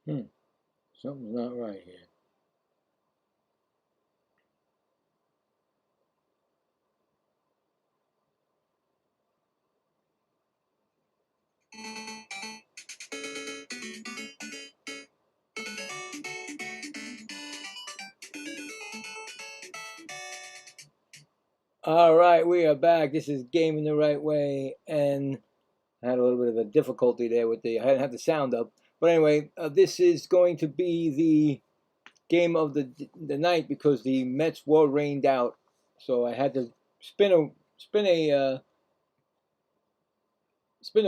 Hmm, something's not right here. All right, we are back. This is Gaming the Right Way, and I had a little bit of a difficulty there with I didn't have the sound up. But anyway, this is going to be the game of the night because the Mets were rained out, so I had to spin a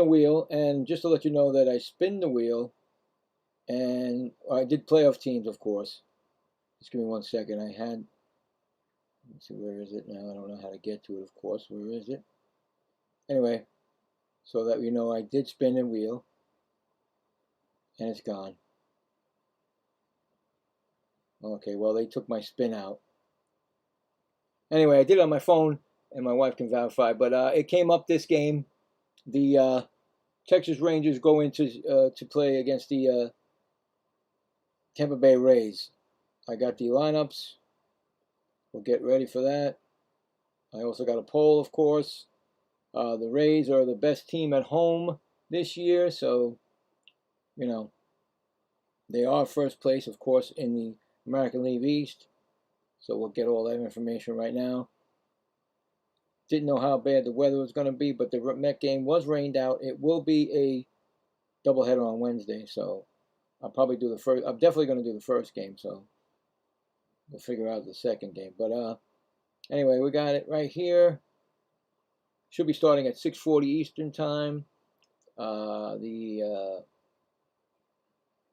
wheel. And just to let you know that I spin the wheel, and I did playoff teams, of course. Just give me 1 second. Let's see, where is it now? I don't know how to get to it, of course. Where is it? Anyway, so that you know, I did spin a wheel, and it's gone. Okay, well, they took my spin out. Anyway, I did it on my phone, and my wife can verify. But it came up this game. The Texas Rangers go into to play against the Tampa Bay Rays. I got the lineups. We'll get ready for that. I also got a poll, of course. The Rays are the best team at home this year, so you know they are first place, of course, in the American League East. So we'll get all that information right now. Didn't know how bad the weather was going to be, but the Met game was rained out. It will be a doubleheader on Wednesday, so I'll probably do the first. I'm definitely going to do the first game, so we'll figure out the second game. But anyway, we got it right here. Should be starting at 6:40 Eastern time.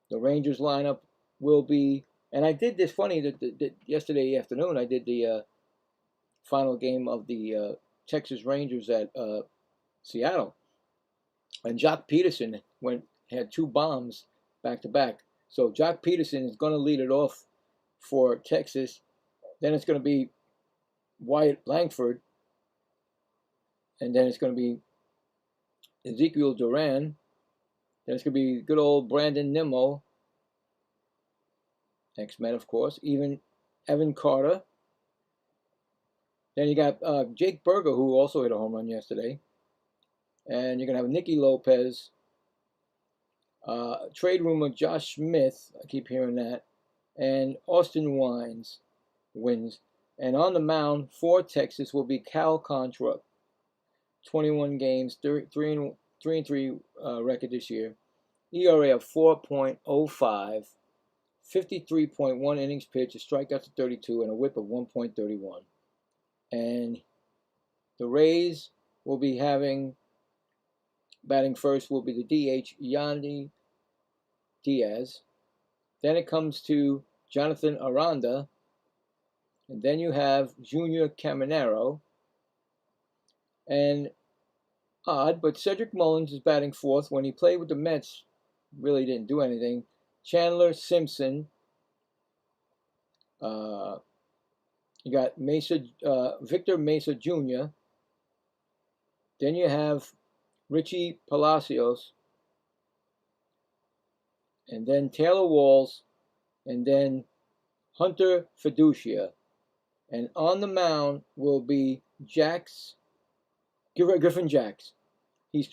The Rangers lineup will be, and I did this funny that yesterday afternoon. I did the final game of the Texas Rangers at Seattle, and Jock Peterson had two bombs back to back. So Jock Peterson is going to lead it off for Texas. Then it's going to be Wyatt Langford, and then it's going to be Ezekiel Duran. Then it's going to be good old Brandon Nimmo, X-Men, of course. Even Evan Carter. Then you got Jake Berger, who also hit a home run yesterday. And you're going to have Nicky Lopez. Trade rumor Josh Smith. I keep hearing that. And Austin Wines wins. And on the mound for Texas will be Cal Contra. 21 games, 3-3 record this year. ERA of 4.05, 53.1 innings pitched, a strikeout to 32, and a whip of 1.31. And the Rays will be batting first will be the DH Yandy Diaz. Then it comes to Jonathan Aranda. And then you have Junior Caminero. And odd, but Cedric Mullins is batting fourth. When he played with the Mets, really didn't do anything. Chandler Simpson. You got Victor Mesa Jr. Then you have Richie Palacios. And then Taylor Walls. And then Hunter Fiducia. And on the mound will be Griffin Jacks. He's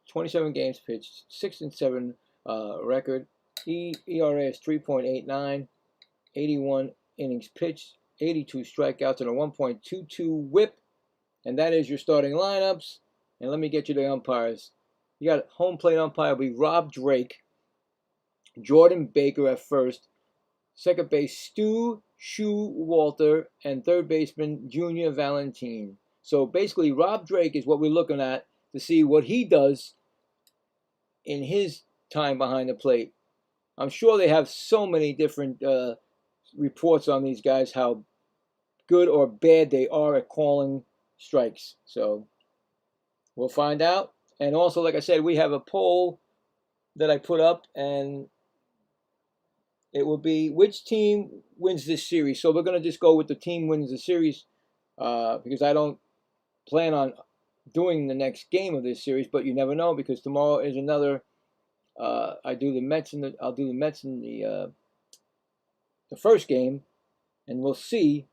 27 games pitched, 6-7 record. ERA is 3.89, 81 innings pitched, 82 strikeouts, and a 1.22 whip. And that is your starting lineups. And let me get you the umpires. You got home plate umpire will be Rob Drake, Jordan Baker at first, second base Stu Walter, and third baseman Junior Valentine. So basically, Rob Drake is what we're looking at to see what he does in his time behind the plate. I'm sure they have so many different reports on these guys, how good or bad they are at calling strikes. So we'll find out. And also, like I said, we have a poll that I put up, and it will be which team wins this series. So we're going to just go with the team wins the series because I don't plan on doing the next game of this series, but you never know because tomorrow is another I'll do the Mets in the first game, and we'll see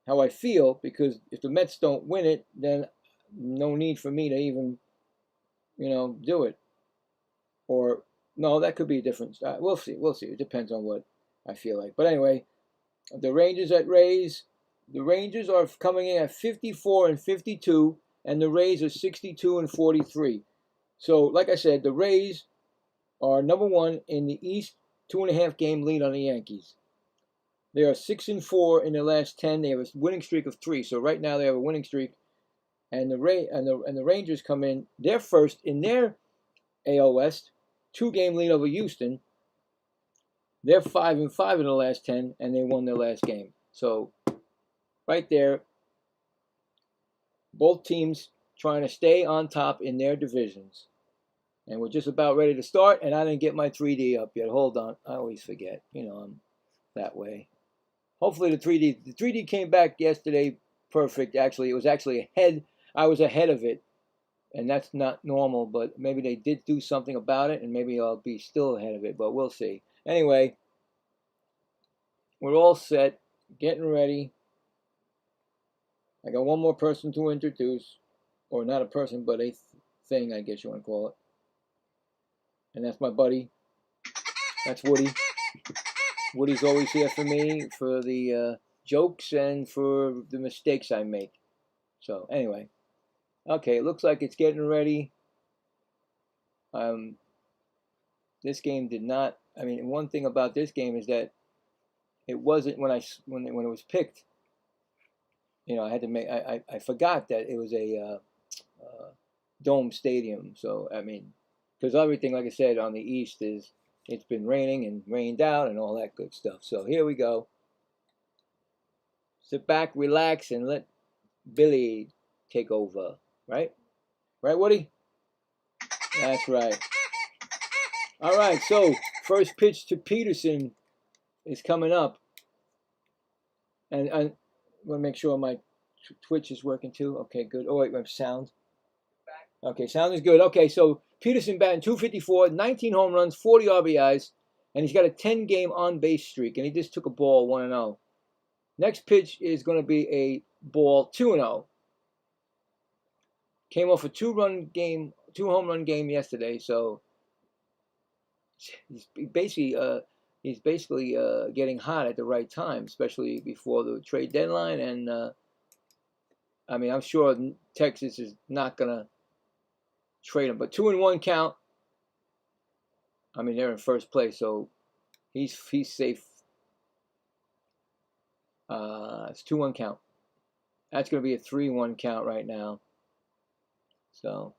how I feel, because if the Mets don't win it, then no need for me to even, do it. Or no, that could be a difference. We'll see. We'll see. It depends on what I feel like. But anyway, the Rangers at Rays. The Rangers are coming in at 54 and 52, and the Rays are 62 and 43. So, like I said, the Rays are number one in the East, 2.5 game lead on the Yankees. They are 6 and 4 in their last 10. They have a winning streak of 3. So right now they have a winning streak, and the Rangers come in. They're first in their AL West, 2-game lead over Houston. They're 5 and 5 in the last 10, and they won their last game. So right there, both teams trying to stay on top in their divisions. And we're just about ready to start, and I didn't get my 3D up yet. Hold on. I always forget. I'm that way. Hopefully the 3D came back yesterday perfect. Actually, it was actually ahead. I was ahead of it, and that's not normal, but maybe they did do something about it, and maybe I'll be still ahead of it, but we'll see. Anyway, we're all set, getting ready. I got one more person to introduce, or not a person, but a thing, I guess you want to call it. And that's my buddy. That's Woody. Woody's always here for me, for the jokes and for the mistakes I make. So anyway, okay, it looks like it's getting ready. This game did not. I mean, one thing about this game is that it wasn't when it was picked. I had to make. I forgot that it was a dome stadium. So I mean, because everything, like I said, on the East it's been raining and rained out and all that good stuff. So here we go. Sit back, relax, and let Billy take over. Right? Right, Woody? That's right. All right, so first pitch to Peterson is coming up. And I want to make sure my Twitch is working too. Okay, good. Oh, wait, sound. Okay, sound is good. Okay, so Peterson batting .254, 19 home runs, 40 RBIs, and he's got a 10-game on-base streak, and he just took a ball 1-0. Next pitch is going to be a ball 2-0. Came off a 2-home run game yesterday, so he's basically getting hot at the right time, especially before the trade deadline. And I mean, I'm sure Texas is not gonna trade him, but 2-1 count. I mean, they're in first place, so he's safe. It's 2-1 count. That's gonna be a 3-1 count right now. So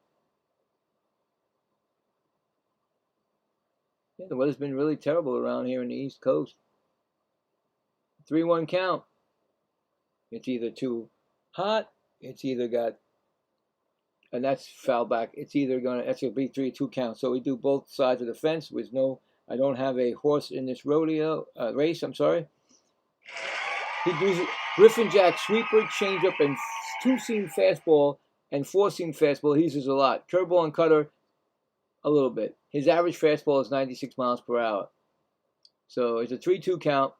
yeah, the weather's been really terrible around here in the East Coast. 3-1 count. It's either too hot. It's either got, and that's foul back. It's either that's gonna be 3-2 count. So we do both sides of the fence with no. I don't have a horse in this rodeo race. I'm sorry. He uses Griffin Jack sweeper, changeup, and 2-seam fastball and 4-seam fastball. He uses a lot. Curveball and cutter, a little bit. His average fastball is 96 miles per hour. So it's a 3-2 count.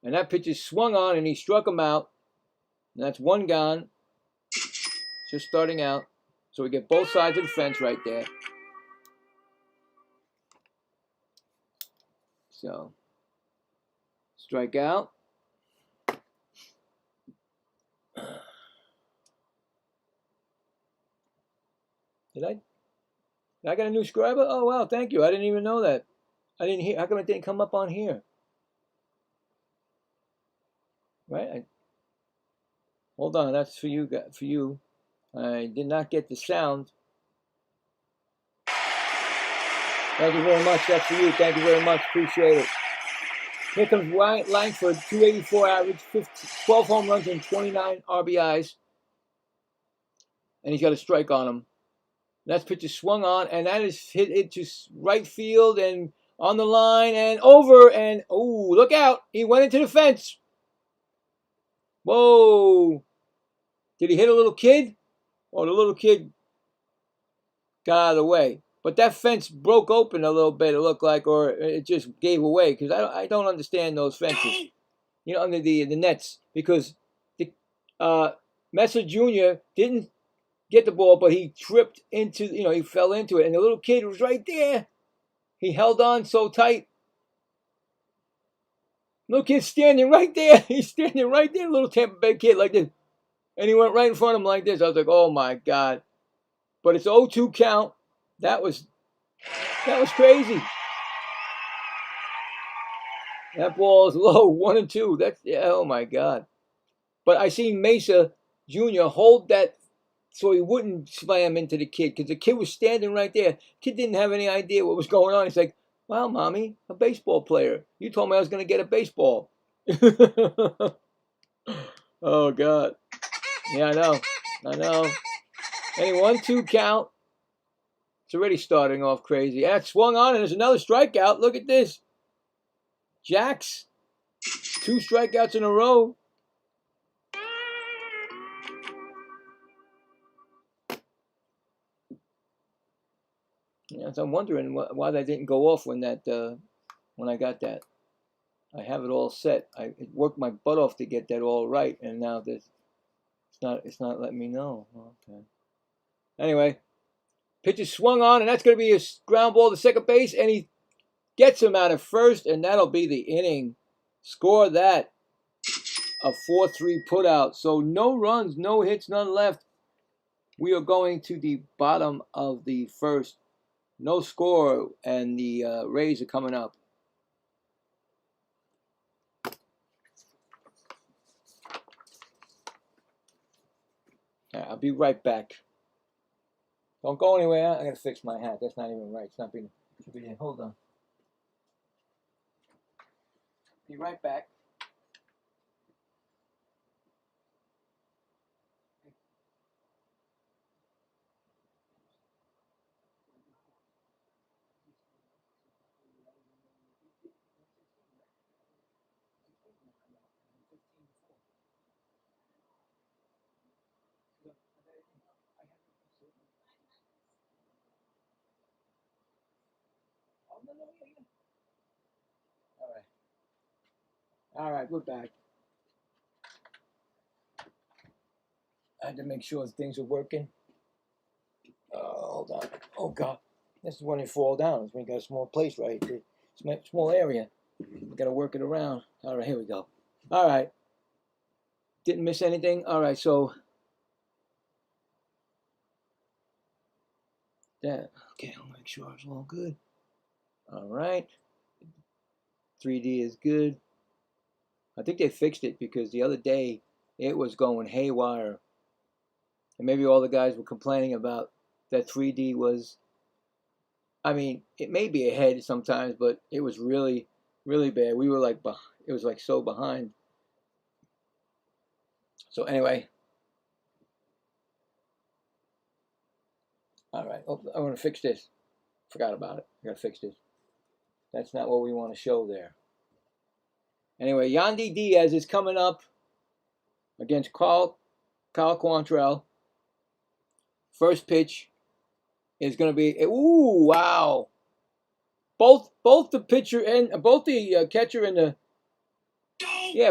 And that pitch is swung on, and he struck him out. And that's one gone. Just starting out. So we get both sides of the fence right there. So, strike out. Did I got a new subscriber? Oh, wow, thank you. I didn't even know that. I didn't hear. How come it didn't come up on here? Right? Hold on, that's for you. For you. I did not get the sound. Thank you very much. That's for you. Thank you very much. Appreciate it. Here comes Langford, 284 average, 12 home runs and 29 RBIs. And he's got a strike on him. That pitch is swung on, and that is hit into right field and on the line and over. And, oh, look out. He went into the fence. Whoa. Did he hit a little kid? Or the little kid got out of the way? But that fence broke open a little bit, it looked like, or it just gave away, because I don't understand those fences, you know, under the nets, because the Messer Jr. didn't get the ball, but he tripped into, you know, he fell into it, and the little kid was right there. He held on so tight. Little kid's standing right there. He's standing right there, little Tampa Bay kid like this. And he went right in front of him like this. I was like, oh my God. But it's 0-2 count. That was crazy. That ball is low, 1-2. That's, yeah, oh my God. But I seen Mesa Jr. hold that so he wouldn't slam into the kid, because the kid was standing right there. Kid didn't have any idea what was going on. He's like, wow, mommy, a baseball player. You told me I was going to get a baseball. Oh, God. Yeah, I know. Any 1-2 count. It's already starting off crazy. That swung on, and there's another strikeout. Look at this. Jacks. 2 strikeouts in a row. Yeah, so I'm wondering why that didn't go off when I got that. I have it all set. I worked my butt off to get that all right, and now it's not letting me know. Okay. Anyway, pitch is swung on, and that's going to be a ground ball to second base, and he gets him out of first, and that'll be the inning. Score that. A 4-3 putout. So no runs, no hits, none left. We are going to the bottom of the first. No score, and the Rays are coming up. Yeah, I'll be right back. Don't go anywhere. I gotta fix my hat. That's not even right. It's not being. Hold on. Be right back. All right, we're back. I had to make sure things are working. Hold on. Oh, God. This is when you fall down. It's when you got a small place, right? It's a small area. You got to work it around. All right, here we go. All right. Didn't miss anything. All right, so. That. Okay, I'll make sure it's all good. All right. 3D is good. I think they fixed it because the other day it was going haywire. And maybe all the guys were complaining about that 3D was, I mean, it may be ahead sometimes, but it was really, really bad. We were like, it was like so behind. So anyway. All right. Oh, I want to fix this. Forgot about it. I got to fix this. That's not what we want to show there. Anyway, Yandy Diaz is coming up against Kyle Quantrill. First pitch is going to be, ooh, wow. Both the pitcher and both the catcher and the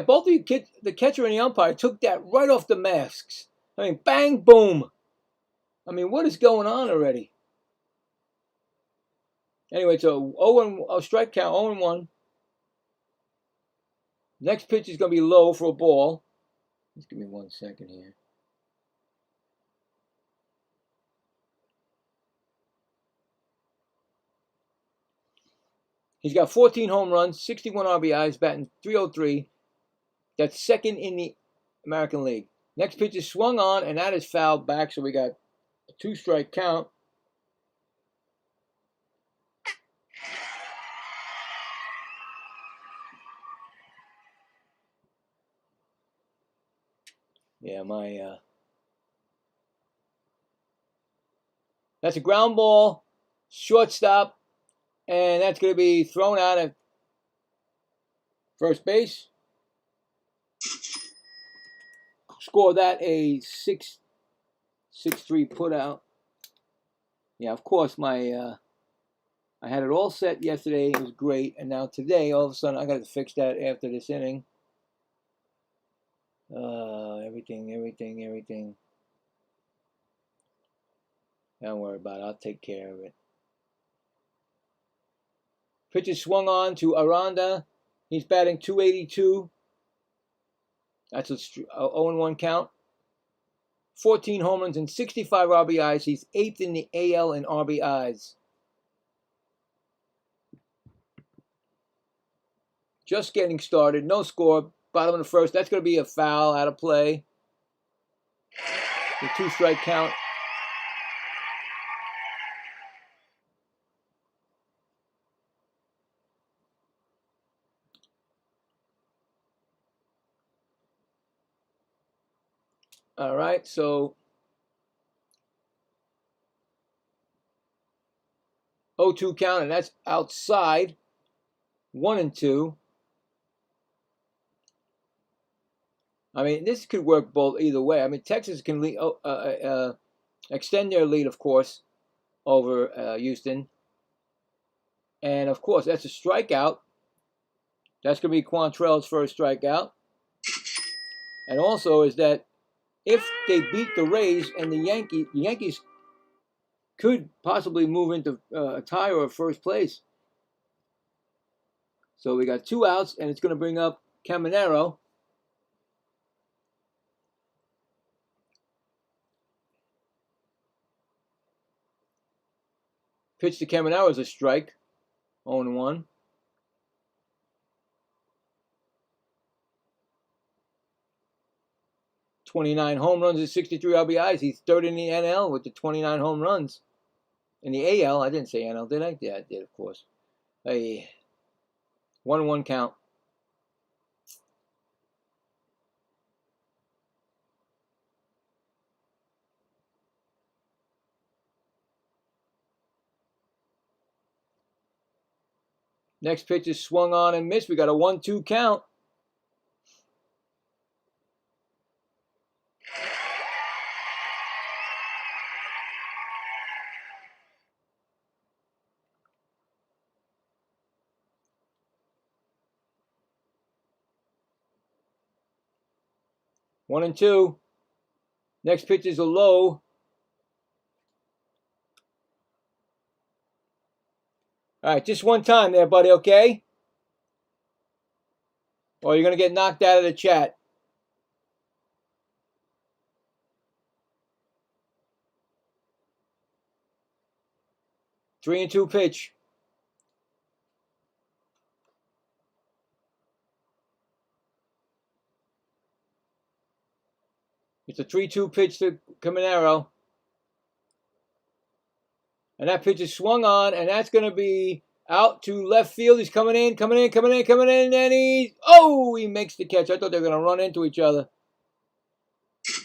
both the catcher and the umpire took that right off the masks. I mean, bang, boom. I mean, what is going on already? Anyway, so strike count 0-1. Next pitch is going to be low for a ball. Just give me 1 second here. He's got 14 home runs, 61 RBIs, batting .303. That's second in the American League. Next pitch is swung on, and that is fouled back, so we got a 2-strike count. Yeah, that's a ground ball, shortstop, and that's going to be thrown out at first base. Score that a 6-3 putout. Yeah, of course my I had it all set yesterday. It was great. And now today, all of a sudden, I got to fix that after this inning. Everything. Don't worry about it. I'll take care of it. Pitch is swung on to Aranda. He's batting .282. That's a 0-1 count. 14 home runs and 65 RBIs. He's 8th in the AL in RBIs. Just getting started. No score. Bottom of the first. That's going to be a foul out of play. The 2-strike count. All right, so 0-2 count, and that's outside. 1-2. I mean, this could work both either way. I mean, Texas can extend their lead, of course, over Houston. And, of course, that's a strikeout. That's going to be Quantrell's first strikeout. And also is that if they beat the Rays and the Yankees could possibly move into a tie or first place. So we got 2 outs, and it's going to bring up Caminero. Pitch to Caminero is a strike. 0-1. .29 home runs and 63 RBIs. He's 3rd in the NL with the 29 home runs. In the AL, I didn't say NL, did I? Yeah, I did, of course. A 1-1 count. Next pitch is swung on and missed. We got a 1-2 count. One and two. Next pitch is a low. All right, just one time there, buddy, okay? Or you're going to get knocked out of the chat. Three and two pitch. It's a 3-2 pitch to Caminero. And that pitch is swung on, and that's going to be out to left field. He's coming in, and he makes the catch. I thought they were going to run into each other.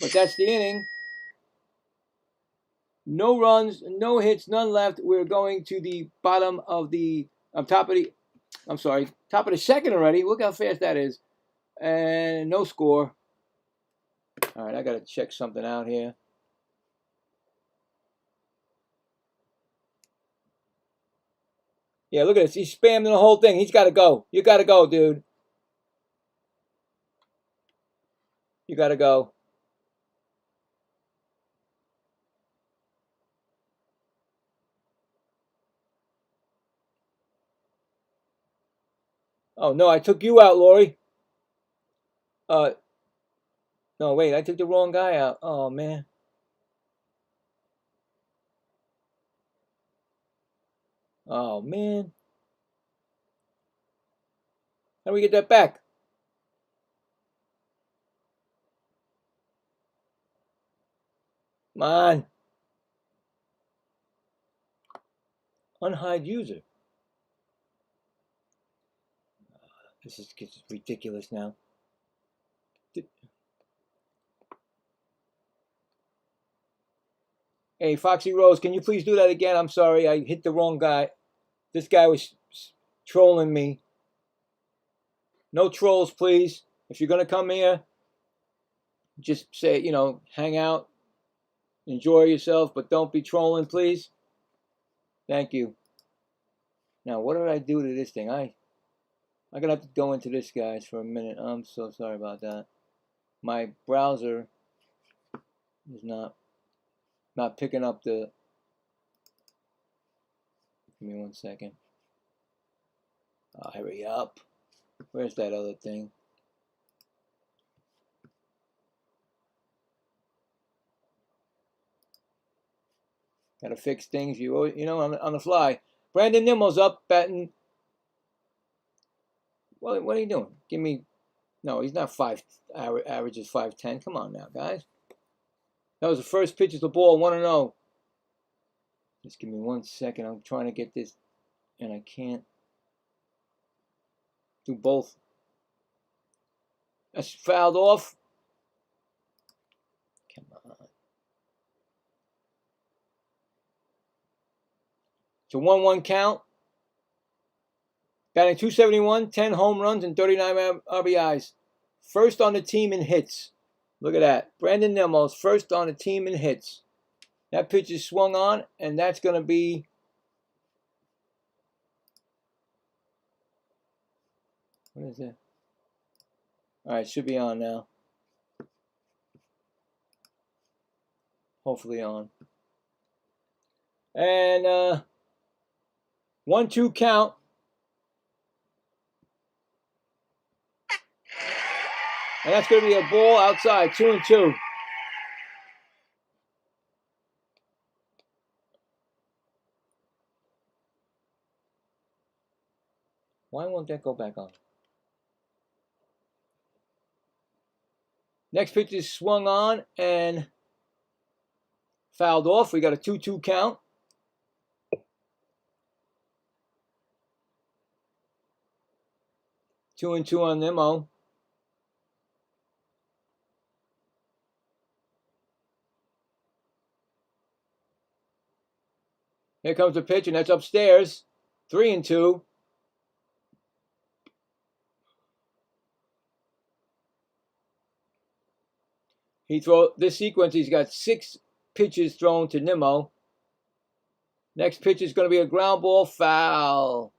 But that's the inning. No runs, no hits, none left. We're going to the bottom of the, top of the second already. Look how fast that is. And no score. All right, I got to check something out here. Yeah, look at this. He's spamming the whole thing. He's got to go. You got to go, dude. You got to go. Oh, no, I took you out, Lori. No, wait, I took the wrong guy out. Oh, man. Oh, man. How do we get that back? Come on. Unhide user. This is ridiculous now. Hey, Foxy Rose, can you please do that again? I'm sorry, I hit the wrong guy. This guy was trolling me. No trolls, please. If you're going to come here, just say, hang out, enjoy yourself, but don't be trolling, please. Thank you. Now, what did I do to this thing? I'm gonna have to go into this, guys, for a minute. I'm so sorry about that. My browser is not picking up the. Give me 1 second. Oh, hurry up. Where's that other thing? Gotta fix things, you know, on the fly. Brandon Nimmo's up batting. What are you doing? Give me. No, he's not average is 5'10". Come on now, guys. That was the first pitch of the ball, 1-0. Just give me 1 second. I'm trying to get this, and I can't do both. That's fouled off. Come on. It's a 1-1 count. Batting .271, 10 home runs and 39 RBIs. First on the team in hits. Look at that. Brandon Nimmo's first on the team in hits. That pitch is swung on, and that's going to be what is it? All right, should be on now. Hopefully on. And 1-2 count. And that's going to be a ball outside, 2-2. Why won't that go back on? Next pitch is swung on and fouled off. We got a 2-2 count. Two and two on Nimmo. Here comes the pitch, and that's upstairs. 3-2. This sequence, he's got 6 pitches thrown to Nimmo. Next pitch is going to be a ground ball foul.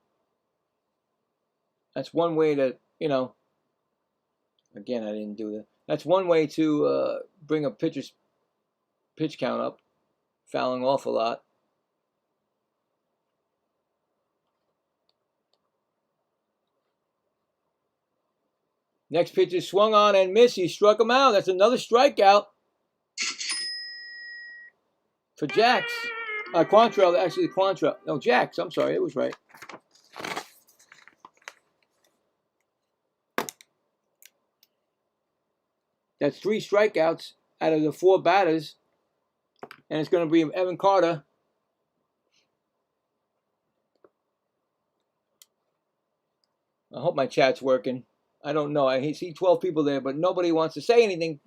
That's one way to, you know, again, I didn't do that. That's one way to bring a pitch count up, fouling off a lot. Next pitch is swung on and missed. He struck him out. That's another strikeout for Jax. Quantrill, actually Quantrill. No, Jax. I'm sorry, it was right. That's 3 strikeouts out of the 4 batters. And it's going to be Evan Carter. I hope my chat's working. I don't know. I see 12 people there, but nobody wants to say anything.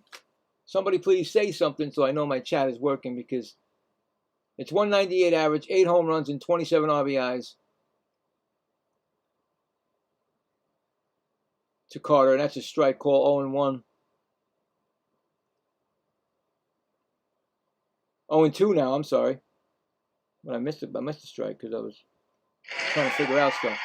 Somebody please say something so I know my chat is working, because it's 198 average, 8 home runs, and 27 RBIs to Carter. And that's a strike call, 0-1. 0-2 now, I'm sorry. But I missed the strike because I was trying to figure out stuff.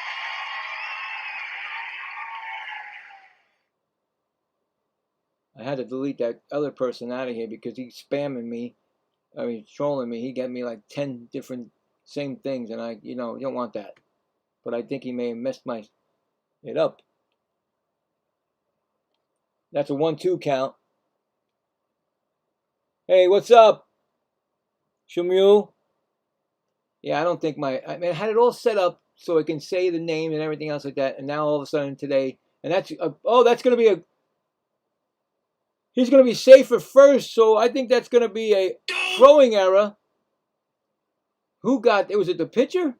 I had to delete that other person out of here because he's spamming me. I mean, trolling me. He got me like 10 different same things, and you don't want that. But I think he may have messed it up. That's a 1-2 count. Hey, what's up, Shmuel? Yeah, I don't think I had it all set up so I can say the name and everything else like that, and now all of a sudden today, and that's that's going to be he's going to be safe for first, so I think that's going to be a throwing error. Was it the pitcher?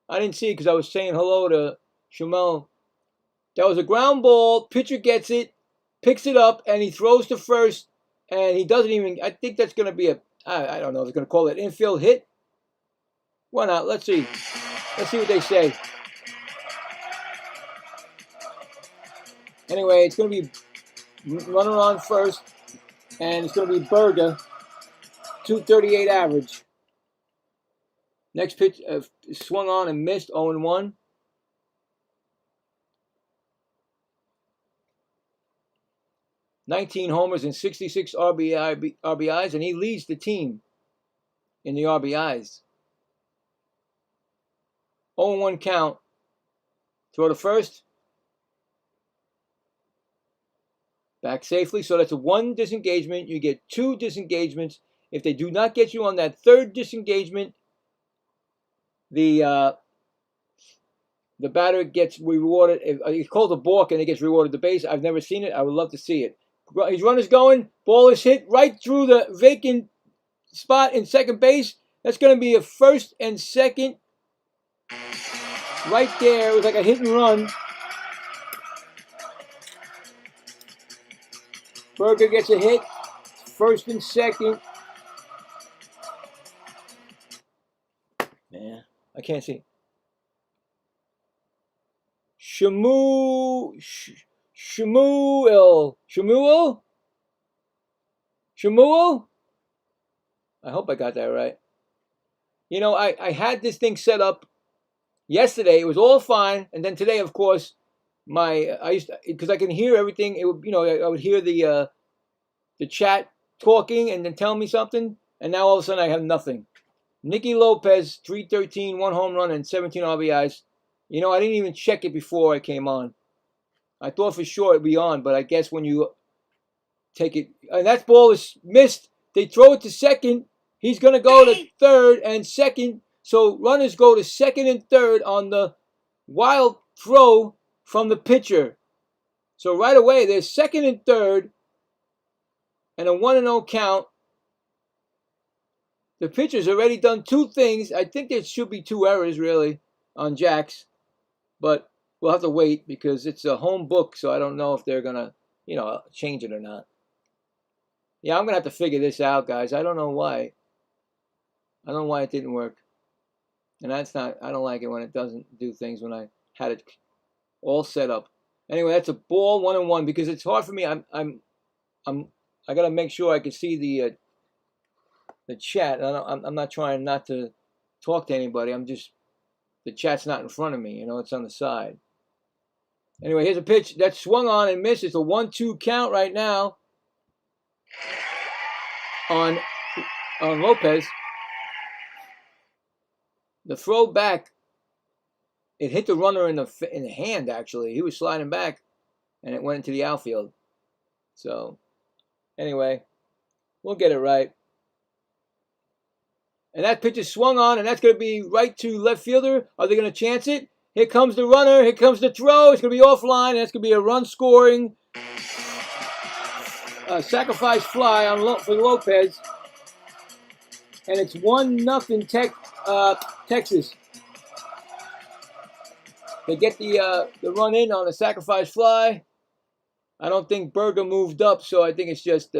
I didn't see it because I was saying hello to Shmuel. That was a ground ball. Pitcher gets it, picks it up, and he throws to first, and he doesn't even, I think that's going to be I don't know if they're going to call it infield hit. Why not? Let's see. Let's see what they say. Anyway, it's going to be runner on first, and it's going to be Berger, 238 average. Next pitch swung on and missed, 0-1. 19 homers and 66 RBIs, and he leads the team in the RBIs. 0-1 count. Throw to first. Back safely. So that's a 1 disengagement. You get 2 disengagements. If they do not get you on that 3rd disengagement, the batter gets rewarded. It's called a balk, and it gets rewarded the base. I've never seen it. I would love to see it. His runner's going. Ball is hit right through the vacant spot in second base. That's going to be a first and second right there. It was like a hit and run. Berger gets a hit. First and second. Man, I can't see. Shemuel? I hope I got that right. You know, I had this thing set up yesterday. It was all fine, and then today, of course, because I can hear everything. It would, I would hear the chat talking and then tell me something, and now all of a sudden I have nothing. Nicky Lopez, 313, 1 home run and 17 RBIs. I didn't even check it before I came on. I thought for sure it'd be on, but I guess when you take it, and that ball is missed. They throw it to second. He's going to go to third and second. So runners go to second and third on the wild throw from the pitcher. So right away, there's second and third and a 1-0 count. The pitcher's already done 2 things. I think there should be 2 errors, really, on Jax. But we'll have to wait because it's a home book, so I don't know if they're going to, change it or not. Yeah, I'm going to have to figure this out, guys. I don't know why. I don't know why it didn't work. And I don't like it when it doesn't do things when I had it all set up. Anyway, that's a ball, 1-1, because it's hard for me. I got to make sure I can see the chat. I'm not trying not to talk to anybody. The chat's not in front of me. It's on the side. Anyway, here's a pitch that swung on and missed. It's a 1-2 count right now on Lopez. The throw back, it hit the runner in the hand, actually. He was sliding back, and it went into the outfield. So, anyway, we'll get it right. And that pitch is swung on, and that's going to be right to left fielder. Are they going to chance it? Here comes the runner. Here comes the throw. It's going to be offline, and that's going to be a run-scoring sacrifice fly for Lopez. And it's 1-0 Texas. They get the run in on a sacrifice fly. I don't think Berger moved up, so I think it's just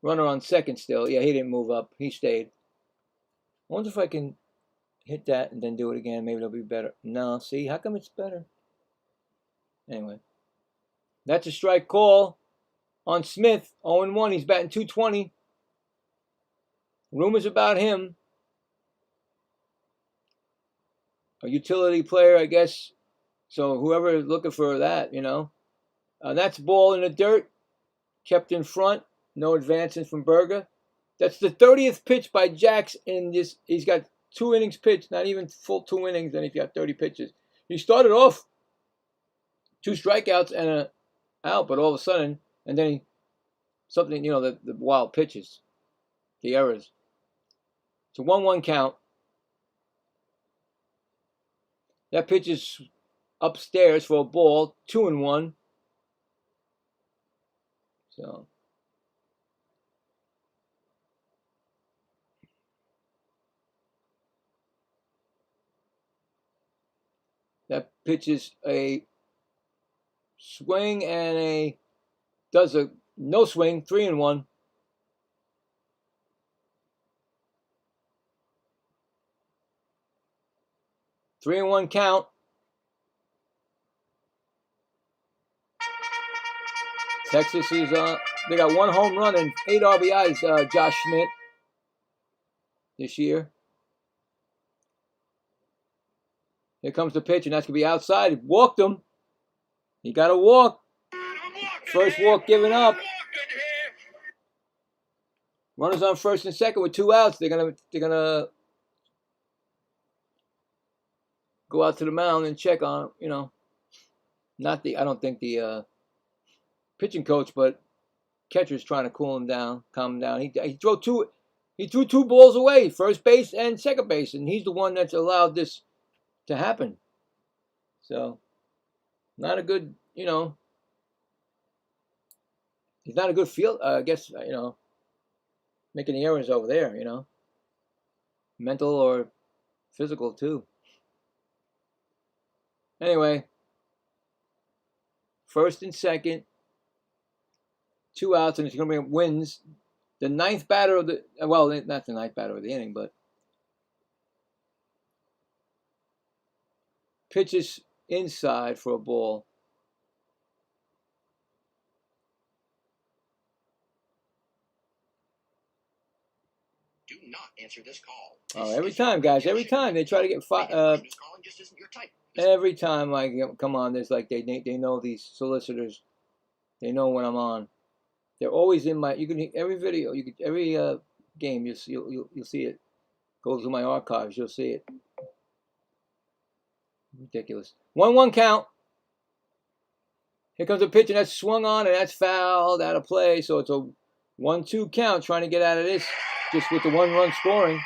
runner on second still. Yeah, he didn't move up. He stayed. I wonder if I can hit that and then do it again. Maybe it'll be better. No, see, how come it's better? Anyway, that's a strike call on Smith. 0-1. He's batting .220. Rumors about him. A utility player, I guess. So whoever is looking for that, that's ball in the dirt. Kept in front. No advancing from Berger. That's the 30th pitch by Jax in this. He's got 2 innings pitched, not even full 2 innings, and he's got 30 pitches. He started off 2 strikeouts and a out, but all of a sudden, and then the wild pitches, the errors. It's a 1-1 count. That pitch is upstairs for a ball, 2-1. So. That pitch is a swing and does a no swing, 3-1. Three and 1 count. Texas is they got 1 home run and 8 RBIs. Josh Schmidt this year. Here comes the pitch, and that's going to be outside. He walked him. He got a walk. First walk given up. Runners on first and second with 2 outs. They're gonna go out to the mound and check on, you know, not the, I don't think the pitching coach, but catcher's trying to cool him down, calm him down. He threw 2 balls away, first base and second base, and he's the one that's allowed this to happen. So, not a good, you know, he's not a good field, I guess, you know, making the errors over there, you know, mental or physical too. Anyway, first and second, 2 outs, and it's going to be wins. The 9th batter of the, well, not the 9th batter of the inning, but pitches inside for a ball. Do not answer this call. Oh, every time, guys, every time they try to get every time I come on, there's like they know these solicitors. They know when I'm on. They're always in my. You can every video, you can every game. You'll see it. Go to my archives. You'll see it. Ridiculous. 1-1 count. Here comes a pitch, and that's swung on, and that's fouled out of play. So it's a 1-2 count. Trying to get out of this just with the 1-run scoring.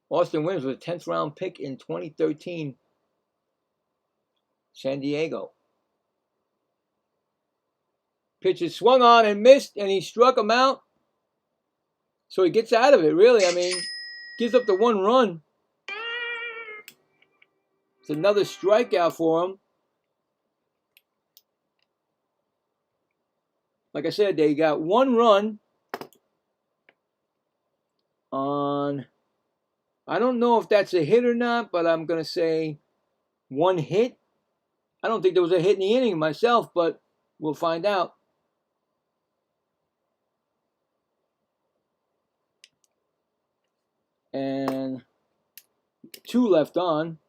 Austin Williams was a 10th round pick in 2013. San Diego. Pitch is swung on and missed, and he struck him out. So he gets out of it, really. I mean, gives up the 1 run. It's another strikeout for him. Like I said, they got 1 run on, I don't know if that's a hit or not, but I'm going to say 1 hit. I don't think there was a hit in the inning myself, but we'll find out. And 2 left on.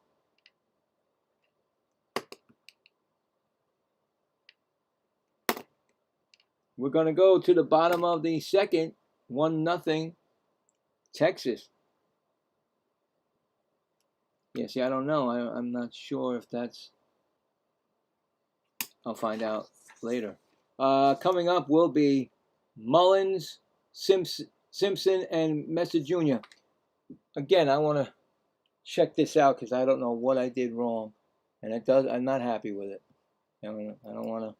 We're going to go to the bottom of the second. 1-0 Texas. Yeah, see, I don't know. I'm not sure if that's... I'll find out later. Coming up will be Mullins, Simpson, and Mesa Jr. Again, I want to check this out because I don't know what I did wrong, and I'm not happy with it. I don't want to.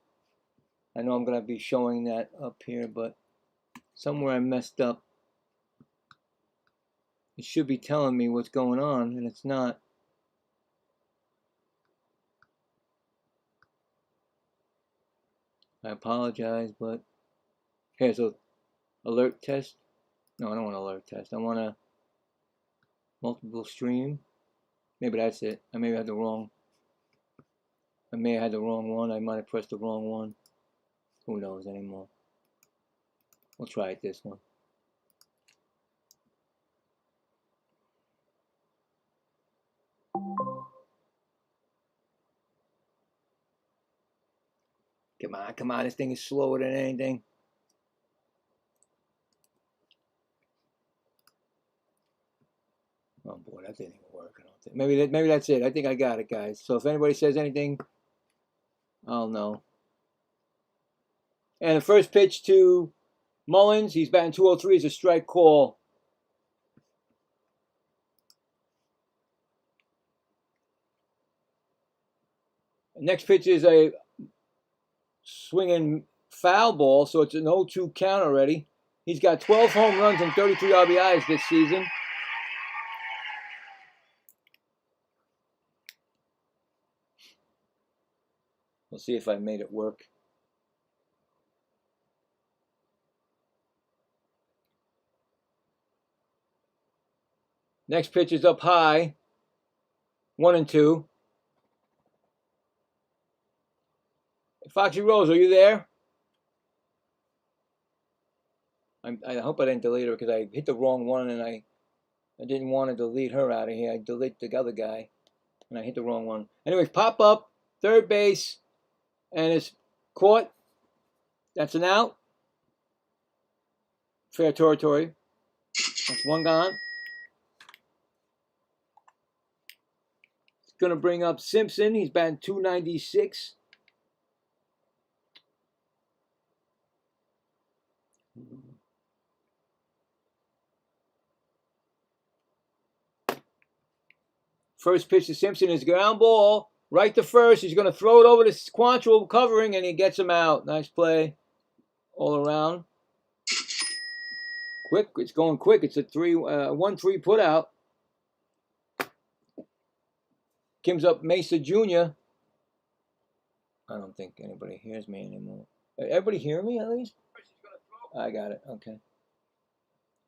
I know I'm going to be showing that up here, but somewhere I messed up. It should be telling me what's going on, and it's not. I apologize, but here's a alert test. No, I don't want an alert test. I want a multiple stream. Maybe that's it. I may have had the wrong. I may have had the wrong one. I might have pressed the wrong one. Who knows anymore? We'll try it this one. Come on, come on. This thing is slower than anything. Oh boy, that didn't even work. I don't think. Maybe that's it. I think I got it, guys. So if anybody says anything, I'll know. And the first pitch to Mullins, he's batting 203, is a strike call. The next pitch is a swinging foul ball, so it's an 0-2 count already. He's got 12 home runs and 33 RBIs this season. We'll see if I made it work. Next pitch is up high. 1-2. Foxy Rose, are you there? I hope I didn't delete her because I hit the wrong one and I didn't want to delete her out of here. I deleted the other guy and I hit the wrong one. Anyways, pop up, third base, and it's caught. That's an out. Fair territory. That's one gone. It's going to bring up Simpson. He's batting .296. First pitch to Simpson is ground ball. Right to first. He's going to throw it over to Quantrill covering, and he gets him out. Nice play all around. Quick. It's going quick. It's a 1-3 put out. Kim's up Mesa Jr. I don't think anybody hears me anymore. Everybody hear me at least? I got it. Okay.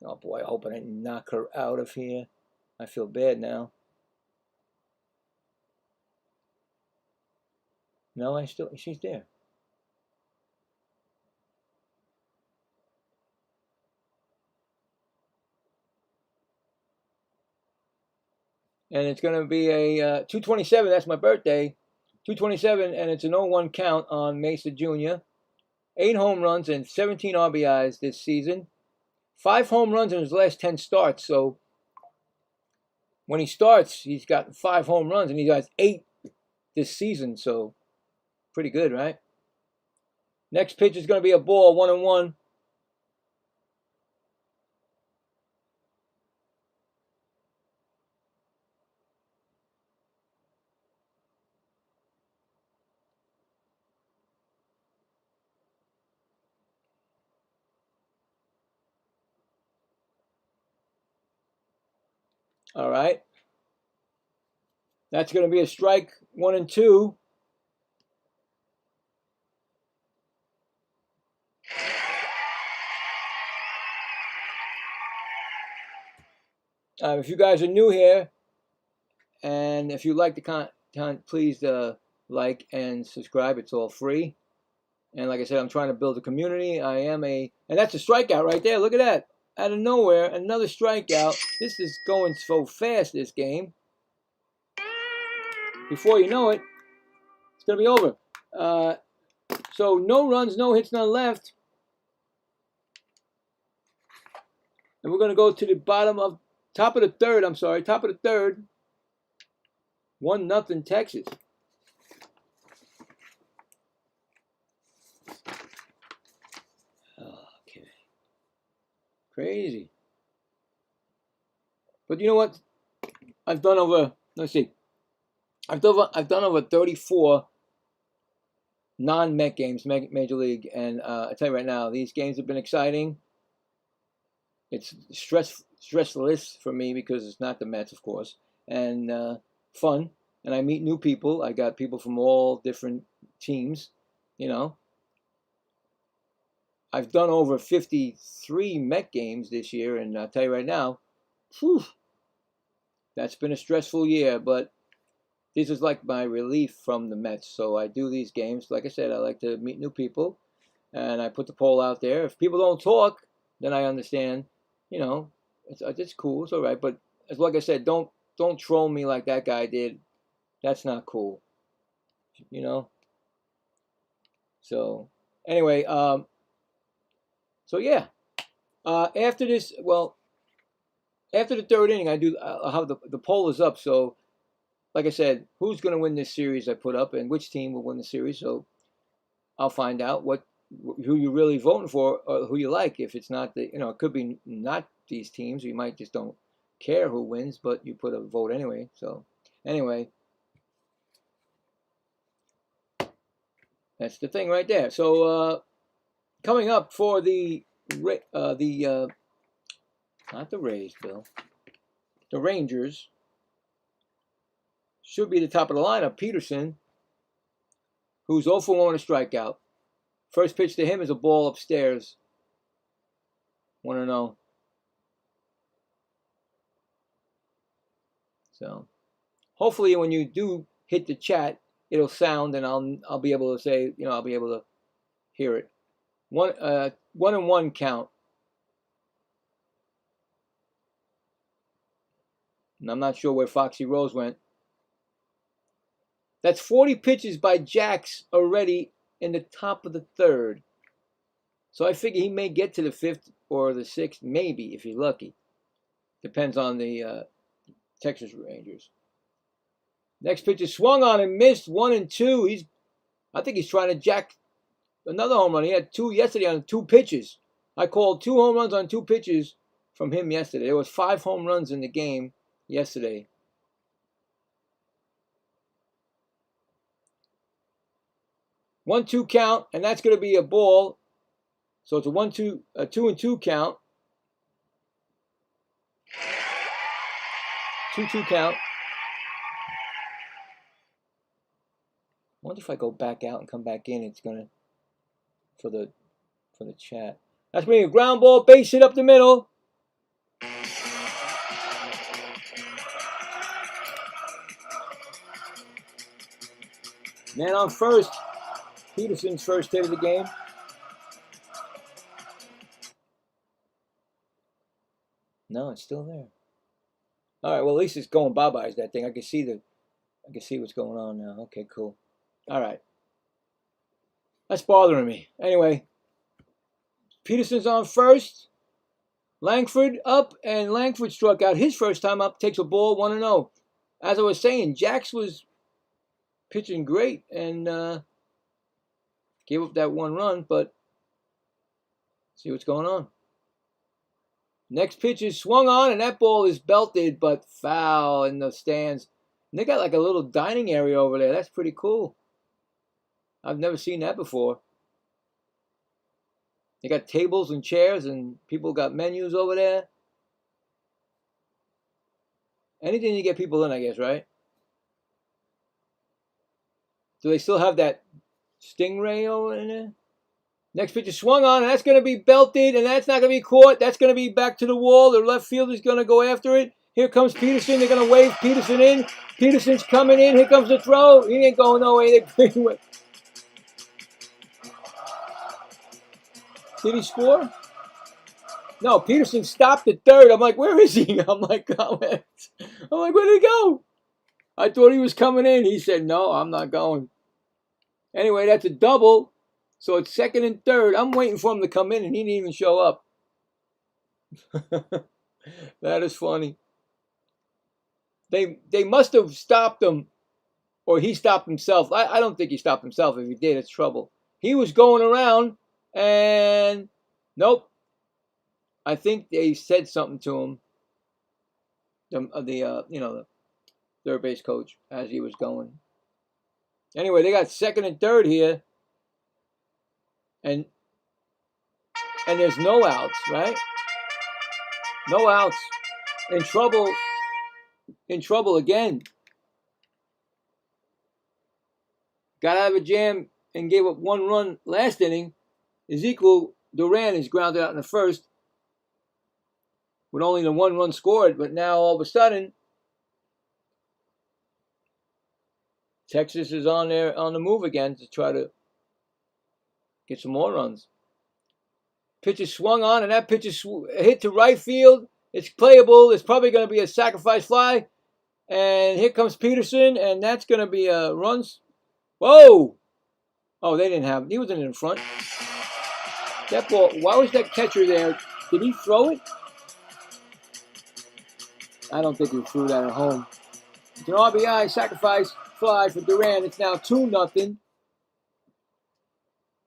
Oh boy, I hope I didn't knock her out of here. I feel bad now. No, she's there. And it's going to be a 227. That's my birthday. 227, and it's an 0-1 count on Mesa Jr. 8 home runs and 17 RBIs this season. 5 home runs in his last 10 starts. So when he starts, he's got 5 home runs, and he got 8 this season. So pretty good, right? Next pitch is going to be a ball, 1-1. All right. That's going to be a strike, 1-2. If you guys are new here, and if you like the content, please like and subscribe. It's all free. And like I said, I'm trying to build a community. And that's a strikeout right there. Look at that. Out of nowhere, another strikeout. This is going so fast, this game. Before you know it, it's going to be over. So no runs, no hits, none left. And we're going to go to the top of the third. 1-0 Texas. Okay. Crazy. But you know what? I've done over 34 non-Met games, Major League, and I tell you right now, these games have been exciting. It's stressless for me because it's not the Mets, of course, and fun. And I meet new people. I got people from all different teams, you know. I've done over 53 Met games this year, and I'll tell you right now, whew, that's been a stressful year, but this is like my relief from the Mets. So I do these games. Like I said, I like to meet new people, and I put the poll out there. If people don't talk, then I understand, you know, it's cool, it's all right. But like I said, don't troll me like that guy did. That's not cool, you know. So anyway, so yeah, after this, well, after the third inning, I'll have the poll is up. So like I said, who's going to win this series I put up, and which team will win the series. So I'll find out who you're really voting for, or who you like. If it's not it could be not these teams. You might just don't care who wins, but you put a vote anyway. So anyway, that's the thing right there. So coming up for not the Rays, Bill, the Rangers should be the top of the lineup. Peterson, who's 0 for 1 with a strikeout. First pitch to him is a ball upstairs. 1-0. So hopefully when you do hit the chat, it'll sound, and I'll be able to say, I'll be able to hear it. 1-1 count. And I'm not sure where Foxy Rose went. That's 40 pitches by Jax already in the top of the third. So I figure he may get to the fifth or the sixth, maybe, if he's lucky. Depends on the Texas Rangers. Next pitch is swung on and missed, 1-2. I think he's trying to jack another home run. He had 2 yesterday on 2 pitches. I called 2 home runs on 2 pitches from him yesterday. There was 5 home runs in the game yesterday. One-two count, and that's going to be a ball. So it's a 2-2 count. 2-2 count. I wonder if I go back out and come back in, it's gonna for the chat. That's being a ground ball, base hit up the middle. Man on first. Peterson's first hit of the game. No, it's still there. All right, well at least it's going bye-byes, that thing. I can see what's going on now. Okay, cool. All right. That's bothering me. Anyway, Peterson's on first. Langford up, and Langford struck out his first time up, takes a ball, 1-0. As I was saying, Jax was pitching great and gave up that 1 run, but see what's going on. Next pitch is swung on, and that ball is belted, but foul in the stands. And they got like a little dining area over there. That's pretty cool. I've never seen that before. They got tables and chairs, and people got menus over there. Anything to get people in, I guess, right? Do they still have that Stingray over in there? Next pitch is swung on, and that's going to be belted, and that's not going to be caught. That's going to be back to the wall. The left fielder's going to go after it. Here comes Peterson. They're going to wave Peterson in. Peterson's coming in. Here comes the throw. He ain't going no way. Did he score? No, Peterson stopped at third. I'm like, where is he? I'm like, where'd he go? I thought he was coming in. He said, no, I'm not going. Anyway, that's a double. So it's second and third. I'm waiting for him to come in, and he didn't even show up. That is funny. They must have stopped him, or he stopped himself. I don't think he stopped himself. If he did, it's trouble. He was going around, and nope. I think they said something to him. The third base coach as he was going. Anyway, they got second and third here. And there's no outs, right? No outs. In trouble again. Got out of a jam and gave up 1 run last inning. Ezekiel Duran is grounded out in the first with only the 1 run scored, but now all of a sudden Texas is on the move again to try to get some more runs. Pitch is swung on, and that pitch is hit to right field. It's playable. It's probably going to be a sacrifice fly. And here comes Peterson, and that's going to be a runs. Whoa! Oh, they didn't have him. He wasn't in front. That ball, why was that catcher there? Did he throw it? I don't think he threw that at home. It's an RBI sacrifice fly for Duran. It's now 2-0.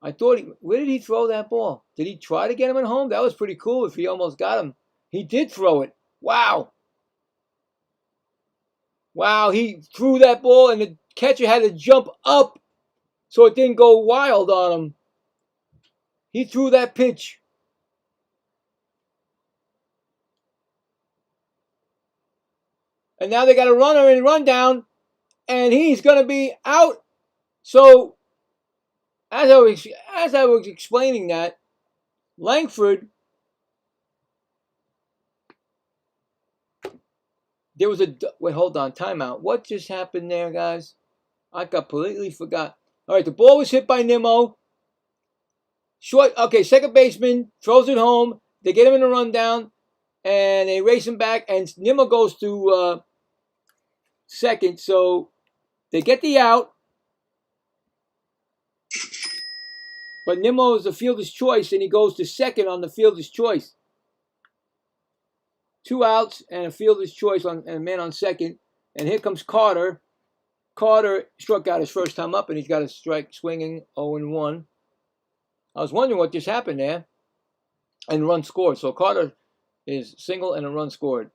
I thought where did he throw that ball? Did he try to get him at home? That was pretty cool if he almost got him. He did throw it. Wow. Wow, he threw that ball, and the catcher had to jump up so it didn't go wild on him. He threw that pitch. And now they got a runner in run down, and he's going to be out. So as I was explaining that, Langford, there was wait, hold on, timeout. What just happened there, guys? I completely forgot. All right, the ball was hit by Nimmo. Short. Okay, second baseman throws it home. They get him in a rundown, and they race him back, and Nimmo goes to second. So they get the out, but Nimmo is the fielder's choice, and he goes to second on the fielder's choice. 2 outs and a fielder's choice and a man on second. And here comes Carter. Carter struck out his first time up, and he's got a strike swinging 0-1. I was wondering what just happened there. And run scored. So Carter is single and a run scored.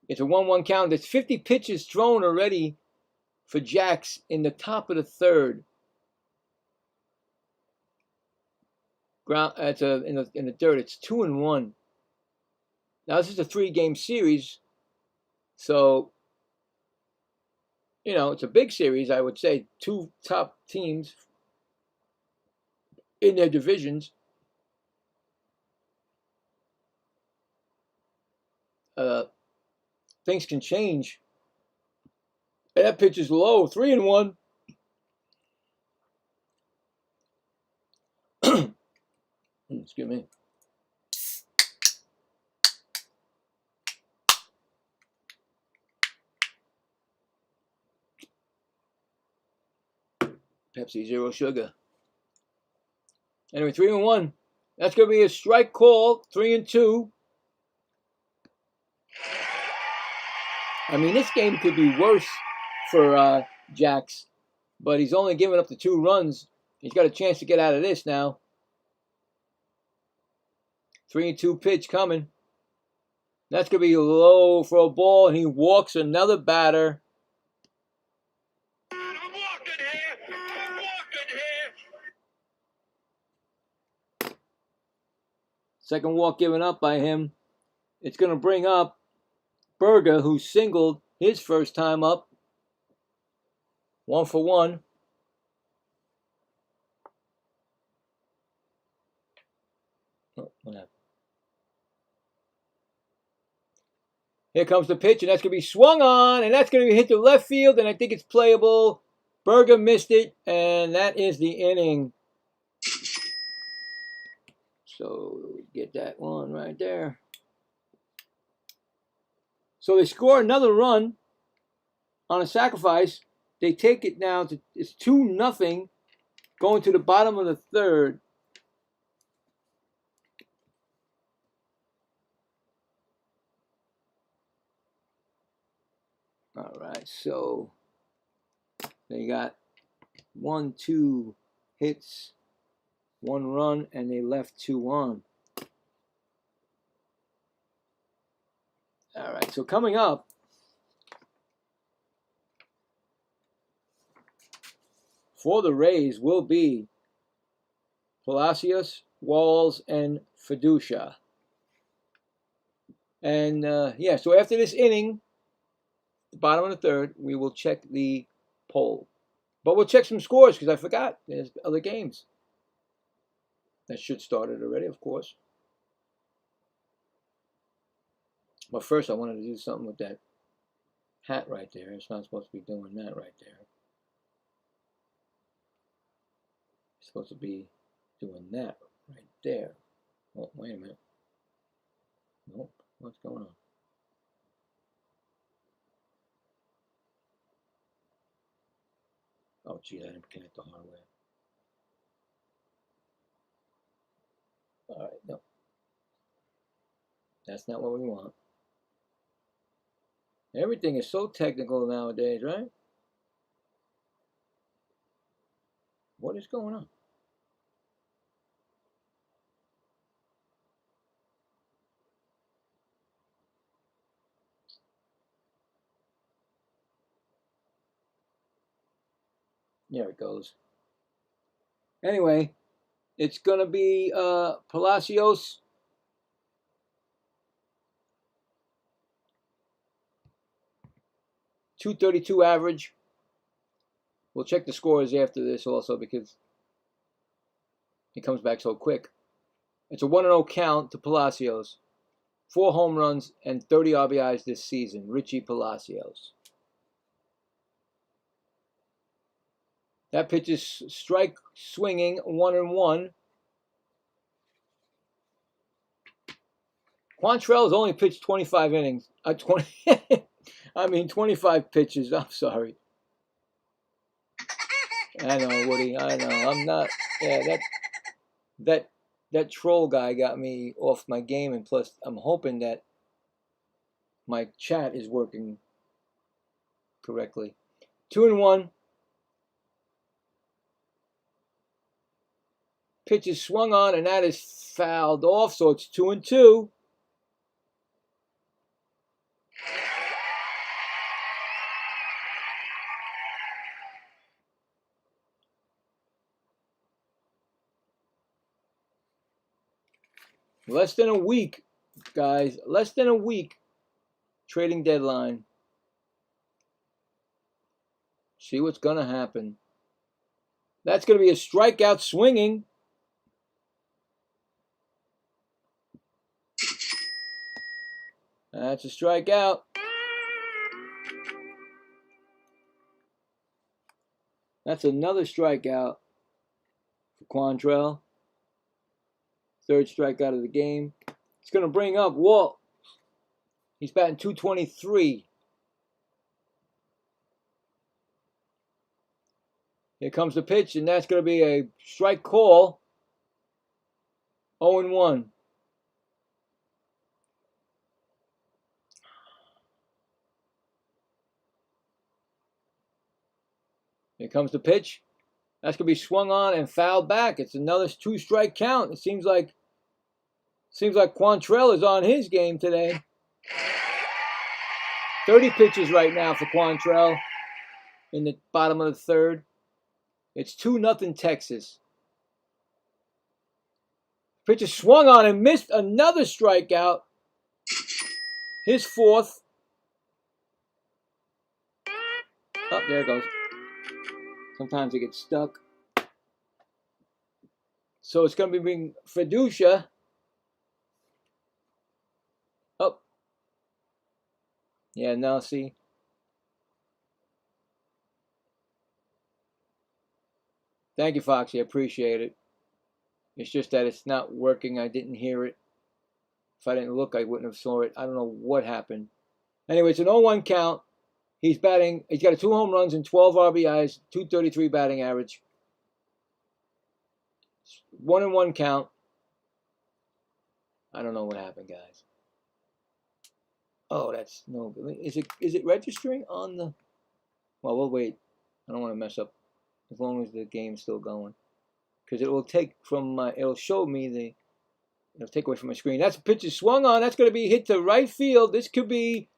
It's a 1-1 count. There's 50 pitches thrown already for Jacks in the top of the third. In the third, it's 2-1. Now this is a 3-game series, so it's a big series. I would say 2 top teams in their divisions. Things can change. And that pitch is low, 3-1. Excuse me. Pepsi Zero Sugar. Anyway, 3-1. That's going to be a strike call, 3-2. I mean, this game could be worse for Jacks, but he's only given up the 2 runs. He's got a chance to get out of this now. 3-2 pitch coming. That's going to be low for a ball, and he walks another batter. I'm walking here. I'm walking here. Second walk given up by him. It's going to bring up Berger, who singled his first time up. 1 for 1. Oh, what happened? Here comes the pitch, and that's going to be swung on, and that's going to be hit to left field, and I think it's playable. Berger missed it, and that is the inning. So get that one right there. So they score another run on a sacrifice. They take it now to it's 2-0 going to the bottom of the third. All right, so they got 1, 2 hits, 1 run, and they left 2 on. All right, so coming up, for the Rays will be Palacios, Walls, and Fiducia. And so after this inning, the bottom of the third, we will check the poll. But we'll check some scores because I forgot. There's other games. That should start it already, of course. But first, I wanted to do something with that hat right there. It's not supposed to be doing that right there. It's supposed to be doing that right there. Oh, wait a minute. Nope. What's going on? Oh, gee, I didn't connect the hardware. All right, no. That's not what we want. Everything is so technical nowadays, right? What is going on? There it goes. Anyway, it's going to be Palacios. .232 average. We'll check the scores after this also because He comes back so quick. It's a 1-0 count to Palacios. 4 home runs and 30 RBIs this season. Richie Palacios. That pitch is strike swinging, 1-1. Quantrell's only pitched 25 innings. 25 pitches. I'm sorry. I know, Woody. I know. I'm not. Yeah, that troll guy got me off my game, and plus, I'm hoping that my chat is working correctly. 2-1. Pitch is swung on, and that is fouled off, so it's 2-2. Less than a week, guys. Less than a week. Trading deadline. See what's going to happen. That's going to be a strikeout swinging. That's a strikeout. That's another strikeout for Quantrill. Third strikeout of the game. It's going to bring up Walt. He's batting .223. Here comes the pitch, and that's going to be a strike call. 0-1. Here comes the pitch. That's going to be swung on and fouled back. It's another 2-strike count. It seems like Quantrill is on his game today. 30 pitches right now for Quantrill in the bottom of the third. It's 2-0 Texas. Pitch is swung on and missed. Another strikeout. His fourth. Oh, there it goes. Sometimes it gets stuck. So it's going to be being Fiducia. Oh. Yeah, now see. Thank you, Foxy. I appreciate it. It's just that it's not working. I didn't hear it. If I didn't look, I wouldn't have saw it. I don't know what happened. Anyway, it's an 0-1 count. He's got 2 home runs and 12 RBIs, .233 batting average. 1-1 count. I don't know what happened, guys. Oh, that's no good. Is it registering on the? Well, we'll wait. I don't want to mess up as long as the game's still going, because it will take from my. It'll show me it'll take away from my screen. That's a pitch is swung on. That's going to be hit to right field. This could be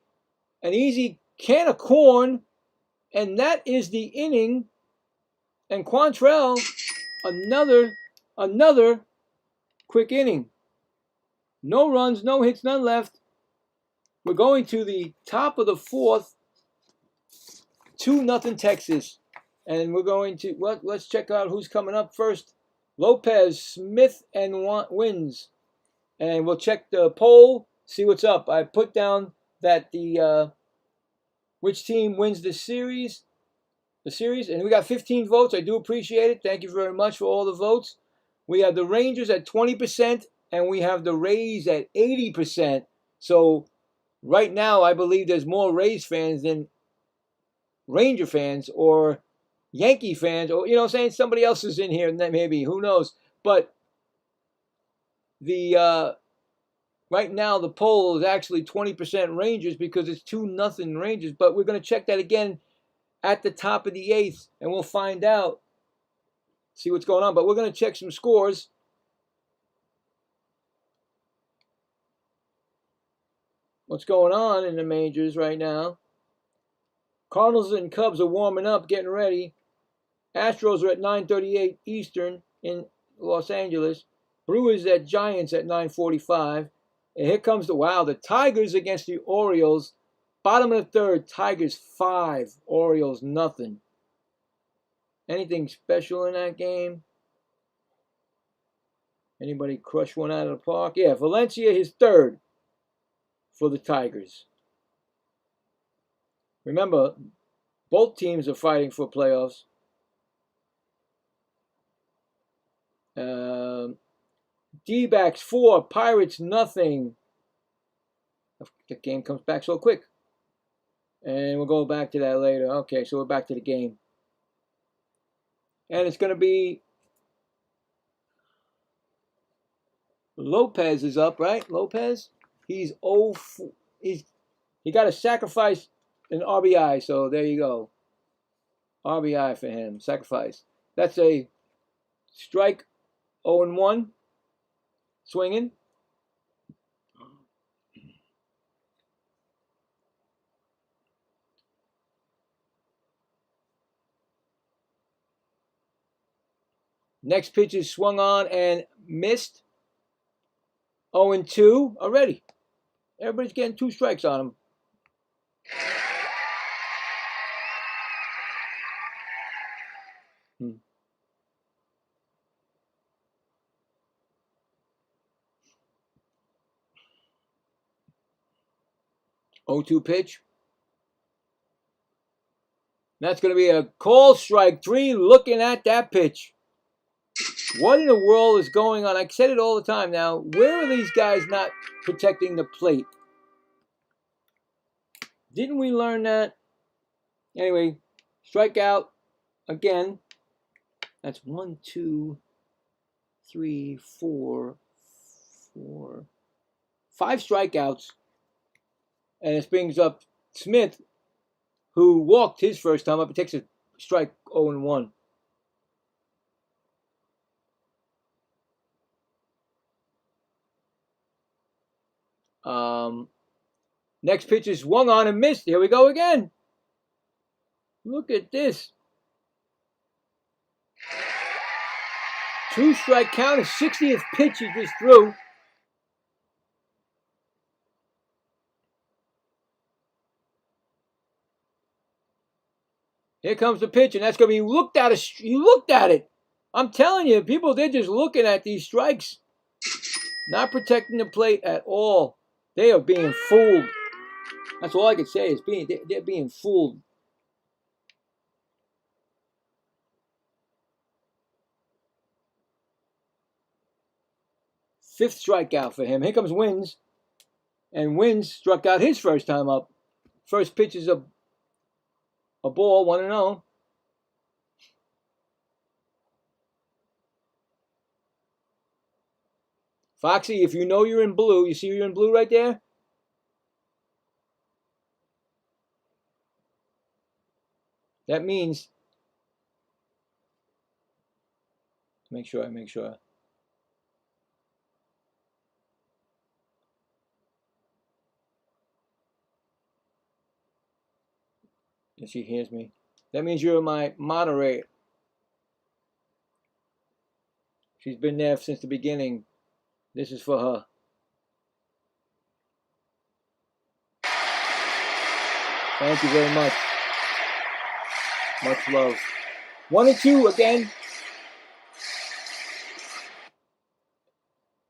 an easy can of corn, and that is the inning. And Quantrill, another quick inning. No runs, no hits, none left. We're going to the top of the fourth. 2-0 Texas. And we're going to, let's check out who's coming up first. Lopez, Smith, and Wins. And we'll check the poll, see what's up. I put down that which team wins the series, and we got 15 votes. I do appreciate it. Thank you very much for all the votes. We have the Rangers at 20%, and we have the Rays at 80%. So right now, I believe there's more Rays fans than Ranger fans or Yankee fans, or, you know what I'm saying, somebody else is in here, and then maybe, who knows. But the right now, the poll is actually 20% Rangers because it's 2-0 Rangers. But we're going to check that again at the top of the 8th, and we'll find out, see what's going on. But we're going to check some scores. What's going on in the majors right now? Cardinals and Cubs are warming up, getting ready. Astros are at 9:38 Eastern in Los Angeles. Brewers at Giants at 9:45. And here comes the Tigers against the Orioles. Bottom of the third, Tigers 5, Orioles nothing. Anything special in that game? Anybody crush one out of the park? Yeah, Valencia, his third for the Tigers. Remember, both teams are fighting for playoffs. D-backs 4, Pirates nothing. The game comes back so quick. And we'll go back to that later. Okay, so we're back to the game. And it's going to be Lopez is up, right? Lopez? He's 0-4. He got to sacrifice an RBI, so there you go. RBI for him, sacrifice. That's a strike, 0-1, swinging. Next pitch is swung on and missed. 0-2 already. Everybody's getting 2 strikes on him. Hmm. 0-2 pitch. That's going to be a call, strike 3, looking at that pitch. What in the world is going on? I said it all the time now. Where are these guys not protecting the plate? Didn't we learn that? Anyway, strikeout again. That's 1, 2, 3, 4, 5 strikeouts. And it brings up Smith, who walked his first time up. It takes a strike, 0-1. Next pitch is swung on and missed. Here we go again. Look at this. 2 strike count. His 60th pitch he just threw. Here comes the pitch, and that's going to be looked at. He looked at it. I'm telling you, people, they're just looking at these strikes. Not protecting the plate at all. They are being fooled. That's all I can say is they're being fooled. Fifth strikeout for him. Here comes Wins. And Wins struck out his first time up. First pitch is a ball, 1-0. Foxy, if you know you're in blue, you see you're in blue right there? That means, make sure. And she hears me. That means you're my moderator. She's been there since the beginning. This is for her. Thank you very much. Much love. 1-2 again.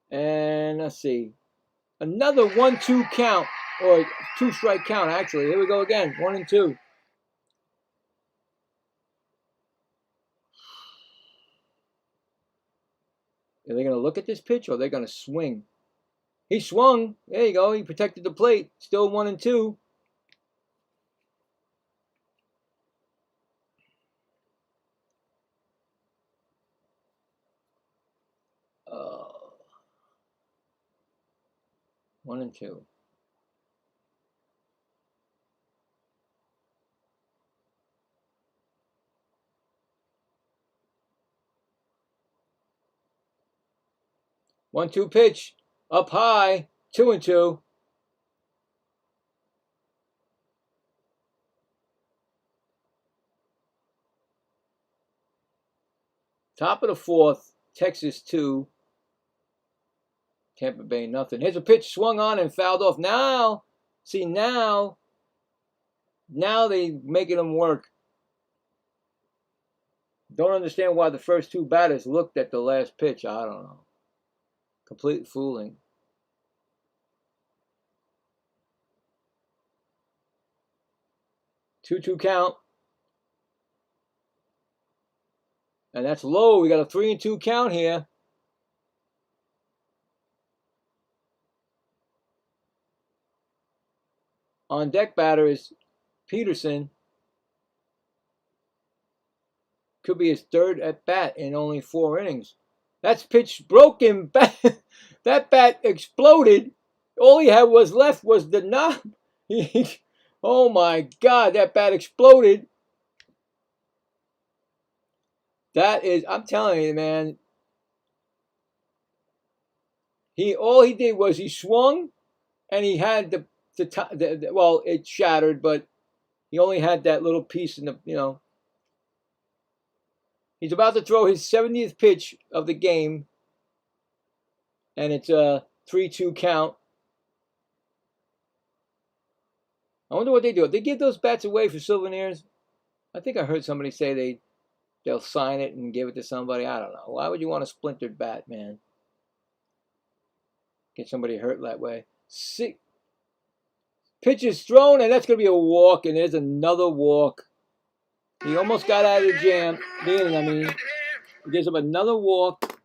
And let's see. Another 1-2 count. Or 2 strike count, actually. Here we go again. 1-2. Are they going to look at this pitch or are they going to swing? He swung. There you go. He protected the plate. Still 1-2. Uh, 1-2. One-two pitch, up high, 2-2. Top of the 4th, Texas 2, Tampa Bay nothing. Here's a pitch swung on and fouled off. Now, see now they making them work. Don't understand why the first 2 batters looked at the last pitch. I don't know. Complete fooling. Two count. And that's low. We got a 3-2 count here. On deck batter is Peterson. Could be his third at bat in only 4 innings. That's pitch broken bat. That bat exploded. All he had was left was the knob. Oh my God, that bat exploded. That is, I'm telling you, man. All he did was he swung, and he had the well, it shattered, but he only had that little piece in the, you know. He's about to throw his 70th pitch of the game, and it's a 3-2 count. I wonder what they do. If they give those bats away for souvenirs, I think I heard somebody say they'll sign it and give it to somebody. I don't know. Why would you want a splintered bat, man? Get somebody hurt that way. Pitch is thrown, and that's going to be a walk, and there's another walk. He almost got out of the jam. I mean, he gives up another walk.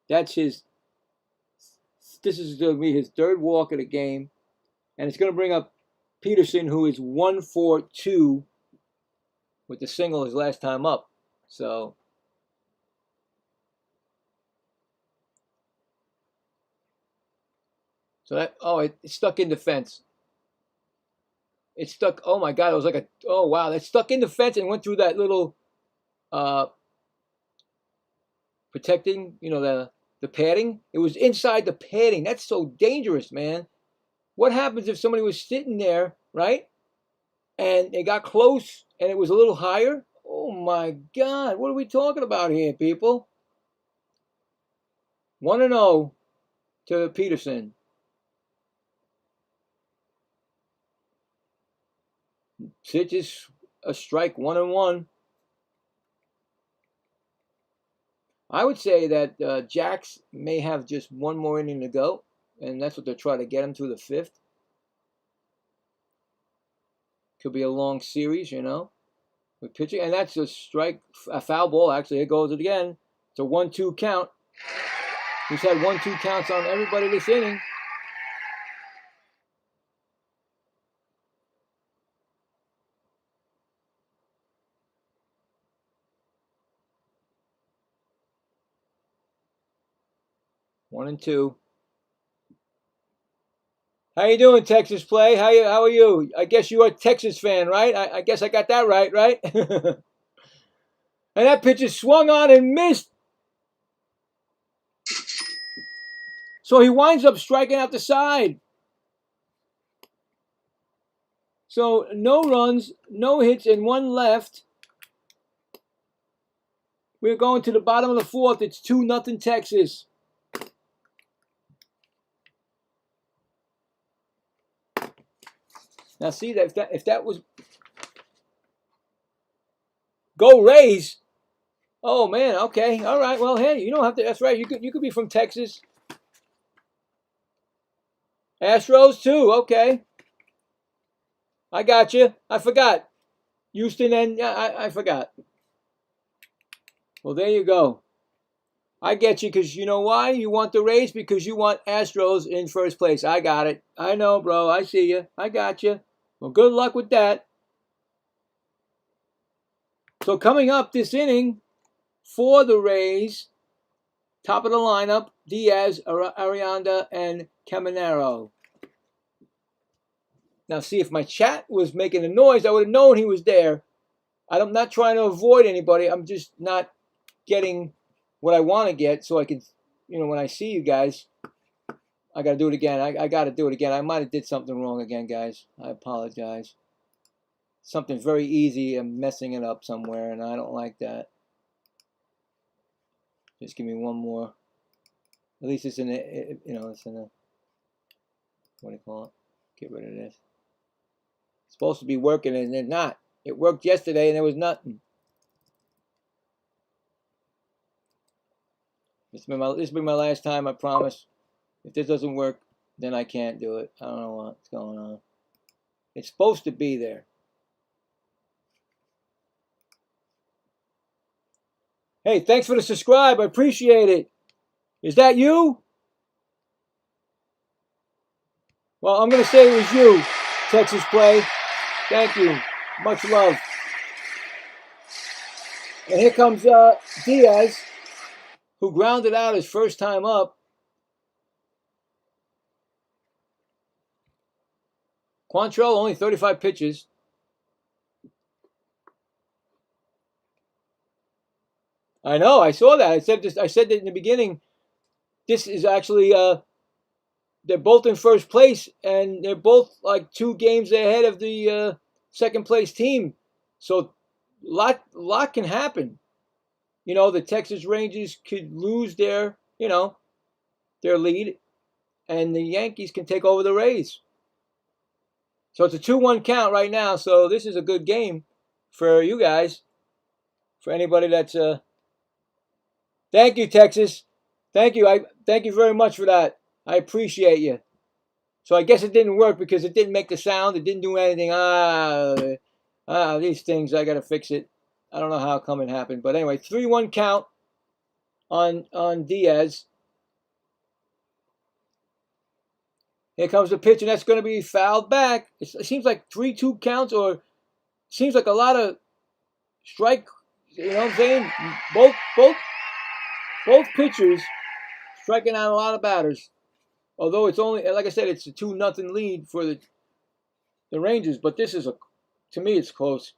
That's his. This is going to be his 3rd walk of the game, and it's going to bring up Peterson, who is 1-for-2 with the single his last time up. So that, oh, it stuck in the fence. It stuck, oh my God, it was like oh wow, that stuck in the fence and went through that little protecting, you know, the padding. It was inside the padding. That's so dangerous, man. What happens if somebody was sitting there, right? And they got close and it was a little higher? Oh my God, what are we talking about here, people? 1-0 to Peterson. Pitch is a strike, 1-1. I would say that Jax may have just 1 more inning to go, and that's what they're trying to get him through the 5th. Could be a long series, you know, with pitching, and that's a strike, a foul ball. Actually, it goes again. It's a 1-2 count. He's had 1-2 counts on everybody this inning. One and two. How you doing, Texas Play? How are you? I guess you're a Texas fan, right? I guess I got that right? And that pitch is swung on and missed. So he winds up striking out the side. So no runs, no hits, and 1 left. We're going to the bottom of the 4th. It's 2-0 Texas. Now see that if that was go Rays. Oh man, okay, all right. Well, hey, you don't have to. That's right. You could be from Texas. Astros too. Okay, I got you. I forgot. Houston and I forgot. Well, there you go. I get you because you know why? You want the Rays because you want Astros in first place. I got it. I know, bro. I see you. I got you. Well, good luck with that. So coming up this inning for the Rays, top of the lineup, Diaz, Arianda, and Caminero. Now see, if my chat was making a noise, I would have known he was there. I'm not trying to avoid anybody. I'm just not getting what I want to get so I can, you know, when I see you guys, I got to do it again. I got to do it again. I might have did something wrong again, guys. I apologize. Something very easy. I'm messing it up somewhere, and I don't like that. Just give me one more. At least it's in a, you know, it's in a, what do you call it? Get rid of this. It's supposed to be working, and it's not. It worked yesterday, and there was nothing. This will be my last time, I promise. If this doesn't work, then I can't do it. I don't know what's going on. It's supposed to be there. Hey, thanks for the subscribe. I appreciate it. Is that you? Well, I'm going to say it was you, Texas Play. Thank you. Much love. And here comes Diaz, who grounded out his first time up. Quantrill, only 35 pitches. I know, I saw that. I said that in the beginning. This is actually, they're both in first place, and they're both like 2 games ahead of the second place team. So lot can happen. You know, the Texas Rangers could lose their lead, and the Yankees can take over the Rays. So it's a 2-1 count right now. So this is a good game for you guys. For anybody that's thank you, Texas. Thank you. Thank you very much for that. I appreciate you. So I guess it didn't work because it didn't make the sound. It didn't do anything. These things, I gotta fix it. I don't know how come it happened, but anyway, 3-1 count on Diaz. Here comes the pitch, and that's going to be fouled back. It seems like 3-2 counts, or seems like a lot of strike. You know what I'm saying? Both pitchers striking out a lot of batters. Although it's only, like I said, it's a 2-0 lead for the Rangers, but this is to me, it's close.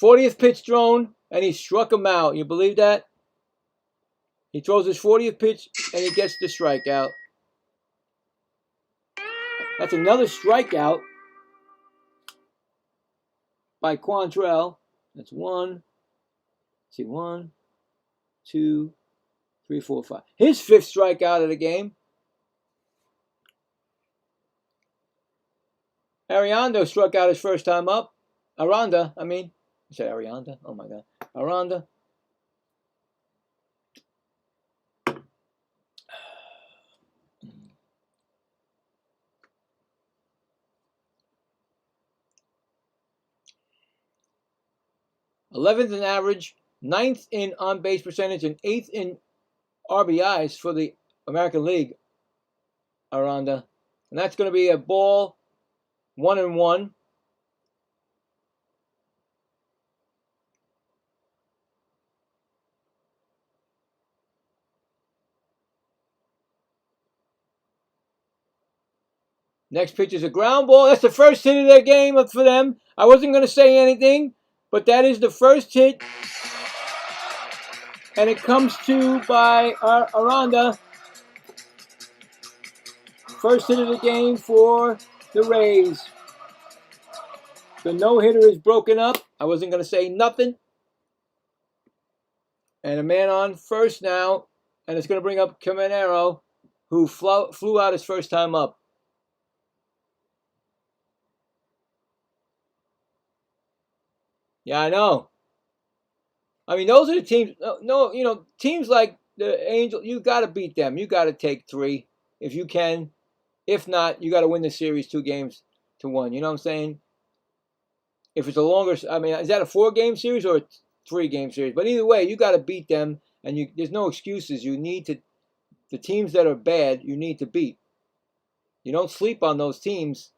40th pitch thrown, and he struck him out. You believe that? He throws his 40th pitch, and he gets the strikeout. That's another strikeout by Quantrill. That's 1, 2, 3, 4, 5. His 5th strikeout of the game. Arianda struck out his first time up. Aranda, I mean. I said Arianda? Oh my God. Aranda. '11th in average, 9th in on-base percentage, and 8th in RBIs for the American League. Aranda. And that's going to be a ball 1-1. Next pitch is a ground ball. That's the first hit of their game for them. I wasn't going to say anything, but that is the first hit. And it comes to by Aranda. First hit of the game for the Rays. The no-hitter is broken up. I wasn't going to say nothing. And a man on first now. And it's going to bring up Caminero, who flew out his first time up. Yeah, I know. I mean, those are the teams. No, teams like the Angels, you got to beat them. You got to take 3 if you can. If not, you got to win the series 2-1. You know what I'm saying? If it's a longer, I mean, is that a 4-game series or a 3-game series? But either way, you got to beat them, and there's no excuses. You need to, the teams that are bad, you need to beat. You don't sleep on those teams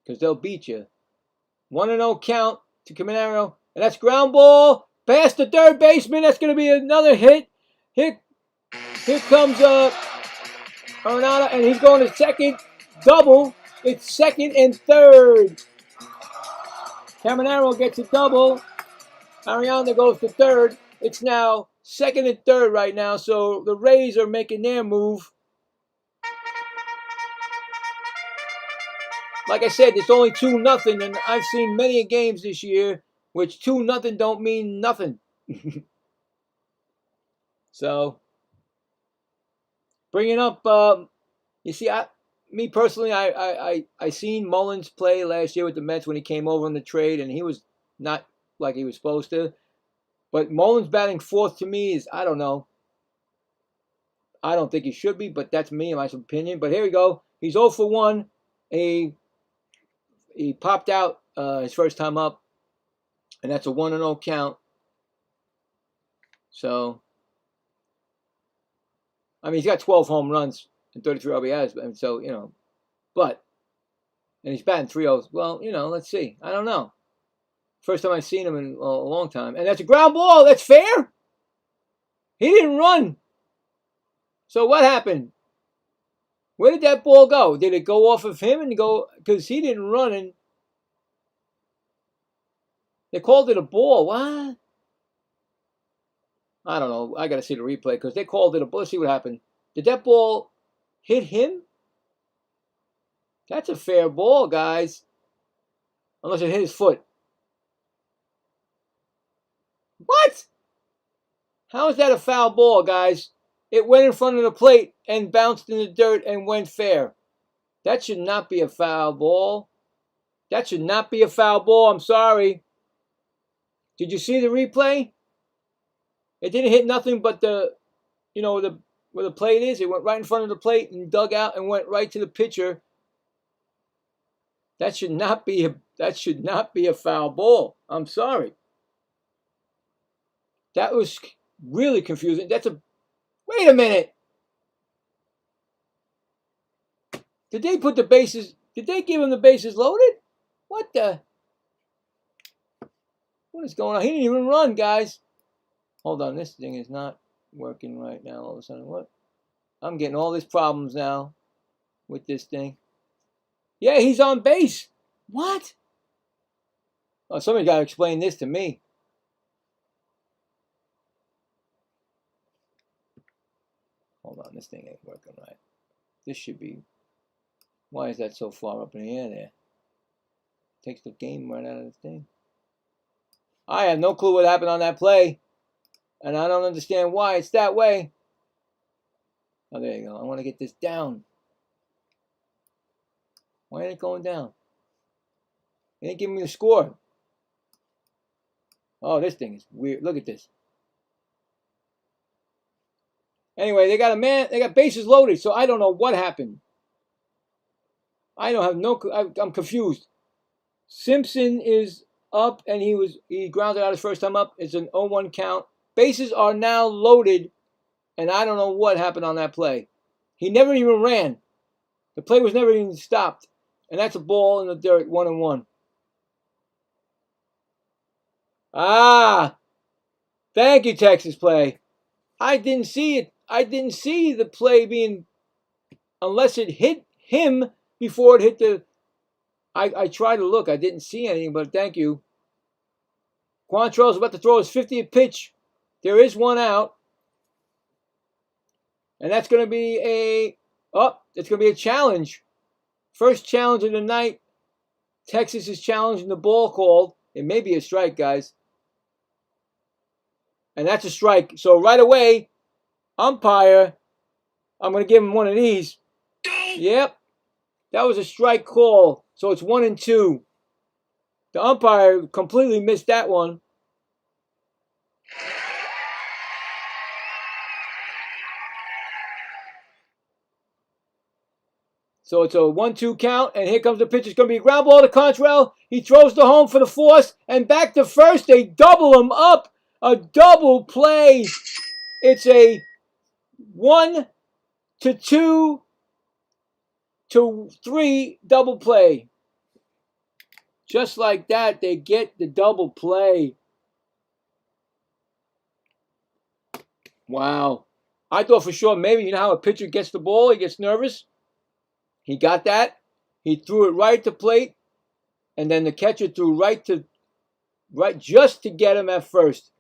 because they'll beat you. 1-0 count to Caminero, and that's ground ball past the third baseman. That's going to be another hit. Here comes Arenado, and he's going to second. Double. It's second and third. Caminero gets a double. Arianda goes to third. It's now second and third right now, so the Rays are making their move. Like I said, it's only 2-0, and I've seen many games this year which 2-0 don't mean nothing. So, bringing up, you see, me personally, I seen Mullins play last year with the Mets when he came over on the trade, and he was not like he was supposed to. But Mullins batting fourth to me is, I don't know. I don't think he should be, but that's me and my opinion. But here we go. He's 0 for 1. He popped out his first time up, and that's a 1-0 count. So, I mean, he's got 12 home runs and 33 RBIs, and so, you know, but, and he's batting 3-0. Well, you know, let's see. I don't know. First time I've seen him in a long time. And that's a ground ball. That's fair. He didn't run. So what happened? Where did that ball go? Did it go off of him and go? Because he didn't run and they called it a ball. What? I don't know. I got to see the replay because they called it a ball. Let's see what happened. Did that ball hit him? That's a fair ball, guys. Unless it hit his foot. What? How is that a foul ball, guys? It went in front of the plate and bounced in the dirt and went fair. That should not be a foul ball. That should not be a foul ball. I'm sorry. Did you see the replay? It didn't hit nothing but the, you know, where the plate is. It went right in front of the plate and dug out and went right to the pitcher. That should not be a foul ball. I'm sorry. That was really confusing. Wait a minute. Did they give him the bases loaded? What is going on? He didn't even run, guys. Hold on, this thing is not working right now all of a sudden. What? I'm getting all these problems now with this thing. Yeah, he's on base. What? Oh, somebody got to explain this to me. Hold on, this thing ain't working right. This should be... Why is that so far up in the air there? Takes the game right out of the thing. I have no clue what happened on that play. And I don't understand why it's that way. Oh, there you go. I want to get this down. Why ain't it going down? It ain't giving me the score. Oh, this thing is weird. Look at this. Anyway, they got bases loaded, so I don't know what happened. I don't have no, I'm confused. Simpson is up, and he grounded out his first time up. It's an 0-1 count. Bases are now loaded, and I don't know what happened on that play. He never even ran. The play was never even stopped. And that's a ball in the dirt, 1-1. Ah! Thank you, Texas play. I didn't see it. I didn't see the play being, unless it hit him before it hit the, I tried to look. I didn't see anything, but thank you. Quantrell's about to throw his 50th pitch. There is one out. And that's going to be it's going to be a challenge. First challenge of the night. Texas is challenging the ball called. It may be a strike, guys. And that's a strike. So right away, umpire, I'm going to give him one of these. Yep. That was a strike call. So it's 1-2. The umpire completely missed that one. So it's a 1-2 count, and here comes the pitch. It's going to be a ground ball to Quantrill. He throws the home for the force, and back to first. They double him up. A double play. It's a 1-2 to 3 double play. Just like that, they get the double play. Wow. I thought for sure maybe, you know how a pitcher gets the ball, he gets nervous? He got that. He threw it right to plate. And then the catcher threw right just to get him at first.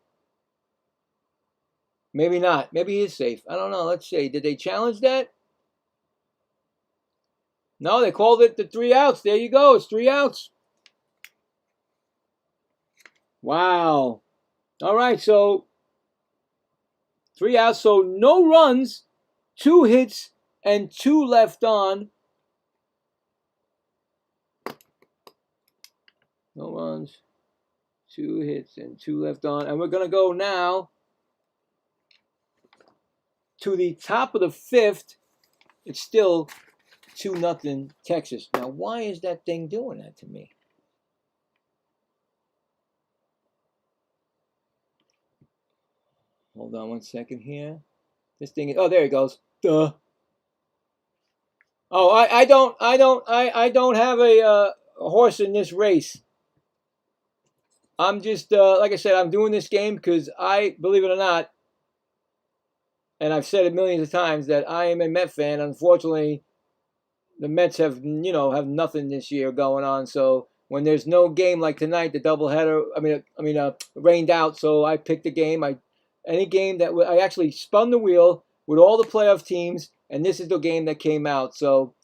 Maybe not. Maybe he is safe. I don't know. Let's see. Did they challenge that? No, they called it the 3 outs. There you go. It's 3 outs. Wow. All right. So 3 outs. So no runs, 2 hits, and 2 left on. No runs. 2 hits and 2 left on. And we're going to go now to the top of the 5th. It's still 2-0 Texas. Now, why is that thing doing that to me? Hold on 1 second here. This thing is, oh, there it goes. Duh. Oh, I don't have a horse in this race. I'm just, like I said, I'm doing this game because I, believe it or not, and I've said it millions of times, that I am a Met fan. Unfortunately, the Mets have nothing this year going on. So when there's no game like tonight, the doubleheader, rained out. So I picked a game. Any game that I actually spun the wheel with all the playoff teams, and this is the game that came out. So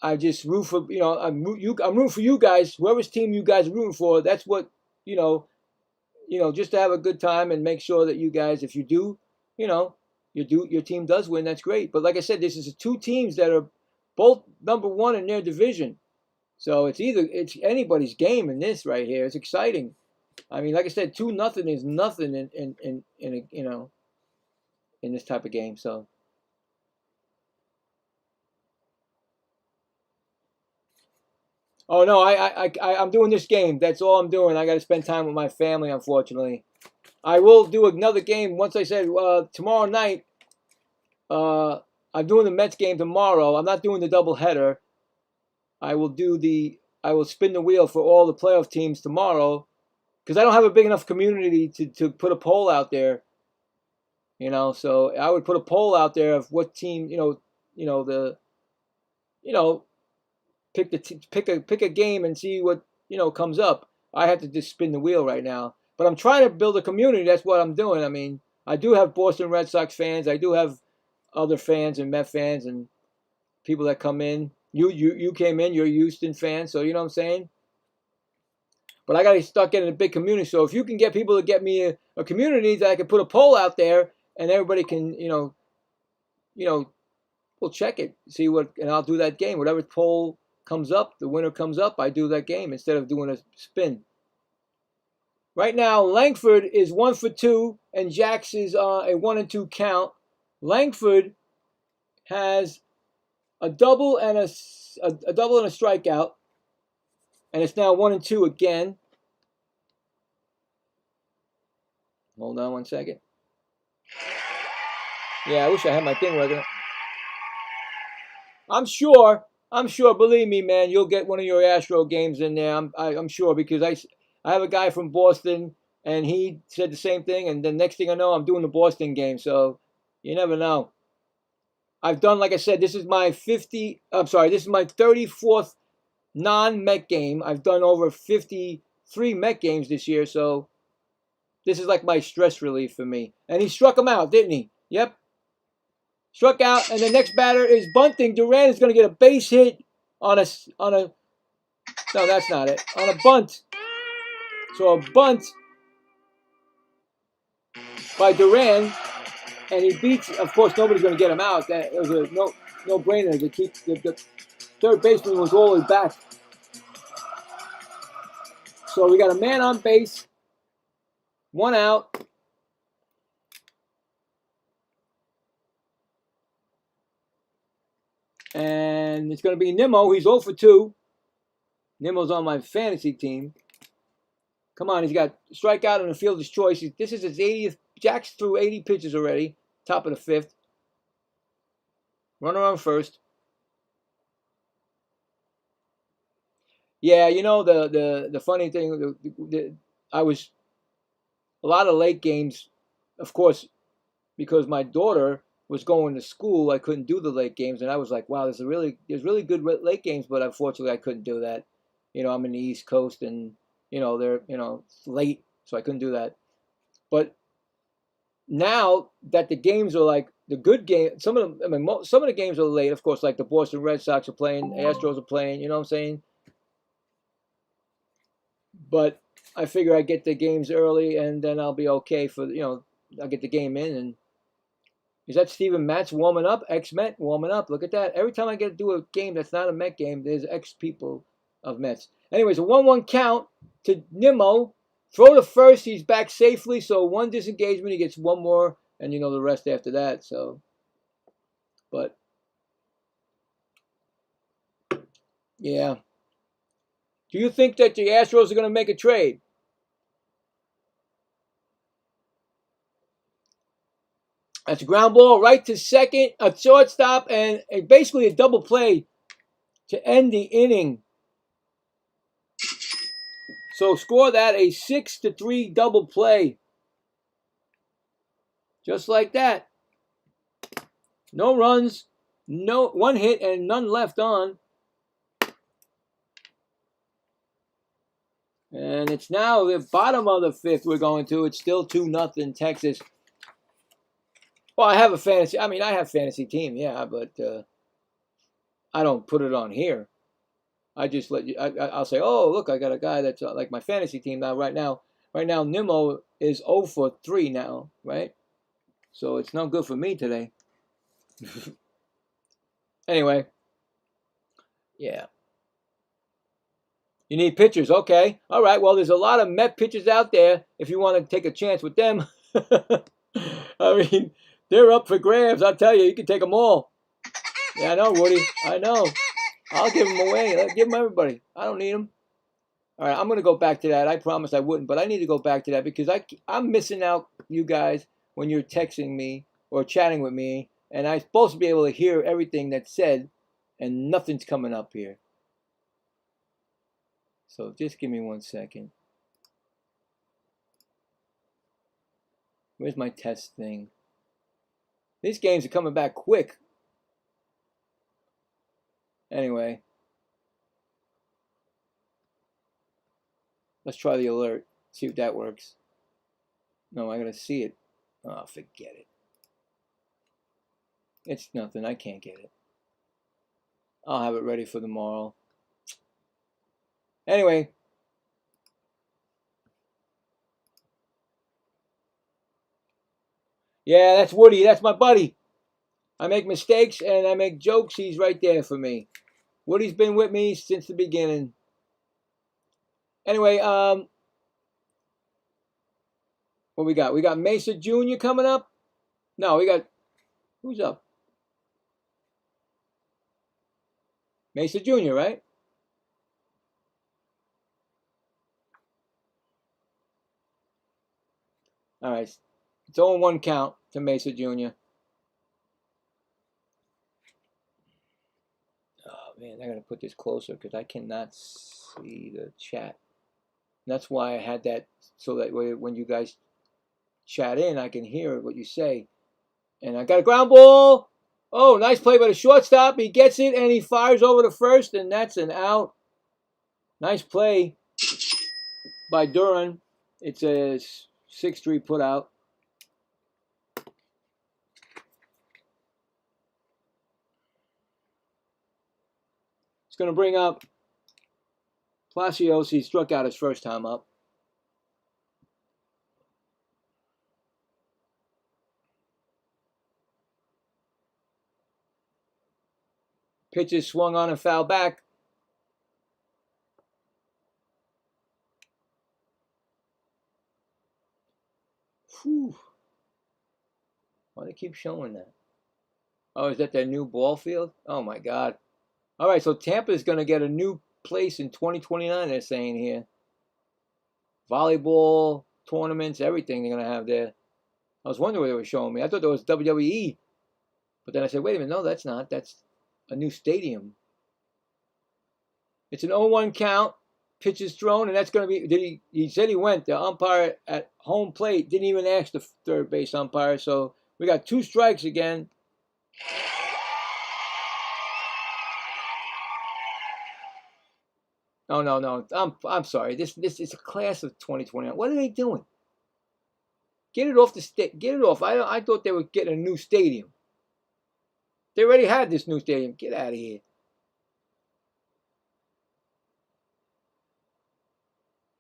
I just root for, I'm rooting for you guys. Whoever's team you guys are rooting for, that's what, just to have a good time and make sure that you guys, if you do, your team does win, that's great. But like I said, this is 2 teams that are both number 1 in their division. So it's anybody's game in this right here. It's exciting. I mean, like I said, 2-0 is nothing in this type of game. So. Oh no, I'm doing this game. That's all I'm doing. I got to spend time with my family, unfortunately. I will do another game once. I said tomorrow night. I'm doing the Mets game tomorrow. I'm not doing the doubleheader. I will spin the wheel for all the playoff teams tomorrow, because I don't have a big enough community to put a poll out there. So I would put a poll out there of what team, pick a game and see what comes up. I have to just spin the wheel right now, but I'm trying to build a community. That's what I'm doing. I mean, I do have Boston Red Sox fans. I do have other fans and Met fans and people that come in. You came in. You're a Houston fan, so you know what I'm saying. But I got to start getting a big community. So if you can get people to get me a community that I can put a poll out there and everybody can we'll check it, see what, and I'll do that game. Whatever poll comes up, the winner comes up, I do that game instead of doing a spin. Right now, Langford is 1 for 2, and Jax is a 1-2 count. Langford has a double and a strikeout, and it's now 1-2 again. Hold on 1 second. Yeah, I wish I had my thing working. I'm sure. Believe me, man, you'll get one of your Astro games in there. I'm sure, because I have a guy from Boston, and he said the same thing. And the next thing I know, I'm doing the Boston game. So you never know. I've done, like I said, this is my 34th non-Met game. I've done over 53 Met games this year. So this is like my stress relief for me. And he struck him out, didn't he? Yep. Struck out, and the next batter is bunting. Duran is going to get a base hit on a. No, that's not it. On a bunt. So a bunt by Duran, and he beats. Of course, nobody's going to get him out. That was a no-brainer to keep the third baseman was all the way back. So we got a man on base, 1 out. And it's going to be Nimmo. He's 0 for 2. Nimmo's on my fantasy team. Come on, he's got strikeout in the fielder's choice. This is his 80th. Jack's threw 80 pitches already. Top of the 5th. Runner on first. Yeah, the funny thing, I was a lot of late games, of course, because my daughter was going to school. I couldn't do the late games, and I was like, wow, there's really good late games, but unfortunately I couldn't do that. I'm in the East Coast, and they're it's late, so I couldn't do that. But now that the games are like the good game, some of the games are late, of course, like the Boston Red Sox are playing, Astros are playing, you know what I'm saying? But I figure I get the games early, and then I'll be okay for, I'll get the game in. And is that Steven Matz warming up? Ex-Met warming up. Look at that. Every time I get to do a game that's not a Met game, there's ex-people of Mets. Anyways, a 1-1 count. to Nimmo. Throw to first. He's back safely. So one disengagement. He gets one more. And you know the rest after that. So, but, yeah. Do you think that the Astros are going to make a trade? That's a ground ball right to second, a shortstop, and basically a double play to end the inning. So score that, a 6-3 double play. Just like that. No runs, no one hit, and none left on. And it's now the bottom of the fifth we're going to. It's still 2-0 Texas. Well, I have a fantasy. I mean, I have fantasy team, yeah, but I don't put it on here. I just let you. I'll say, oh, look, I got a guy that's like my fantasy team now. Right now, Nimmo is 0 for 3 now, right? So it's no good for me today. Anyway, yeah. You need pitchers, okay? All right. Well, there's a lot of Met pitchers out there. If you want to take a chance with them, I mean, they're up for grabs. I'll tell you, you can take them all. Yeah, I know, Woody. I know. I'll give them away. I'll give them everybody. I don't need them. All right, I'm going to go back to that. I promised I wouldn't, but I need to go back to that because I'm missing out, you guys, when you're texting me or chatting with me, and I'm supposed to be able to hear everything that's said, and nothing's coming up here. So just give me 1 second. Where's my test thing? These games are coming back quick. Anyway. Let's try the alert. See if that works. No, I gotta see it. Oh, forget it. It's nothing. I can't get it. I'll have it ready for tomorrow. Anyway. Yeah, that's Woody. That's my buddy. I make mistakes and I make jokes. He's right there for me. Woody's been with me since the beginning. Anyway, what we got? We got Mesa Jr. coming up? No, we got, who's up? Mesa Jr., right? All right. It's 0-1 count to Mesa Jr. Oh, man, I got to put this closer because I cannot see the chat. And that's why I had that, so that way when you guys chat in, I can hear what you say. And I got a ground ball. Oh, nice play by the shortstop. He gets it, and he fires over to first, and that's an out. Nice play by Duran. It's a 6-3 put out. It's going to bring up Palacios. He struck out his first time up. Pitches swung on and fouled back. Whew. Why do they keep showing that? Oh, is that their new ball field? Oh, my God. All right, so Tampa is going to get a new place in 2029, they're saying here. Volleyball, tournaments, everything they're going to have there. I was wondering what they were showing me. I thought that was WWE. But then I said, wait a minute, no, that's not. That's a new stadium. It's an 0-1 count. Pitches thrown, and that's going to be, he said he went. The umpire at home plate didn't even ask the third base umpire. So we got 2 strikes again. Oh, no. I'm sorry. This is a class of 2021. What are they doing? Get it off the stick. Get it off. I thought they were getting a new stadium. They already had this new stadium. Get out of here.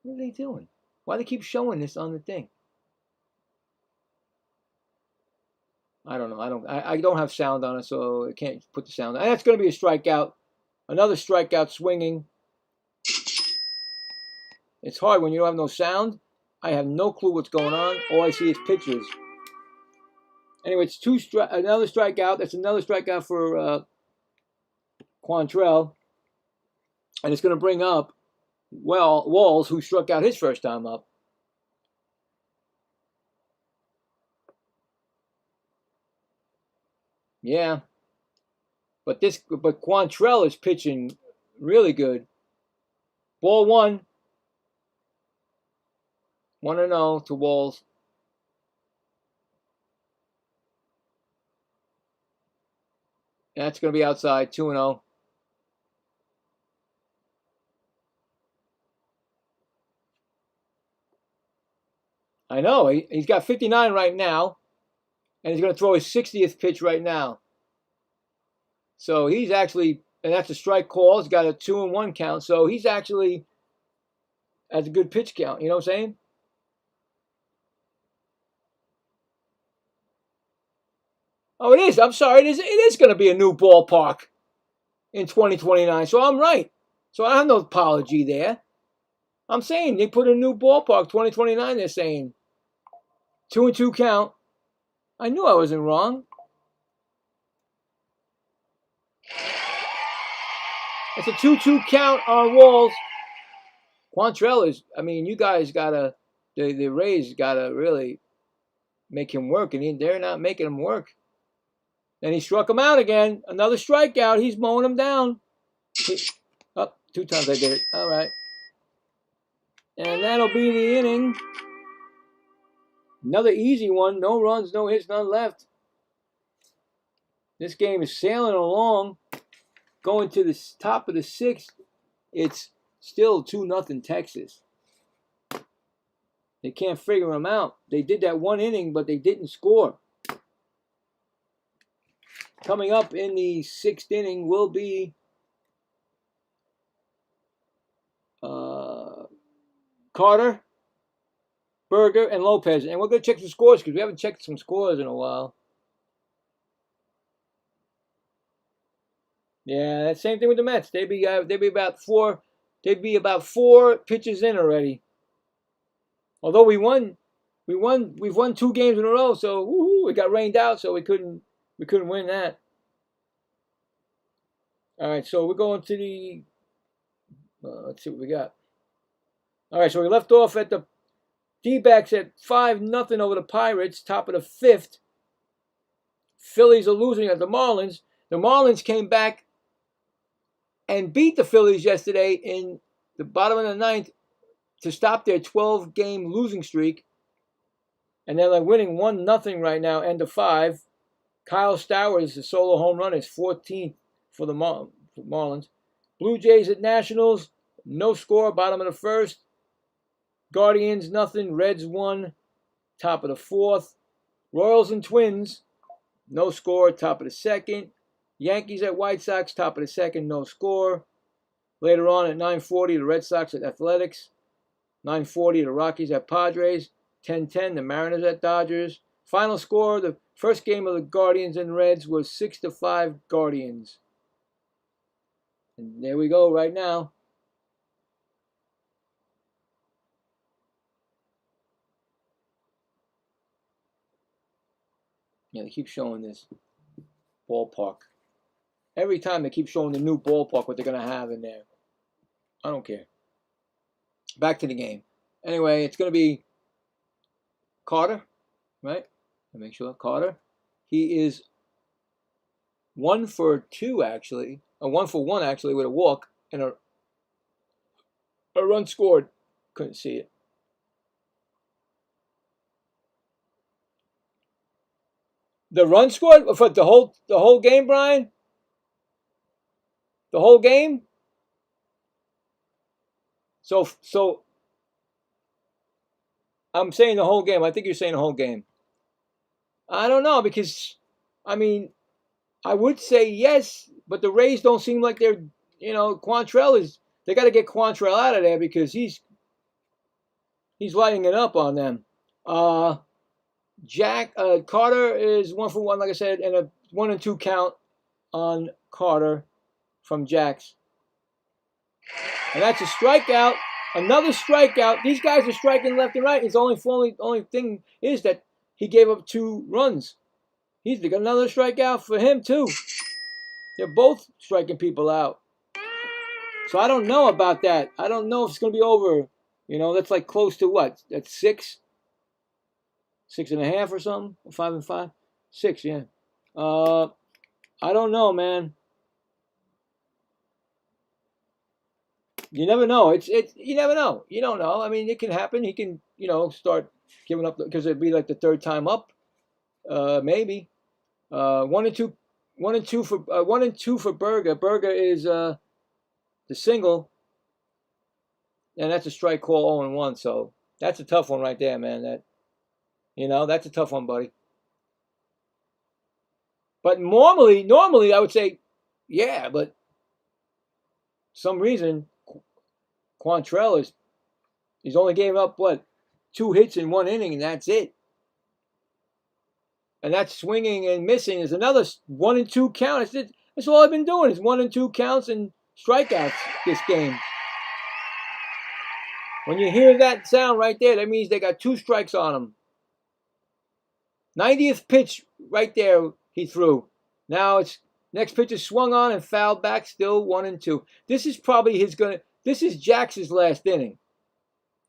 What are they doing? Why do they keep showing this on the thing? I don't know. I don't have sound on it, so I can't put the sound on. And that's going to be a strikeout. Another strikeout swinging. It's hard when you don't have no sound. I have no clue what's going on. All I see is pictures. Anyway, it's another strikeout. That's another strikeout for Quantrill. And it's going to bring up, well, Walls, who struck out his first time up. Yeah. But Quantrill is pitching really good. Ball 1. 1-0 to Walls. That's going to be outside, 2-0. I know. He's got 59 right now. And he's going to throw his 60th pitch right now. So he's actually, and that's a strike call. He's got a 2-1 count. So he's actually has a good pitch count. You know what I'm saying? Oh, it is. I'm sorry. It is going to be a new ballpark in 2029. So I'm right. So I have no apology there. I'm saying they put a new ballpark, 2029, they're saying. 2-2 count. I knew I wasn't wrong. It's a 2-2 count on Walls. Quantrill is, I mean, you guys gotta, the Rays gotta really make him work, and they're not making him work. Then he struck him out again. Another strikeout. He's mowing him down. 2 times I did it. All right. And that'll be the inning. Another easy one. No runs, no hits, none left. This game is sailing along. Going to the top of the 6th. It's still 2-0 Texas. They can't figure them out. They did that one inning, but they didn't score. Coming up in the 6th inning will be Carter, Berger, and Lopez. And we're going to check the scores because we haven't checked some scores in a while. Yeah, that same thing with the Mets. They'd be about 4 pitches in already. Although we've won 2 games in a row, so woohoo, it got rained out, so we couldn't win that. All right, so we're going to the let's see what we got. All right, so we left off at the D-backs at 5-0 over the Pirates, top of the 5th. Phillies are losing at the Marlins. The Marlins came back and beat the Phillies yesterday in the bottom of the 9th to stop their 12-game losing streak. And they're like winning 1-0 right now, end of 5. Kyle Stowers, the solo home run, is 14th for the Marlins. Blue Jays at Nationals, no score, bottom of the 1st. Guardians, nothing. Reds, 1, top of the 4th. Royals and Twins, no score, top of the 2nd. Yankees at White Sox, top of the 2nd, no score. Later on at 9:40, the Red Sox at Athletics. 9:40, the Rockies at Padres. 10:10, the Mariners at Dodgers. Final score, the first game of the Guardians and Reds was 6-5 Guardians. And there we go right now. Yeah, they keep showing this ballpark. Every time they keep showing the new ballpark, what they're going to have in there. I don't care. Back to the game. Anyway, it's going to be Carter, right? Make sure Carter. He is 1 for 2 actually, 1 for 1 actually with a walk and a run scored. Couldn't see it. The run scored for the whole game, Brian. The whole game. So I'm saying the whole game. I think you're saying the whole game. I don't know because, I mean, I would say yes, but the Rays don't seem like they're, Quantrill is, they got to get Quantrill out of there because he's lighting it up on them. Carter is 1 for 1, like I said, and a 1-2 count on Carter from Jax. And that's a strikeout. Another strikeout. These guys are striking left and right. His only thing is that he gave up 2 runs. He's got another strikeout for him too. They're both striking people out. So I don't know about that. I don't know if it's going to be over. You know, that's like close to what? That's 6, 6.5 or something. 5 and 5, 6. Yeah. I don't know, man. You never know. It's you never know. You don't know. I mean, it can happen. He can, start giving up because it'd be like the 3rd time up, maybe. 1 and 2, 1 and 2 for Berger. Berger is the single, and that's a strike call 0 and 1. So that's a tough one right there, man. That's a tough one, buddy. But normally I would say, yeah, but some reason Quantrill he's only gave up 2 hits in 1 inning, and that's it. And that's swinging and missing. Is another 1 and 2 count. That's all I've been doing is 1 and 2 counts and strikeouts this game. When you hear that sound right there, that means they got 2 strikes on them. 90th pitch right there he threw. Now it's next pitch is swung on and fouled back. Still 1 and 2. This is probably This is Jax's last inning.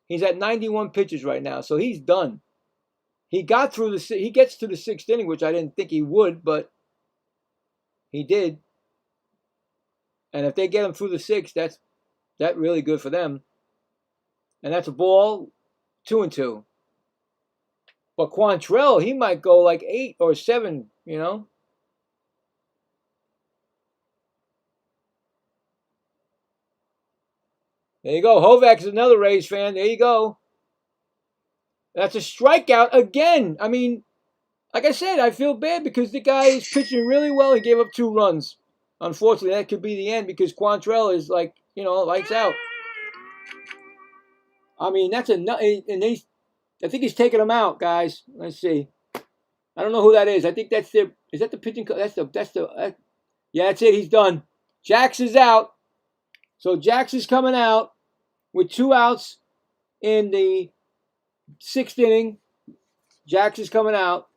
He's at 91 pitches right now, so he's done. He gets to the 6th inning, which I didn't think he would, but he did. And if they get him through the 6th, that's really good for them. And that's a ball, 2 and 2. But Quantrill, he might go like 8 or 7, There you go. Hovak is another Rays fan. There you go. That's a strikeout again. I mean, like I said, I feel bad because the guy is pitching really well. He gave up 2 runs. Unfortunately, that could be the end because Quantrill is like, lights out. I mean, that's and I think he's taking them out, guys. Let's see. I don't know who that is. I think is that the pitching? Yeah, that's it. He's done. Jax is out. So Jax is coming out with 2 outs in the 6th inning. Jax is coming out.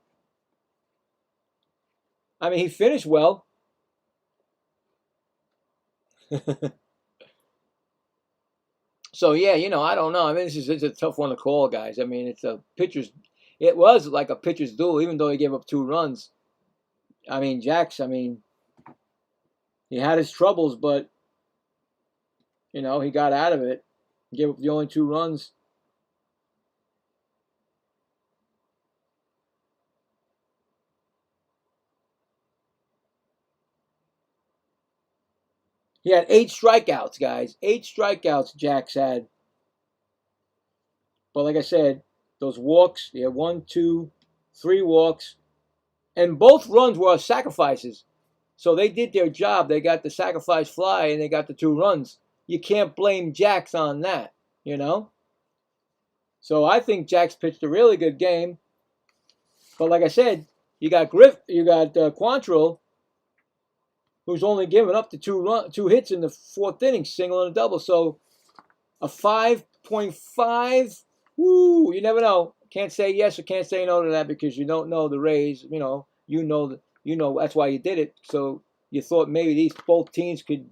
I mean, he finished well. So yeah, I don't know. I mean, it's a tough one to call, guys. I mean, it was like a pitcher's duel, even though he gave up 2 runs. I mean, Jax, he had his troubles, but he got out of it. He gave up the only 2 runs. He had 8 strikeouts, guys. 8 strikeouts Jax had. But like I said, those walks, he had 1, 2, 3 walks. And both runs were sacrifices. So they did their job. They got the sacrifice fly and they got the 2 runs. You can't blame Jax on that, So I think Jax pitched a really good game. But like I said, you got Quantrill, who's only given up the 2 hits in the 4th inning, single and a double. So a 5.5. Woo! You never know. Can't say yes or can't say no to that because you don't know the Rays. That's why you did it. So you thought maybe both teams could,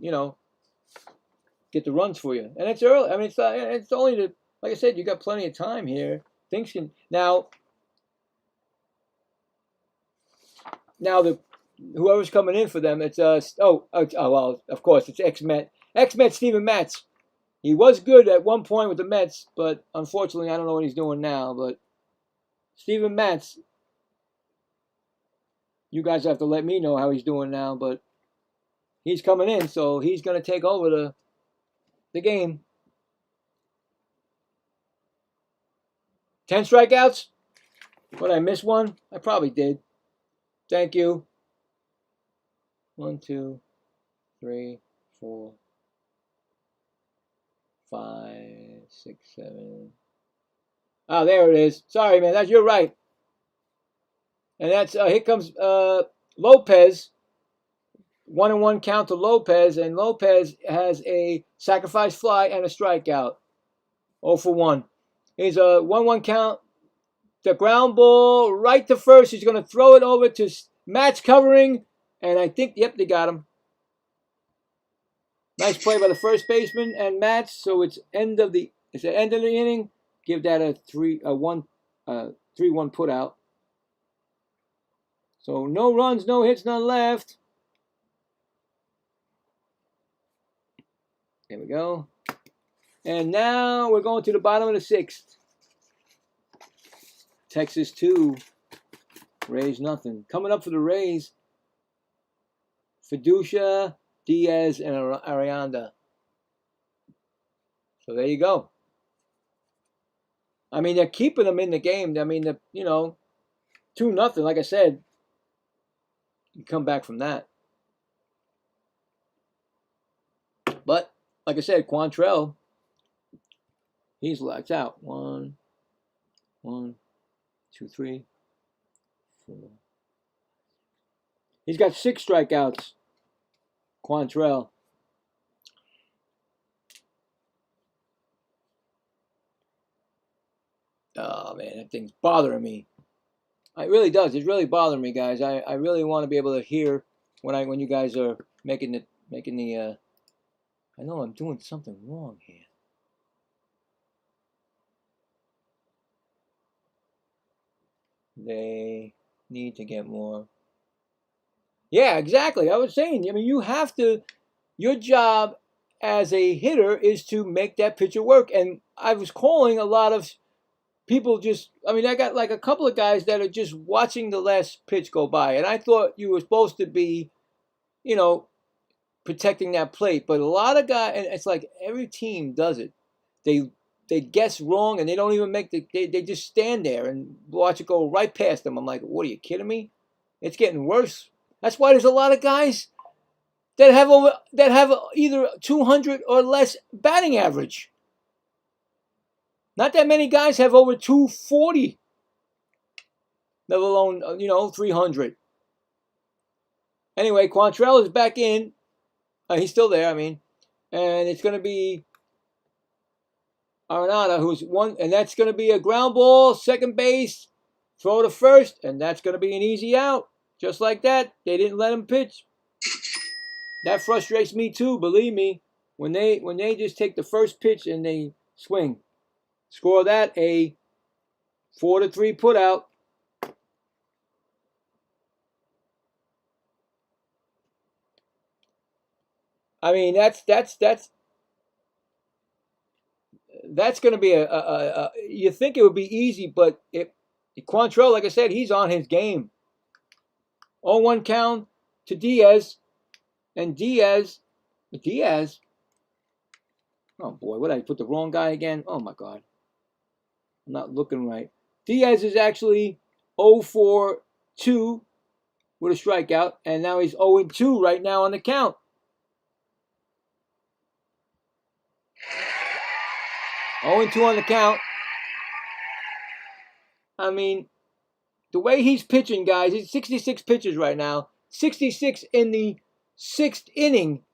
get the runs for you. And it's early. I mean, it's only like I said, you got plenty of time here. Things can now whoever's coming in for them, it's well, of course it's ex-Met Steven Matz. He was good at one point with the Mets, but unfortunately I don't know what he's doing now. But Steven Matz, you guys have to let me know how he's doing now. But he's coming in, so he's going to take over the game. 10 strikeouts? What, I miss one? I probably did. Thank you. 1, 2, 3, 4, 5, 6, 7. Ah, there it is. Sorry, man. You're right. And that's here comes Lopez. 1 and 1 count to Lopez, and Lopez has a sacrifice fly and a strikeout. 0 for 1. Here's a 1-1 count. The ground ball right to first. He's going to throw it over to Matt's covering. And I think, yep, they got him. Nice play by the first baseman and Matz. So it's the end of the inning. Give that a 3-1 put out. So no runs, no hits, none left. There we go. And now we're going to the bottom of the 6th. Texas 2, Rays nothing. Coming up for the Rays, Fiducia, Diaz, and Arianda. So there you go. I mean, they're keeping them in the game. I mean, 2-0. Like I said, you come back from that. But like I said, Quantrill, he's lights out. 1, 2, 3, 4. He's got 6 strikeouts. Quantrill. Oh man, that thing's bothering me. It really does. It's really bothering me, guys. I really want to be able to hear when you guys are making the. I know I'm doing something wrong here. They need to get more. Yeah, exactly. I was saying, I mean, you have to, your job as a hitter is to make that pitcher work. And I was calling a lot of people I got like a couple of guys that are just watching the last pitch go by. And I thought you were supposed to be, protecting that plate. But a lot of guys, and it's like every team does it. They guess wrong and they don't even they just stand there and watch it go right past them. I'm like, what, are you kidding me? It's getting worse. That's why there's a lot of guys that have either 200 or less batting average. Not that many guys have over 240, let alone 300. Anyway, Quantrill is back in. He's still there, and it's going to be Arenado, who's one, and that's going to be a ground ball, second base, throw to first, and that's going to be an easy out. Just like that, they didn't let him pitch. That frustrates me too, believe me. When they just take the first pitch and they swing. Score that a 4-3 put out. I mean, that's going to be a you think it would be easy, but Quantrill, like I said, he's on his game. 0-1 count to Diaz, and Diaz. Oh boy, what did I put the wrong guy again? Oh my God, I'm not looking right. Diaz is actually 0 for 2 with a strikeout, and now he's 0-2 right now on the count. Oh, 2 on the count. I mean, the way he's pitching, guys, he's 66 pitches right now. 66 in the 6th inning.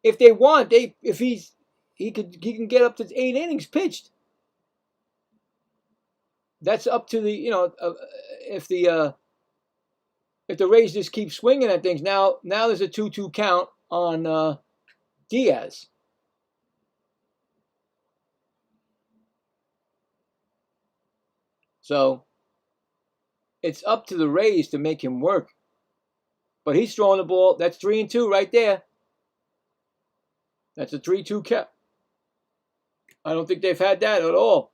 If they want, he can get up to 8 innings pitched. That's up to the if the Rays just keep swinging at things. Now there's a 2-2 count on Diaz. So it's up to the Rays to make him work. But he's throwing the ball. That's 3-2 right there. That's a 3-2 count. I don't think they've had that at all.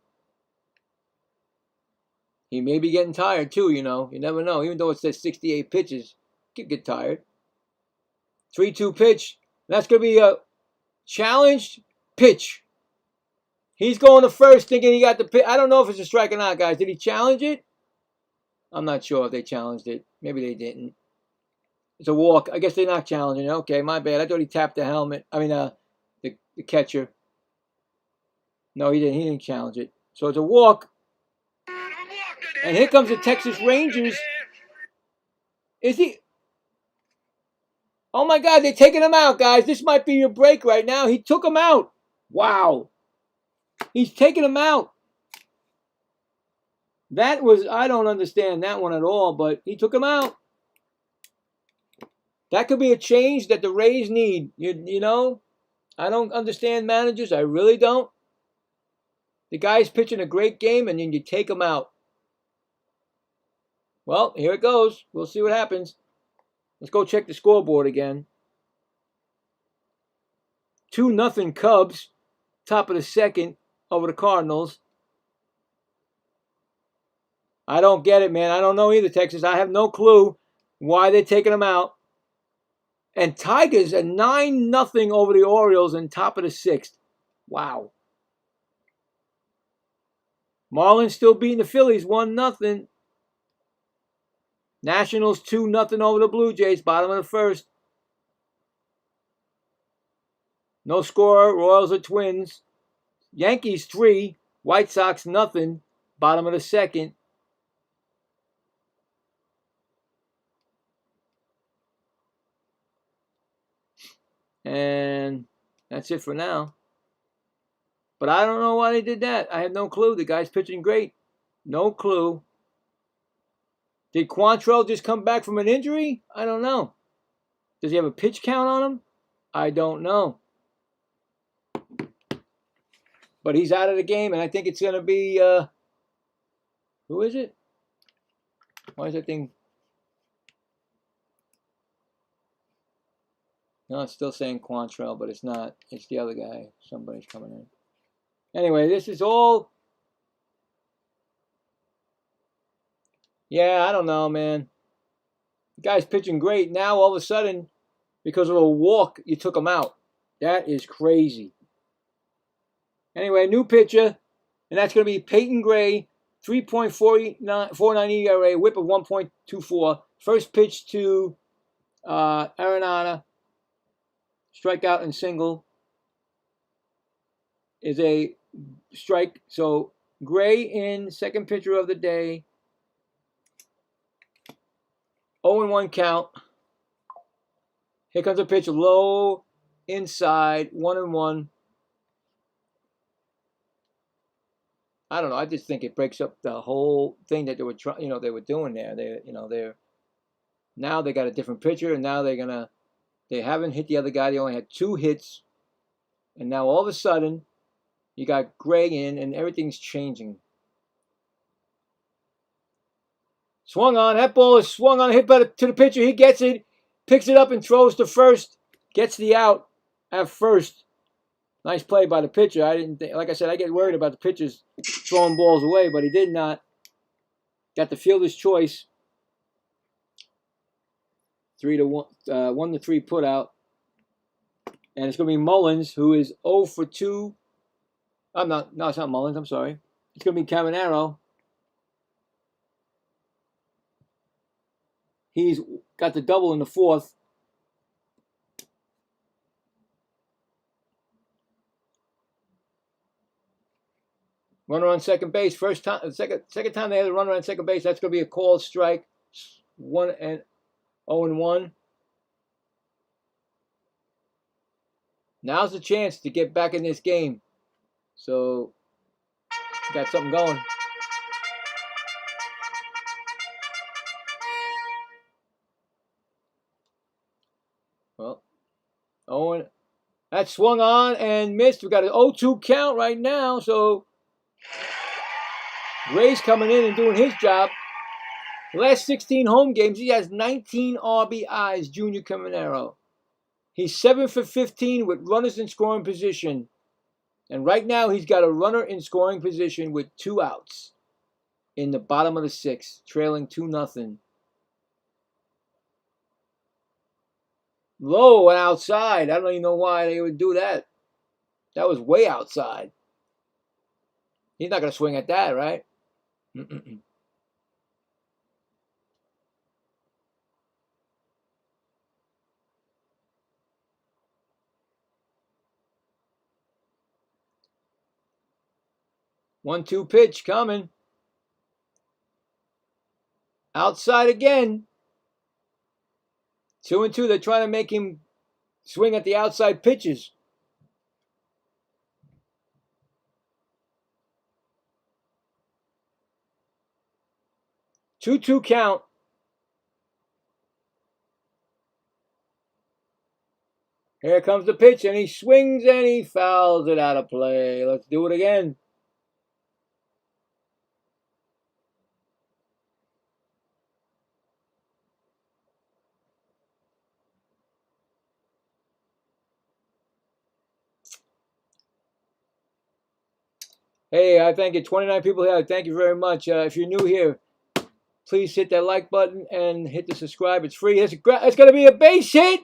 He may be getting tired too, You never know. Even though it says 68 pitches, he could get tired. 3-2 pitch. That's going to be a challenged pitch. He's going to first thinking he got the pitch. I don't know if it's a strike or not, guys. Did he challenge it? I'm not sure if they challenged it. Maybe they didn't. It's a walk. I guess they're not challenging it. Okay, my bad. I thought he tapped the helmet. The catcher. No, he didn't. He didn't challenge it. So it's a walk. And here comes the Texas Rangers. Is he? Oh my God, they're taking him out, guys. This might be your break right now. He took him out. Wow. He's taking him out. That was, I don't understand that one at all, but he took him out. That could be a change that the Rays need. You know, I don't understand managers. I really don't. The guy's pitching a great game, and then you take him out. Well, here it goes. We'll see what happens. Let's go check the scoreboard again. 2-0 Cubs, top of the second, over the Cardinals. I don't get it, man. I don't know either, Texas. I have no clue why they're taking them out. And Tigers are 9-0 over the Orioles in top of the sixth. Wow. Marlins still beating the Phillies 1-0. Nationals 2-0 over the Blue Jays, bottom of the first. No score, Royals or Twins. Yankees 3, White Sox 0, bottom of the second. And that's it for now. But I don't know why they did that. I have no clue. The guy's pitching great. No clue. Did Quantrill just come back from an injury? I don't know. Does he have a pitch count on him? I don't know. But he's out of the game, and I think it's going to be, who is it? Why is that thing? No, it's still saying Quantrill, but it's not. It's the other guy. Somebody's coming in. Anyway, this is all... Yeah, I don't know, man. The guy's pitching great. Now, all of a sudden, because of a walk, you took him out. That is crazy. Anyway, new pitcher, and that's going to be Peyton Gray, 3.49 ERA, whip of 1.24. First pitch to Arenado, strikeout and single, is a strike. So Gray in, second pitcher of the day. 0-1 count. Here comes a pitch low inside, 1-1. I don't know. I just think it breaks up the whole thing that they were trying. They were doing there. Now they got a different pitcher, and now they haven't hit the other guy. They only had 2 hits, and now all of a sudden, you got Gray in, and everything's changing. Swung on. That ball is swung on, hit to the pitcher. He gets it, picks it up, and throws to first. Gets the out at first. Nice play by the pitcher. Like I said, I get worried about the pitchers throwing balls away, but he did not. Got the fielder's choice. 3-1, 1-3 put out. And it's going to be Mullins, who is 0 for 2. No, it's not Mullins. I'm sorry. It's going to be Caminero. He's got the double in the fourth. Runner on second base. Second time they had a runner on second base. That's going to be a called strike. 0-1. Now's the chance to get back in this game. So, got something going. Well, Owen, that swung on and missed. We got an 0-2 count right now. So, Gray's coming in and doing his job. The last 16 home games, he has 19 RBIs, Junior Caminero. He's 7 for 15 with runners in scoring position. And right now, he's got a runner in scoring position with 2 outs in the bottom of the 6th, trailing 2-0. Low and outside. I don't even know why they would do that. That was way outside. He's not going to swing at that, right? 1-2 pitch coming. Outside again. 2-2. They're trying to make him swing at the outside pitches. 2-2 count. Here comes the pitch, and he swings and he fouls it out of play. Let's do it again. Hey, I thank you. 29 people here. Thank you very much. If you're new here, please hit that like button and hit the subscribe. It's free. It's going to be a base hit.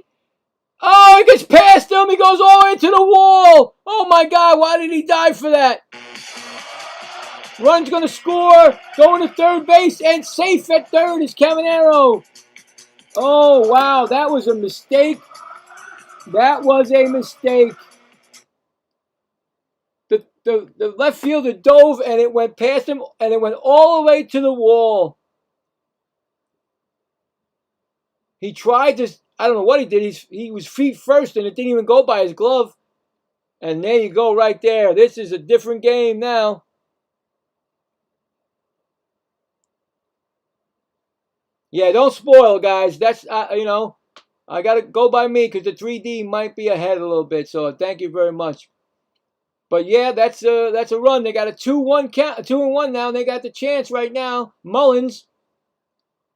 Oh, he gets past him. He goes all the way to the wall. Oh, my God. Why did he dive for that? Run's going to score. Going to third base. And safe at third is Caminero. Oh, wow. That was a mistake. That was a mistake. The left fielder dove, and it went past him, and it went all the way to the wall. He tried to, I don't know what he did. He was feet first, and it didn't even go by his glove. And there you go right there. This is a different game now. Yeah, don't spoil, guys. That's, you know, I got to go by me because the 3D might be ahead a little bit. So thank you very much. But yeah, that's a run. They got a 2-1 count, 2-1 now. And they got the chance right now. Mullins,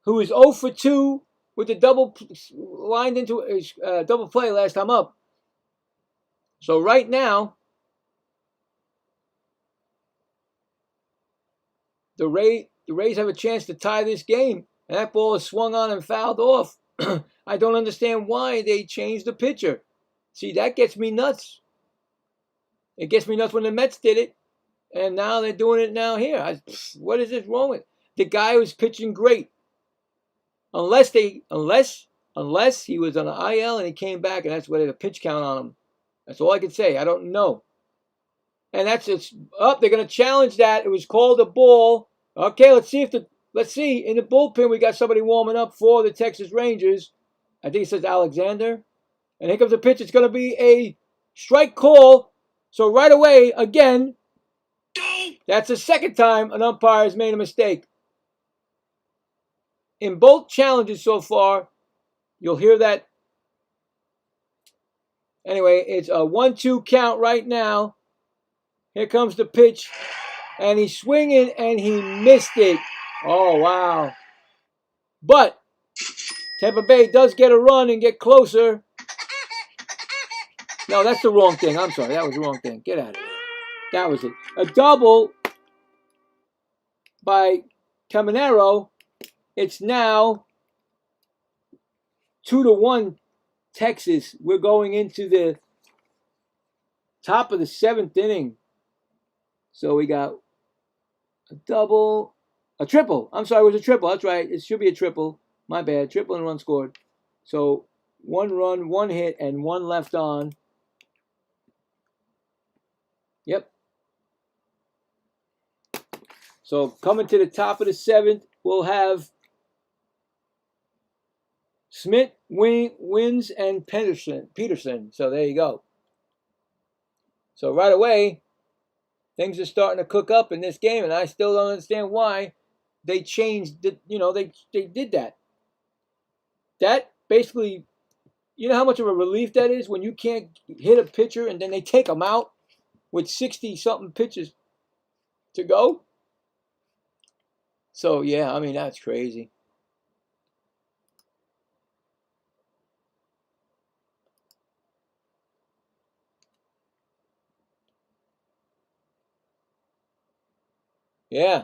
who is 0 for 2 with the double lined into a double play last time up. So right now, the Rays have a chance to tie this game, and that ball is swung on and fouled off. I don't understand why they changed the pitcher. See, that gets me nuts. It gets me nuts when the Mets did it, and now they're doing it now here. What is this wrong with the guy who's pitching great? Unless he was on an IL and he came back, and that's where they had a pitch count on him. That's all I can say. I don't know. And it's up. They're going to challenge that. It was called a ball. Okay, let's see in the bullpen we got somebody warming up for the Texas Rangers. I think it says Alexander. And here comes the pitch. It's going to be a strike call. So right away, again, that's the second time an umpire has made a mistake. In both challenges so far, you'll hear that. Anyway, it's a 1-2 count right now. Here comes the pitch. And he's swinging and he missed it. Oh, wow. But Tampa Bay does get a run and get closer. No, that's the wrong thing. I'm sorry. That was the wrong thing. Get out of there. That was it. A double by Caminero. It's now 2-1 Texas. We're going into the top of the 7th inning. So we got a triple. I'm sorry, it was a triple. That's right. It should be a triple. My bad. Triple and run scored. So 1 run, 1 hit, and 1 left on. Yep. So coming to the top of the 7th, we'll have Smith, Wins, and Peterson. So there you go. So right away, things are starting to cook up in this game, and I still don't understand why they changed the, they did that. That basically, you know how much of a relief that is when you can't hit a pitcher and then they take them out with 60-something pitches to go? So, yeah, I mean, that's crazy. Yeah.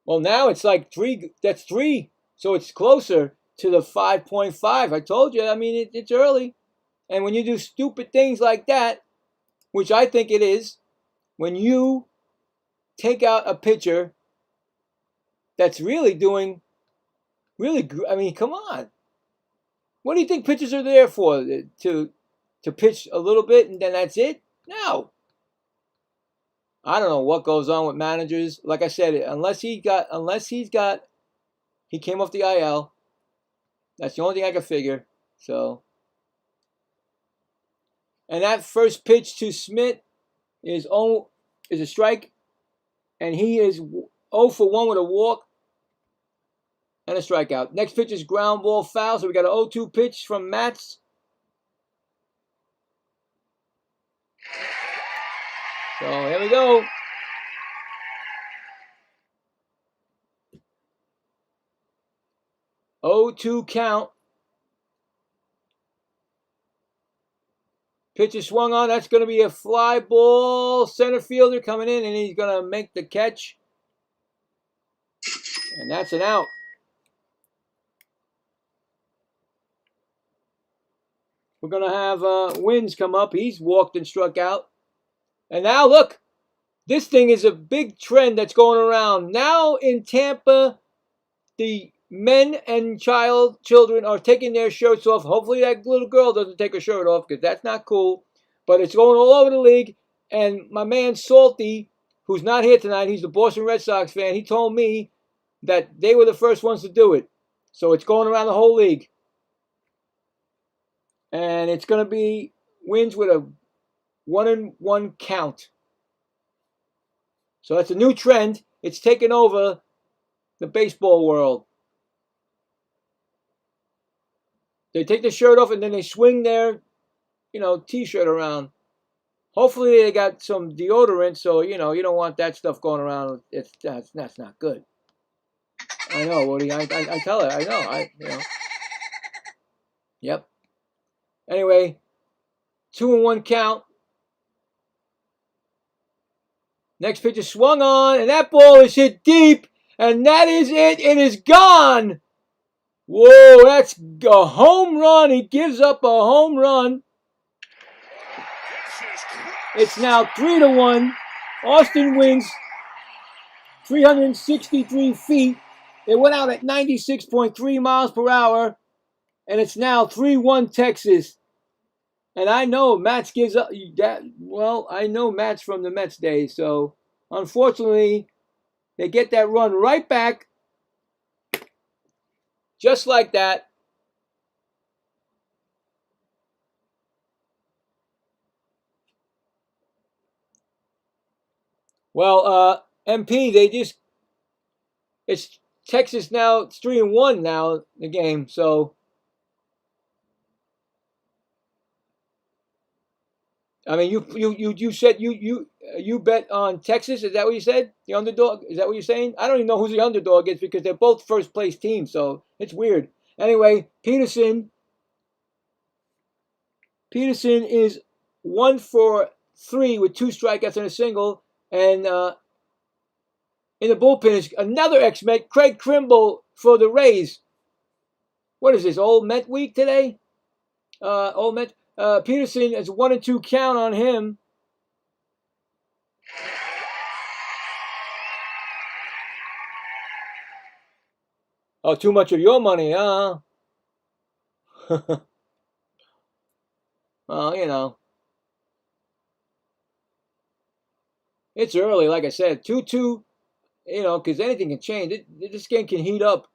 Well, now it's like 3. That's 3. So it's closer to the 5.5. I told you. I mean, it's early. And when you do stupid things like that, which I think it is, when you take out a pitcher that's really doing I mean, come on. What do you think pitchers are there for? To pitch a little bit and then that's it? No. I don't know what goes on with managers. Like I said, unless he came off the IL. That's the only thing I can figure. So, and that first pitch to Smith is a strike, and he is 0 for 1 with a walk. and a strikeout. Next pitch is ground ball foul. So we got an 0-2 pitch from Mats. So here we go. Oh-2 count. Pitch is swung on. That's going to be a fly ball. Center fielder coming in, and he's going to make the catch. And that's an out. We're going to have Wins come up. He's walked and struck out. And now, look. This thing is a big trend that's going around. Now in Tampa, the men and children are taking their shirts off. Hopefully that little girl doesn't take her shirt off because that's not cool. But it's going all over the league. And my man Salty, who's not here tonight, he's the Boston Red Sox fan. He told me that they were the first ones to do it. So it's going around the whole league. And it's going to be Wins with a 1-1 count. So that's a new trend. It's taken over the baseball world. They take the shirt off and then they swing their, T-shirt around. Hopefully they got some deodorant, so you don't want that stuff going around. That's not good. I know, Woody. I tell her. I know. Yep. Anyway, 2-1 count. Next pitch is swung on, and that ball is hit deep, and that is it. It is gone. Whoa, that's a home run. He gives up a home run. It's now 3-1. Austin wins 363 feet. It went out at 96.3 miles per hour, and it's now 3-1 Texas. And I know Mats gives up that. Well, I know Mats from the Mets days. So, unfortunately, they get that run right back. Just like that. Well, MP, it's Texas now. It's 3-1 now, the game. So, I mean, you said you bet on Texas. Is that what you said? The underdog? Is that what you're saying? I don't even know who the underdog is because they're both first place teams, so it's weird. Anyway, Peterson is 1 for 3 with 2 strikeouts and a single, and in the bullpen is another ex-Met, Craig Kimbrel for the Rays. What is this, old Met week today? Old Met. Peterson is 1-2 count on him. Oh, too much of your money, huh? Well, it's early, like I said. 2-2, because anything can change. This game can heat up.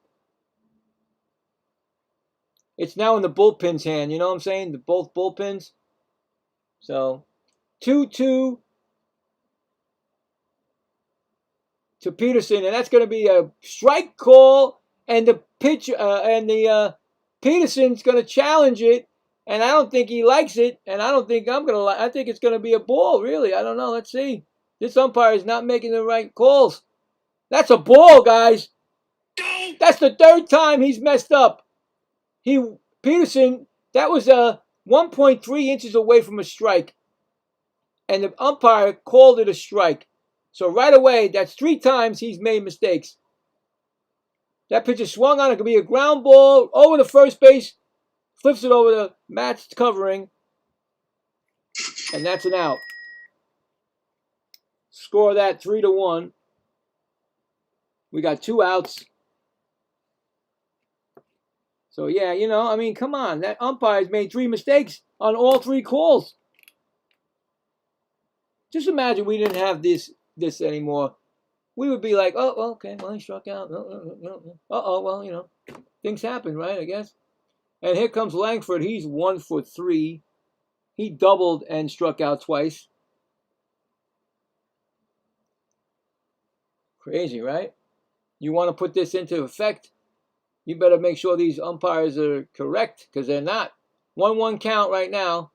It's now in the bullpen's hand, you know what I'm saying? Both bullpens. So, 2-2 to Peterson, and that's going to be a strike call, and the pitch Peterson's going to challenge it, and I don't think he likes it, and I don't think I'm going to like. I think it's going to be a ball, really. I don't know. Let's see. This umpire is not making the right calls. That's a ball, guys. That's the 3rd time he's messed up. Peterson, that was 1.3 inches away from a strike, and the umpire called it a strike. So right away, that's 3 times he's made mistakes. That pitch is swung on. It could be a ground ball over the first base, flips it over the Mats covering, and that's an out. Score that 3-1. We got 2 outs. So, yeah, I mean, come on. That umpire's made 3 mistakes on all 3 calls. Just imagine we didn't have this anymore. We would be like, oh, okay, well, he struck out. Well, things happen, right, I guess. And here comes Langford. He's 1 for 3. He doubled and struck out twice. Crazy, right? You want to put this into effect? You better make sure these umpires are correct, because they're not. 1-1 count right now.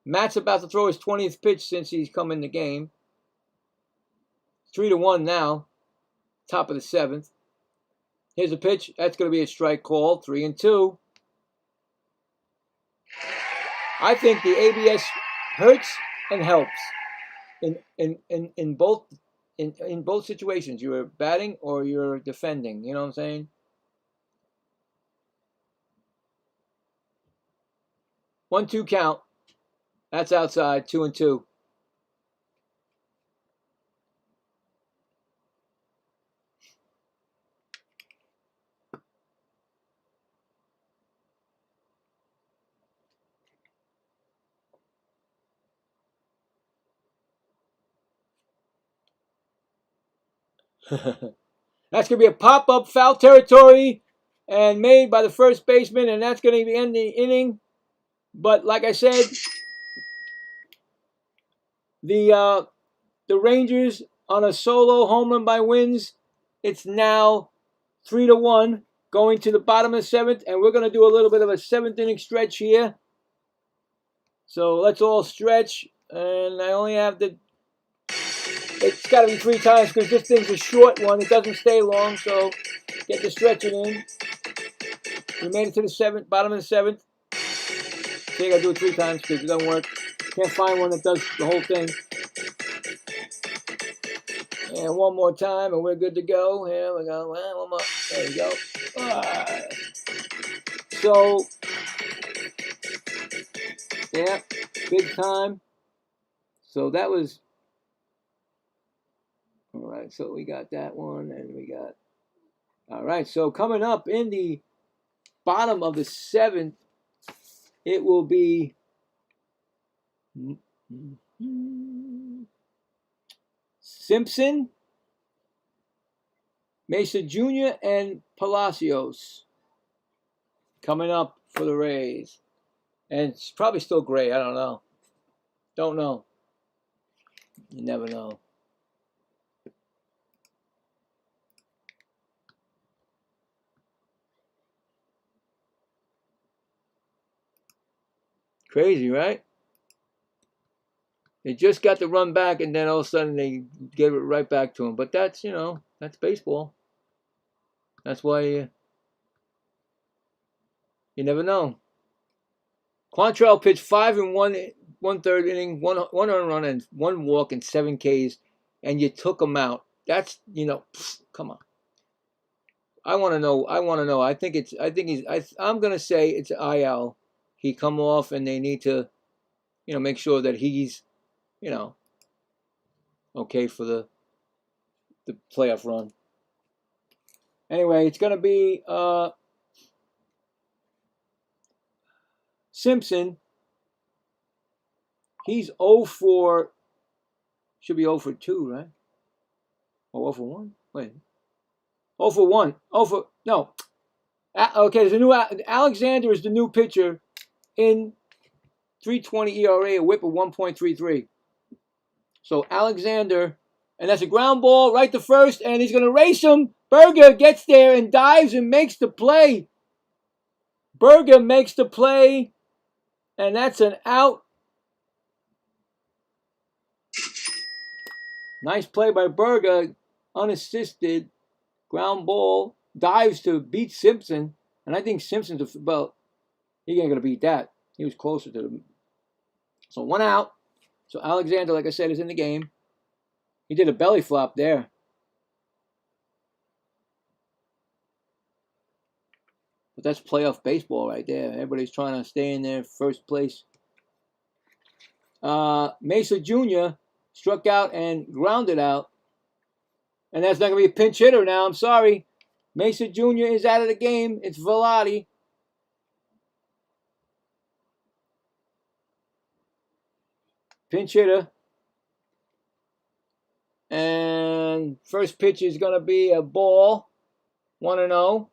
Matt's about to throw his 20th pitch since he's come in the game. 3-1 now. Top of the 7th. Here's a pitch. That's going to be a strike call. 3-2. I think the ABS hurts and helps in both situations. You're batting or you're defending. You know what I'm saying? One-two count. That's outside. 2-2. That's going to be a pop-up foul territory and made by the first baseman, and that's going to end the inning. But like I said, the Rangers on a solo home run by Wins, it's now 3-1 going to the bottom of the 7th, and we're going to do a little bit of a 7th inning stretch here. So let's all stretch, and I only have to... It's got to be 3 times because this thing's a short one. It doesn't stay long, so get the stretching in. We made it to the 7th, bottom of the 7th. So you got to do it 3 times because it doesn't work. Can't find one that does the whole thing. And one more time, and we're good to go. Here we go. One more. There we go. So, yeah, big time. So that was... All right, so we got that one, and we got... All right, so coming up in the bottom of the 7th, it will be... Simpson, Mesa Jr., and Palacios coming up for the Rays. And it's probably still Gray. I don't know. Don't know. You never know. Crazy, right? They just got the run back, and then all of a sudden they gave it right back to him. But that's, you know, that's baseball. That's why you never know. Quantrill pitched 5 1/3 inning, one earned run and 1 walk and 7 Ks, and you took him out. That's, you know, come on. I want to know. I'm gonna say it's IL. He come off, and they need to, you know, make sure that he's, you know, okay for the playoff run. Anyway, it's going to be Simpson. He's 0 for, should be 0 for 2, right? Or 0 for 1? Wait. 0 for 1. 0 for, no. Okay, there's a new, Alexander is the new pitcher in 3.20 ERA, a whip of 1.33. So Alexander, and that's a ground ball right to first, and he's going to race him. Berger gets there and dives and makes the play. Berger makes the play, and that's an out. Nice play by Berger, unassisted, ground ball, dives to beat Simpson, and I think Simpson's, well, he ain't going to beat that. He was closer to them. So 1 out. So Alexander, like I said, is in the game. He did a belly flop there. But that's playoff baseball right there. Everybody's trying to stay in their first place. Mesa Jr. struck out and grounded out. And that's not going to be a pinch hitter now. I'm sorry. Mesa Jr. is out of the game. It's Velotti. Pinch hitter. And first pitch is going to be a ball. 1-0.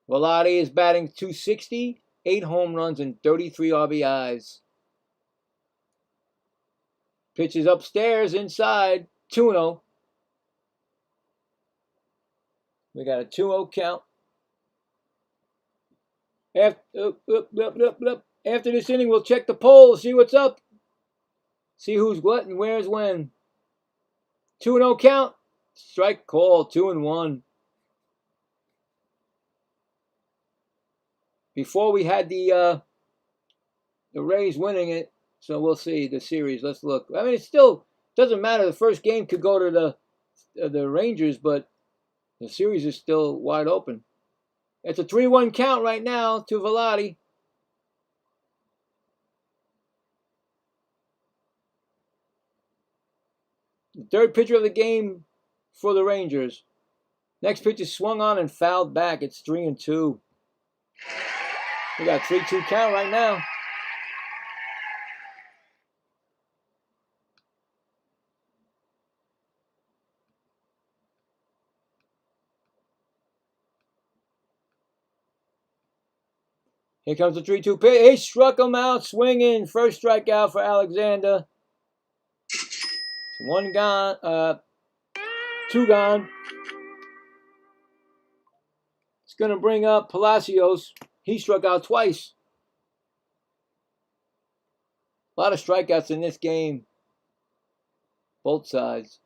Velotti is batting .260, 8 home runs and 33 RBIs. Pitch is upstairs, inside, 2-0. We got a 2-0 count. After this inning, we'll check the poll, see what's up. See who's what and where's when. 2-0 count. Strike call, 2-1. Before we had the Rays winning it, so we'll see the series. Let's look. I mean, it still doesn't matter. The first game could go to the Rangers, but the series is still wide open. It's a 3-1 count right now to Velotti. The third pitcher of the game for the Rangers. Next pitch is swung on and fouled back. It's 3-2. We got 3-2 count right now. Here comes the 3-2 pitch. He struck him out swinging. First strikeout for Alexander. One gone. Two gone. It's going to bring up Palacios. He struck out twice. A lot of strikeouts in this game. Both sides.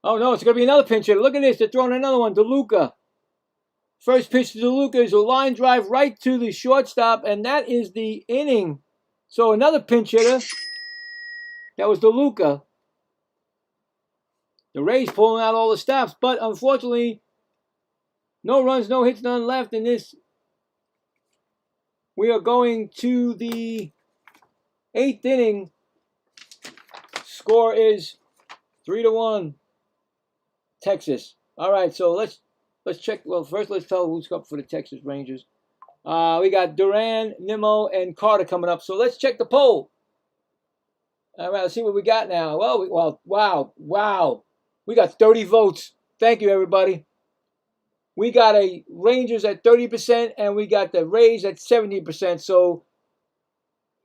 Oh, no, it's going to be another pinch hitter. Look at this. They're throwing another one. DeLuca. First pitch to DeLuca is a line drive right to the shortstop, and that is the inning. So another pinch hitter. That was DeLuca. The Rays pulling out all the stops, but unfortunately, no runs, no hits, none left in this. We are going to the 8th inning. Score is 3-1. Texas. All right, so let's check. Well, first let's tell who's up for the Texas Rangers. We got Duran, Nimmo, and Carter coming up. So let's check the poll. All right, let's see what we got now. Well, wow. We got 30 votes. Thank you, everybody. We got a Rangers at 30%, and we got the Rays at 70%. So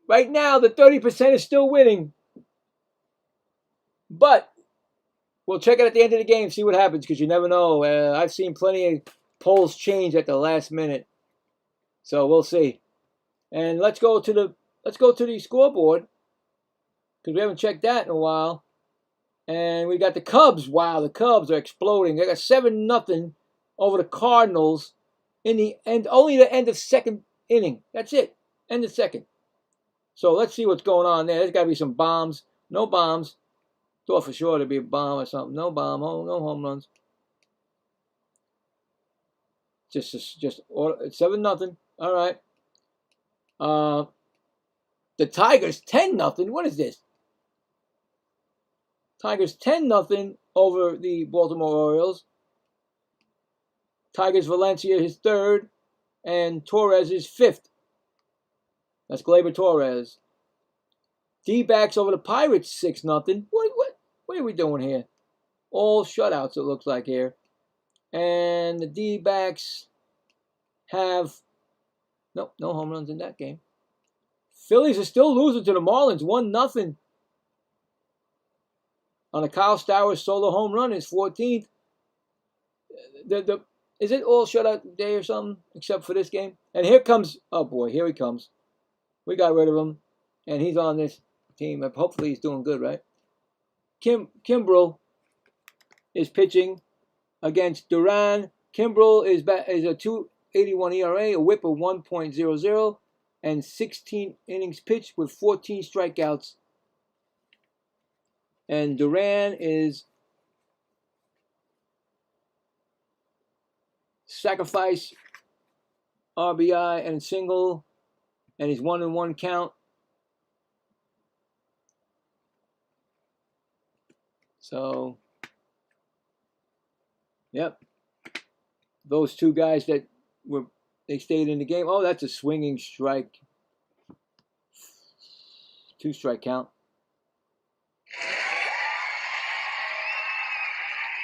right now, the 30% is still winning. But we'll check it at the end of the game, see what happens, because you never know. I've seen plenty of polls change at the last minute, so we'll see. And let's go to the scoreboard because we haven't checked that in a while. And we got the Cubs. Wow, the Cubs are exploding. They got 7-0 over the Cardinals in the end. Only the end of second inning. That's it. End of second. So let's see what's going on there. There's got to be some bombs. No bombs. Thought for sure there'd be a bomb or something. No bomb. Oh, no home runs. Just 7-0. All right. The Tigers 10-0. What is this? Tigers 10-0 over the Baltimore Orioles. Tigers Valencia is third, and Torres is fifth. That's Gleyber Torres. D-backs over the Pirates 6-0. What are we doing here? All shutouts, it looks like here. And the D-backs have no home runs in that game. Phillies are still losing to the Marlins 1-0. On a Kyle Stowers solo home run, his 14th. Is it all shutout day or something, except for this game? And here comes, oh boy, here he comes. We got rid of him, and he's on this team. Hopefully he's doing good, right? Kimbrel is pitching against Duran. Kimbrel is a 2.81 ERA, a whip of 1.00, and 16 innings pitched with 14 strikeouts. And Duran is sacrifice, RBI, and single, and he's 1-1 count. So, yep. Those two guys they stayed in the game. Oh, that's a swinging strike. 2-strike count.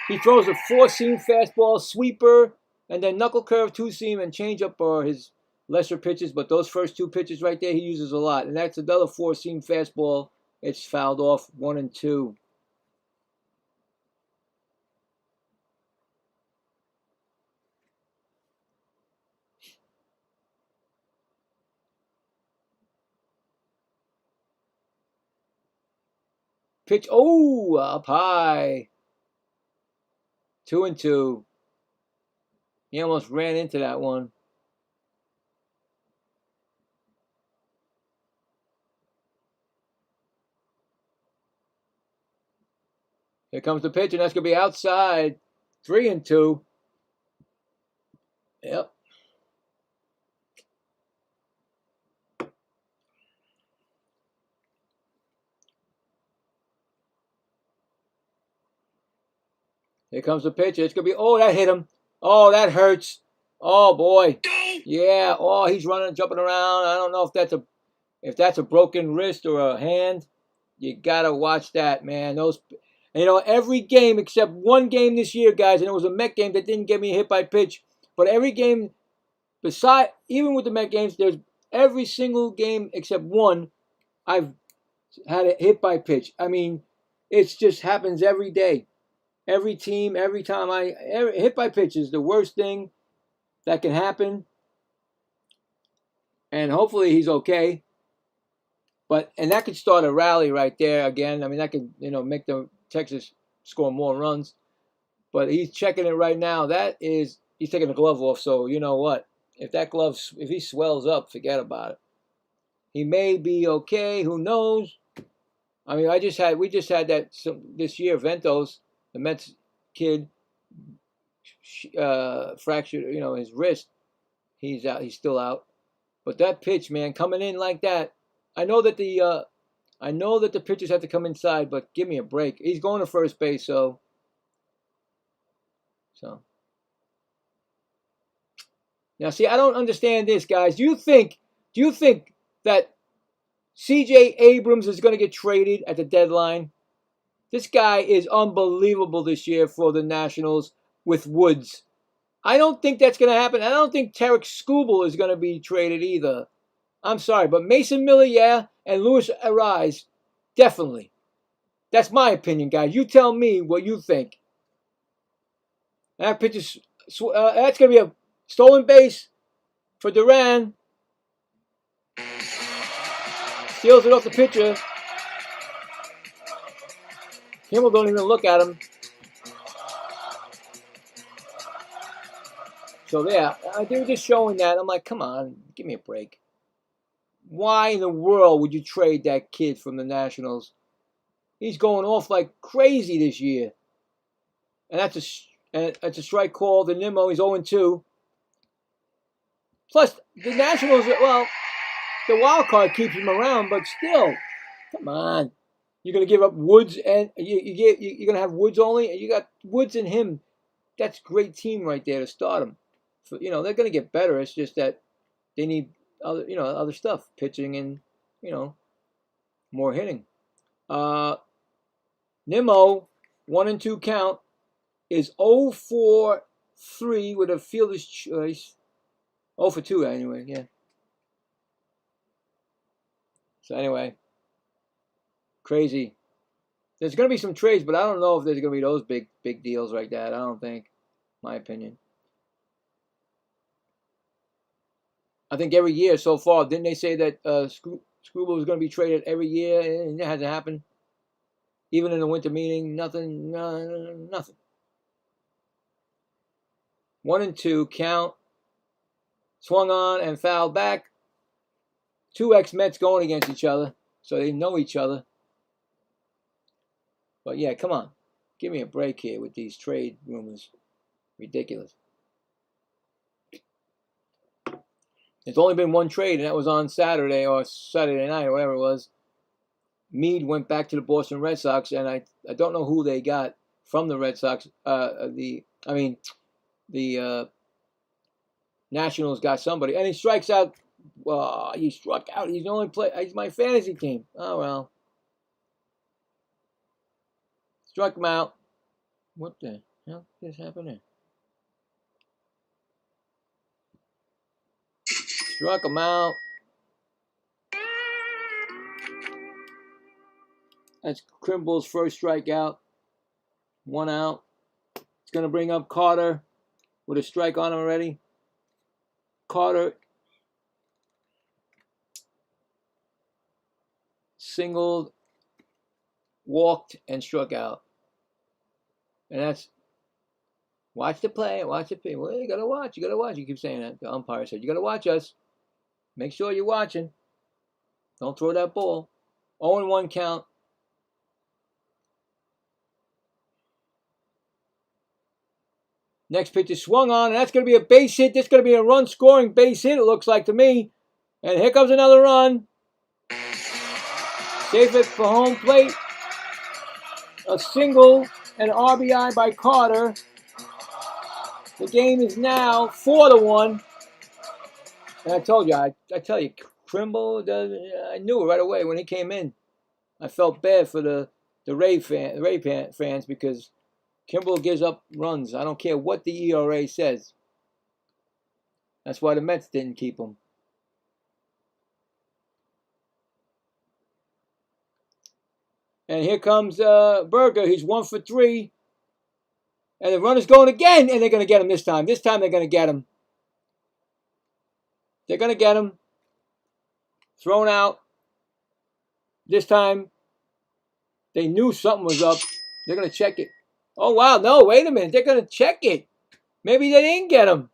He throws a 4-seam fastball, sweeper, and then knuckle curve, 2-seam, and changeup are his lesser pitches. But those first 2 pitches right there, he uses a lot. And that's another 4-seam fastball. It's fouled off, 1-2. Pitch, oh, up high. 2-2. He almost ran into that one. Here comes the pitch, and that's going to be outside. 3-2. Yep. Here comes the pitch. It's going to be, oh, that hit him. Oh, that hurts. Oh, boy. Yeah. Oh, he's running, jumping around. I don't know if that's a broken wrist or a hand. You got to watch that, man. Those, you know, every game except one game this year, guys, and it was a Met game that didn't get me a hit by pitch. But every game, even with the Met games, there's every single game except one, I've had a hit by pitch. I mean, it just happens every day. Every team, every time hit by pitch is the worst thing that can happen. And hopefully he's okay. And that could start a rally right there again. I mean, that could, you know, make the Texas score more runs. But he's checking it right now. He's taking the glove off. So you know what? If he swells up, forget about it. He may be okay. Who knows? I mean, we just had that this year. Ventos, the Mets kid, fractured, you know, his wrist. He's out. He's still out. But that pitch, man, coming in like that. I know that the pitchers have to come inside, but give me a break. He's going to first base, so. Now, see, I don't understand this, guys. Do you think that C.J. Abrams is going to get traded at the deadline? This guy is unbelievable this year for the Nationals with Woods. I don't think that's going to happen. I don't think Tarek Skubal is going to be traded either. I'm sorry, but Mason Miller, yeah, and Luis Ariz, definitely. That's my opinion, guys. You tell me what you think. That pitch is, that's going to be a stolen base for Duran. Steals it off the pitcher. Kimmel don't even look at him. So yeah, they were just showing that. I'm like, come on, give me a break. Why in the world would you trade that kid from the Nationals? He's going off like crazy this year. And that's a strike call. The Nimmo, he's 0-2. Plus, the Nationals, well, the wild card keeps him around, but still, come on. You're going to give up Woods, and you're going to have Woods only, and you got Woods and him. That's a great team right there to start them. So, you know, they're going to get better. It's just that they need other stuff, pitching and, you know, more hitting. Nimmo, 1-2 count, is 0-for-3 with a fielder's choice. 0-for-2 anyway, yeah. So anyway, crazy. There's going to be some trades, but I don't know if there's going to be those big deals like that. I don't think, my opinion. I think every year so far, didn't they say that Skubal was going to be traded every year, and it hasn't happened? Even in the winter meeting, nothing. 1-2 count. Swung on and fouled back. 2 ex-Mets going against each other, so they know each other. But yeah, come on. Give me a break here with these trade rumors. Ridiculous. There's only been one trade, and that was on Saturday or Saturday night or whatever it was. Meade went back to the Boston Red Sox, and I don't know who they got from the Red Sox. The Nationals got somebody, and he strikes out He struck out. He's the only player. He's my fantasy team. Oh, well. Struck him out. What the hell just happened there? Struck him out. That's Krimble's first strikeout. 1 out. It's going to bring up Carter with a strike on him already. Carter singled, walked, and struck out. And that's, watch the play, watch the play. Well, you got to watch, you got to watch. You keep saying that. The umpire said, you got to watch us. Make sure you're watching. Don't throw that ball. 0-1 count. Next pitch is swung on, and that's going to be a base hit. This is going to be a run-scoring base hit, it looks like to me. And here comes another run. Safe it for home plate. A single and RBI by Carter. The game is now 4-1. And I told you, I tell you, Krimble, I knew it right away when he came in. I felt bad for the Ray fans because Kimbrel gives up runs. I don't care what the ERA says. That's why the Mets didn't keep him. And here comes Berger. He's 1 for 3. And the runner's going again, and they're going to get him this time. This time they're going to get him. They're going to get him. Thrown out. This time they knew something was up. They're going to check it. Oh, wow. No, wait a minute. They're going to check it. Maybe they didn't get him.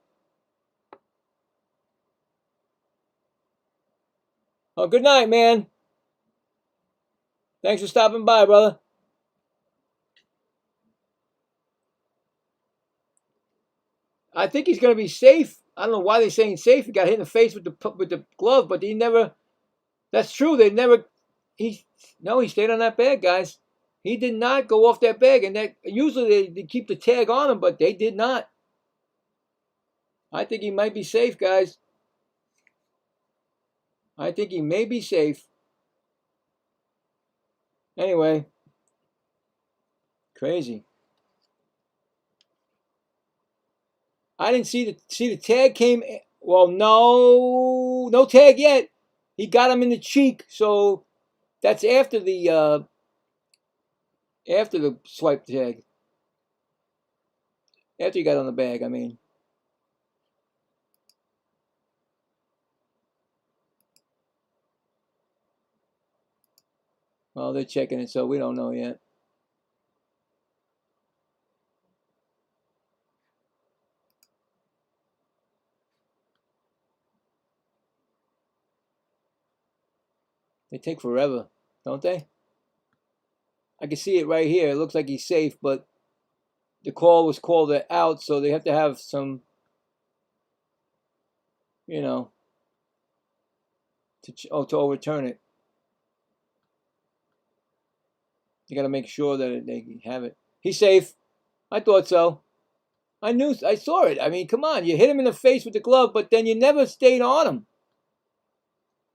Oh, good night, man. Thanks for stopping by, brother. I think he's going to be safe. I don't know why they're saying safe. He got hit in the face with the glove, but he never. That's true. They never. He stayed on that bag, guys. He did not go off that bag, and that usually they keep the tag on him, but they did not. I think he might be safe, guys. I think he may be safe. Anyway, crazy. I didn't see the tag came. Well, no tag yet. He got him in the cheek, so that's after the swipe tag. After he got on the bag, I mean. Well, they're checking it, so we don't know yet. They take forever, don't they? I can see it right here. It looks like he's safe, but the call was called out, so they have to have some, to overturn it. You got to make sure that they have it. He's safe. I thought so. I saw it. I mean, come on. You hit him in the face with the glove, but then you never stayed on him.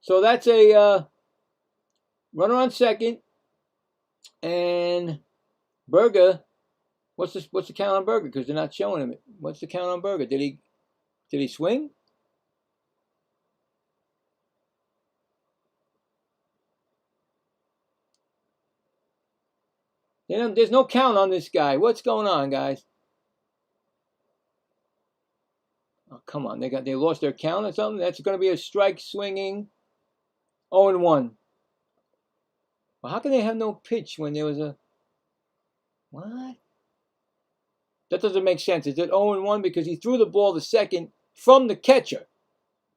So that's a runner on second. And Berger, what's the count on Berger? Because they're not showing him it. What's the count on Berger? Did he swing? There's no count on this guy. What's going on, guys? Oh, come on. They lost their count or something? That's going to be a strike swinging 0-1. Well, how can they have no pitch when there was a... What? That doesn't make sense. Is it 0-1 because he threw the ball to second from the catcher?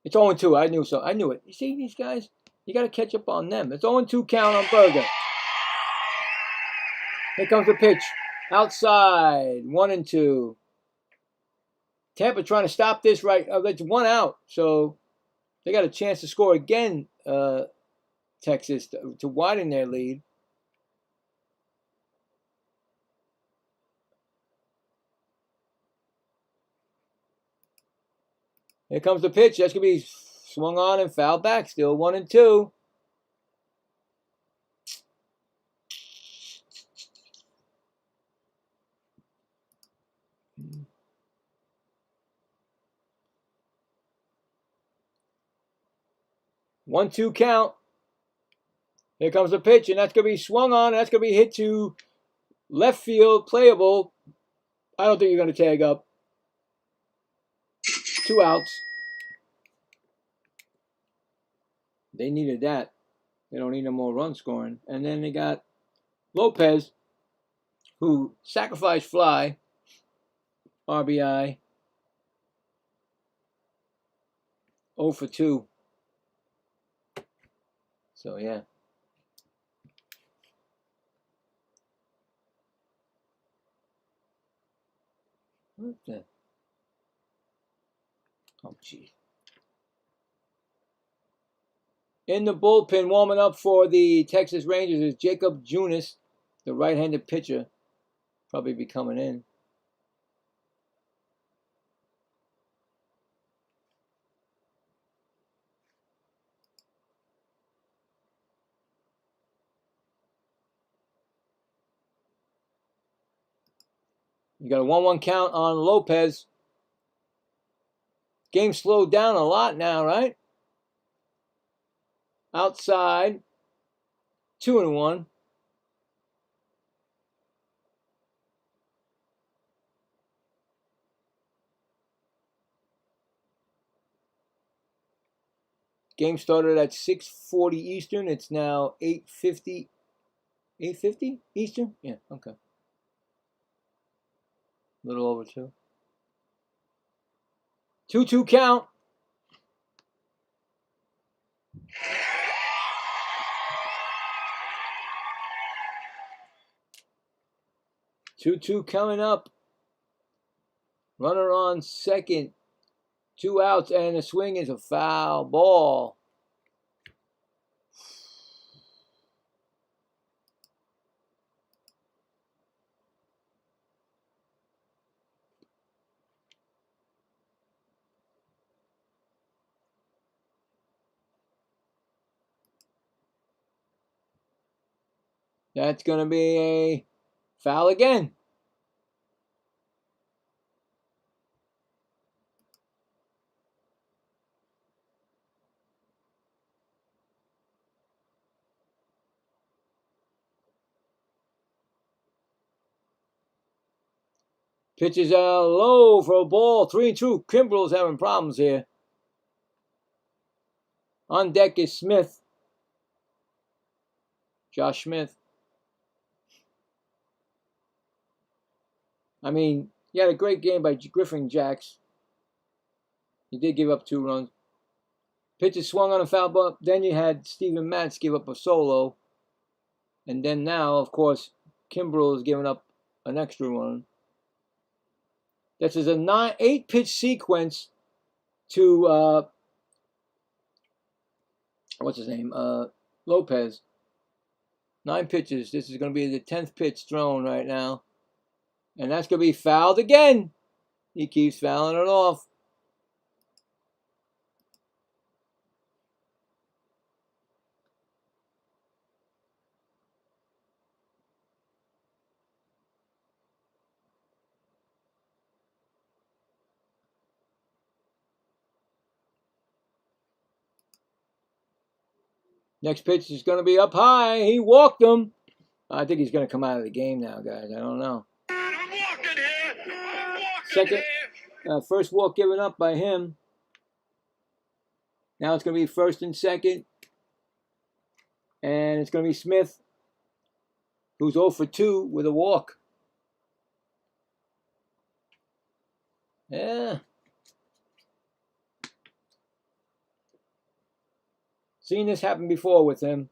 It's 0-2. I knew so. I knew it. You see these guys? You got to catch up on them. It's 0-2 count on Berger. Here comes the pitch. Outside. 1-2. Tampa trying to stop this right. That's 1 out. So they got a chance to score again, Texas, to widen their lead. Here comes the pitch. That's going to be swung on and fouled back. Still 1-2. One-two count. Here comes the pitch, and that's going to be swung on. That's going to be hit to left field, playable. I don't think you're going to tag up. 2 outs. They needed that. They don't need no more run scoring. And then they got Lopez, who sacrificed fly, RBI, 0 for 2. So, yeah. What the? Oh, gee. In the bullpen, warming up for the Texas Rangers is Jacob Junis, the right-handed pitcher. Probably be coming in. You got a 1-1 count on Lopez. Game slowed down a lot now, right? Outside, 2-1. Game started at 6:40 Eastern. It's now 8:50. 8:50 Eastern? Yeah, okay. A little over 2. 2-2 count. Two coming up. Runner on second. 2 outs, and the swing is a foul ball. That's going to be a foul again. Pitches low for a ball. 3-2. Kimbrel's having problems here. On deck is Smith. Josh Smith. I mean, he had a great game by Griffin Jacks. He did give up 2 runs. Pitches swung on a foul ball. Then you had Steven Matz give up a solo. And then now, of course, Kimbrel is giving up an extra run. This is a 8-pitch sequence to, what's his name? Lopez. 9 pitches. This is going to be the 10th pitch thrown right now. And that's going to be fouled again. He keeps fouling it off. Next pitch is going to be up high. He walked him. I think he's going to come out of the game now, guys. I don't know. Second, first walk given up by him. Now it's going to be first and second. And it's going to be Smith, who's 0 for 2 with a walk. Yeah. Seen this happen before with him.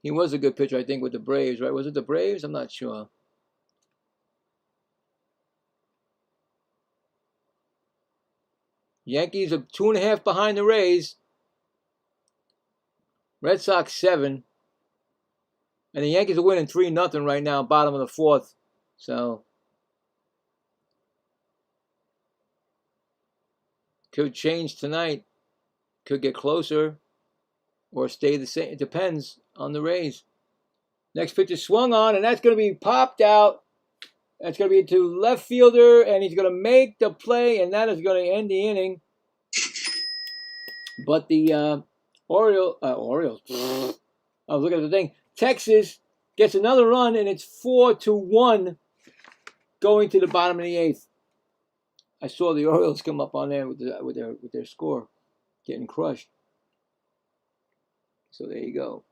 He was a good pitcher, I think, with the Braves, right? Was it the Braves? I'm not sure. Yankees are 2.5 behind the Rays. Red Sox 7. And the Yankees are winning 3-0 right now, bottom of the 4th. So Could change tonight. Could get closer or stay the same. It depends on the Rays. Next pitch is swung on, and that's going to be popped out. That's going to be to left fielder, and he's going to make the play, and that is going to end the inning. But the Orioles, I was looking at the thing. Texas gets another run, and it's 4-1 going to the bottom of the 8th. I saw the Orioles come up on there with their score, getting crushed. So there you go.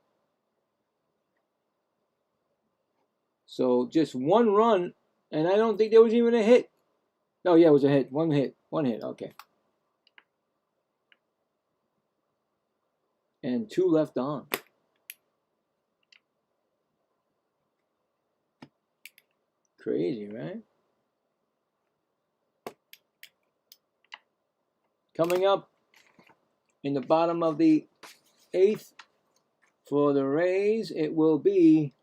So just one run, and I don't think there was even a hit. No, yeah, it was a hit. One hit. Okay. And 2 left on. Crazy, right? Coming up in the bottom of the 8th for the Rays, it will be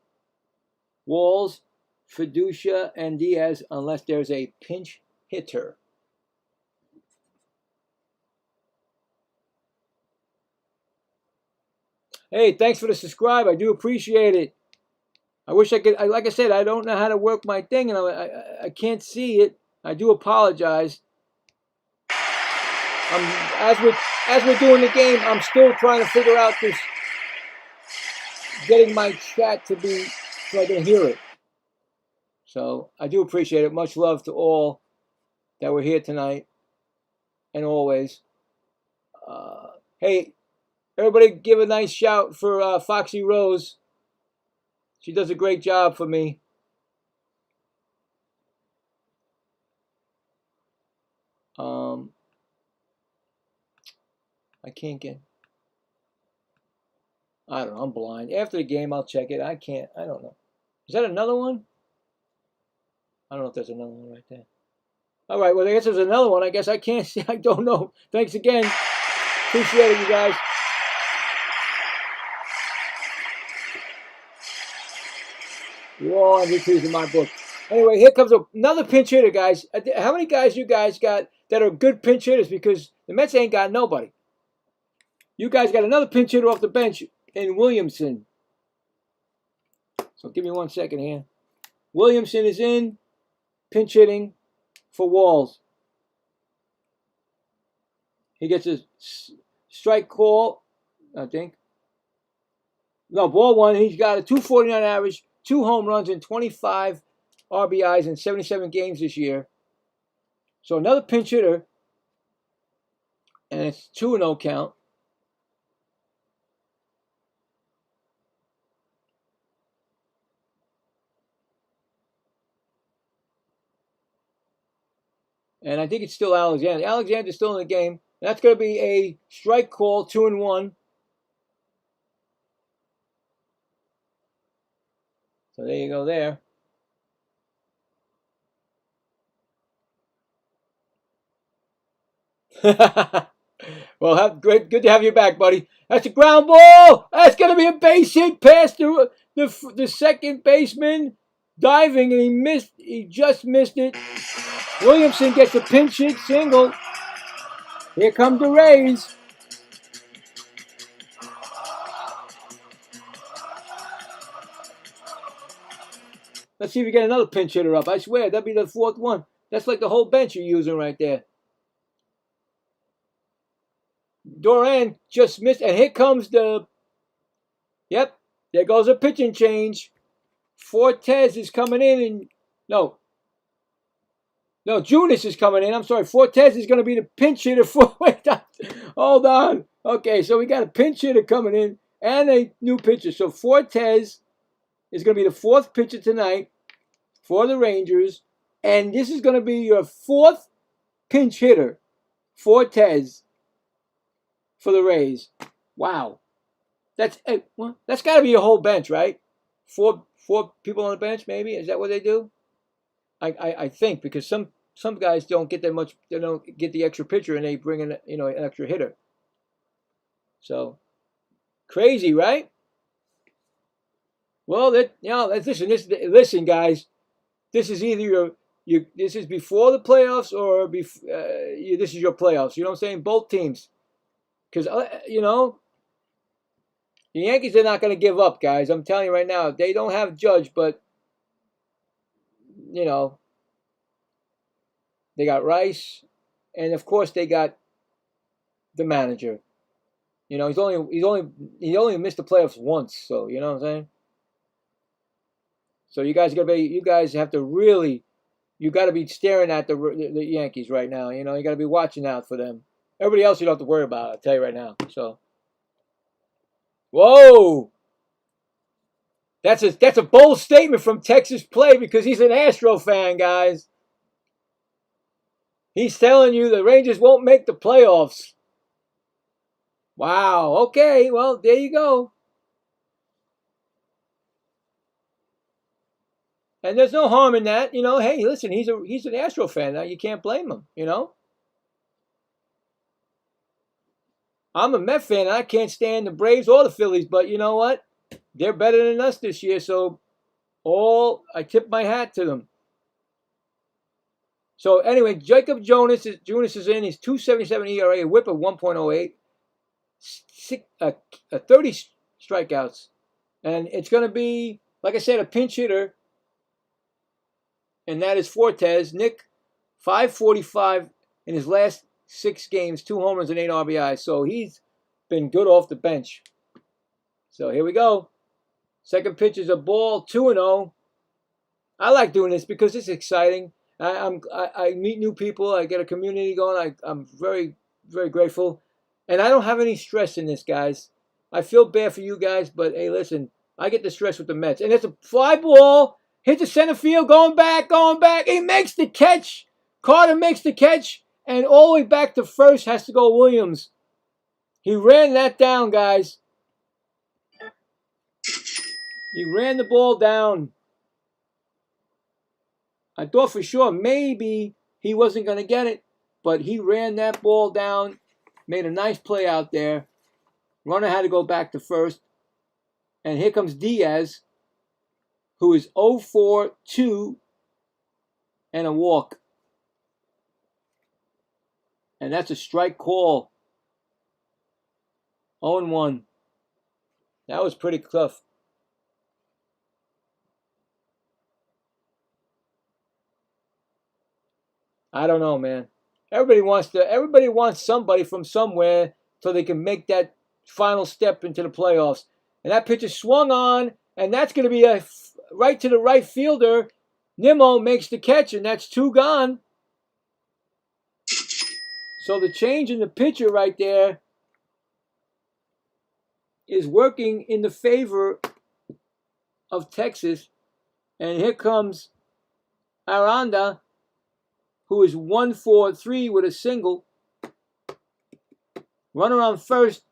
Walls, Fiducia, and Diaz, unless there's a pinch hitter. Hey, thanks for the subscribe. I do appreciate it. I wish I could. Like I said, I don't know how to work my thing, and I can't see it. I do apologize. As we're doing the game, I'm still trying to figure out this, getting my chat to be so I can hear it. So I do appreciate it. Much love to all that were here tonight, and always. Hey, everybody, give a nice shout for Foxy Rose. She does a great job for me. I can't get. I don't know. I'm blind. After the game, I'll check it. I can't. I don't know. Is that another one? I don't know if there's another one right there. All right. Well, I guess there's another one. I guess I can't see. I don't know. Thanks again. Appreciate it, you guys. You're all MVPs in my book. Anyway, here comes another pinch hitter, guys. How many guys you guys got that are good pinch hitters? Because the Mets ain't got nobody. You guys got another pinch hitter off the bench in Williamson. So give me 1 second here. Williamson is in, pinch hitting for Walls. He gets a strike call, I think. No, ball one. He's got a 249 average, 2 home runs, and 25 RBIs in 77 games this year. So another pinch hitter, and it's 2-0 count. And I think it's still Alexander. Alexander's still in the game. That's going to be a strike call, 2-1. So there you go there. Well, good to have you back, buddy. That's a ground ball. That's going to be a base hit past the second baseman diving, and he missed. He just missed it. Williamson gets a pinch hit single. Here come the Rays. Let's see if we get another pinch hitter up. I swear, that'd be the 4th one. That's like the whole bench you're using right there. Duran just missed, and here comes the. Yep, there goes a pitching change. Fortes is coming in, and no, Junis is coming in. I'm sorry, Fortes is going to be the pinch hitter for. Wait, hold on. Okay, so we got a pinch hitter coming in and a new pitcher. So Fortes is going to be the 4th pitcher tonight for the Rangers, and this is going to be your 4th pinch hitter, Fortes, for the Rays. Wow, that's got to be a whole bench, right? Four people on the bench, maybe. Is that what they do? I think, because some guys don't get that much. They don't get the extra pitcher, and they bring in an extra hitter. So crazy, right? Well, listen, guys. This is either This is before the playoffs, or this is your playoffs. You know what I'm saying? Both teams, because you know the Yankees are not going to give up, guys. I'm telling you right now. They don't have Judge, but you know they got Rice, and of course they got the manager. You know, he only missed the playoffs once, so you know what I'm saying. So you guys have to really, you got to be staring at the Yankees right now. You know, you got to be watching out for them. Everybody else you don't have to worry about. I'll tell you right now. So, whoa, that's a bold statement from Texas Play, because he's an Astro fan, guys. He's telling you the Rangers won't make the playoffs. Wow. Okay. Well, there you go. And there's no harm in that. You know, hey, listen, he's an Astro fan. Now you can't blame him, you know? I'm a Met fan, and I can't stand the Braves or the Phillies, but you know what? They're better than us this year, so I tip my hat to them. So anyway, Jacob Jonas is in. He's 2.77 ERA, a whip of 1.08, 30 strikeouts. And it's going to be, like I said, a pinch hitter, and that is Fortes. Nick, 545 in his last 6 games, 2 home runs and 8 RBIs. So he's been good off the bench. So here we go. Second pitch is a ball, 2-0. I like doing this because it's exciting. I meet new people. I get a community going. I'm very, very grateful. And I don't have any stress in this, guys. I feel bad for you guys, but hey, listen, I get the stress with the Mets. And it's a fly ball. Hit the center field, going back. He makes the catch. Carter makes the catch. And all the way back to first has to go Williams. He ran that down, guys. He ran the ball down. I thought for sure maybe he wasn't going to get it, but he ran that ball down, made a nice play out there. Runner had to go back to first. And here comes Diaz, who is 0-for-2 and a walk. And that's a strike call. 0-1. That was pretty tough. I don't know, man. Everybody wants somebody from somewhere so they can make that final step into the playoffs. And that pitch is swung on, and that's going to be a right to the right fielder. Nimmo makes the catch, and that's 2 gone. So the change in the pitcher right there is working in the favor of Texas. And here comes Aranda, who is 1-for-3 with a single. Runner on first.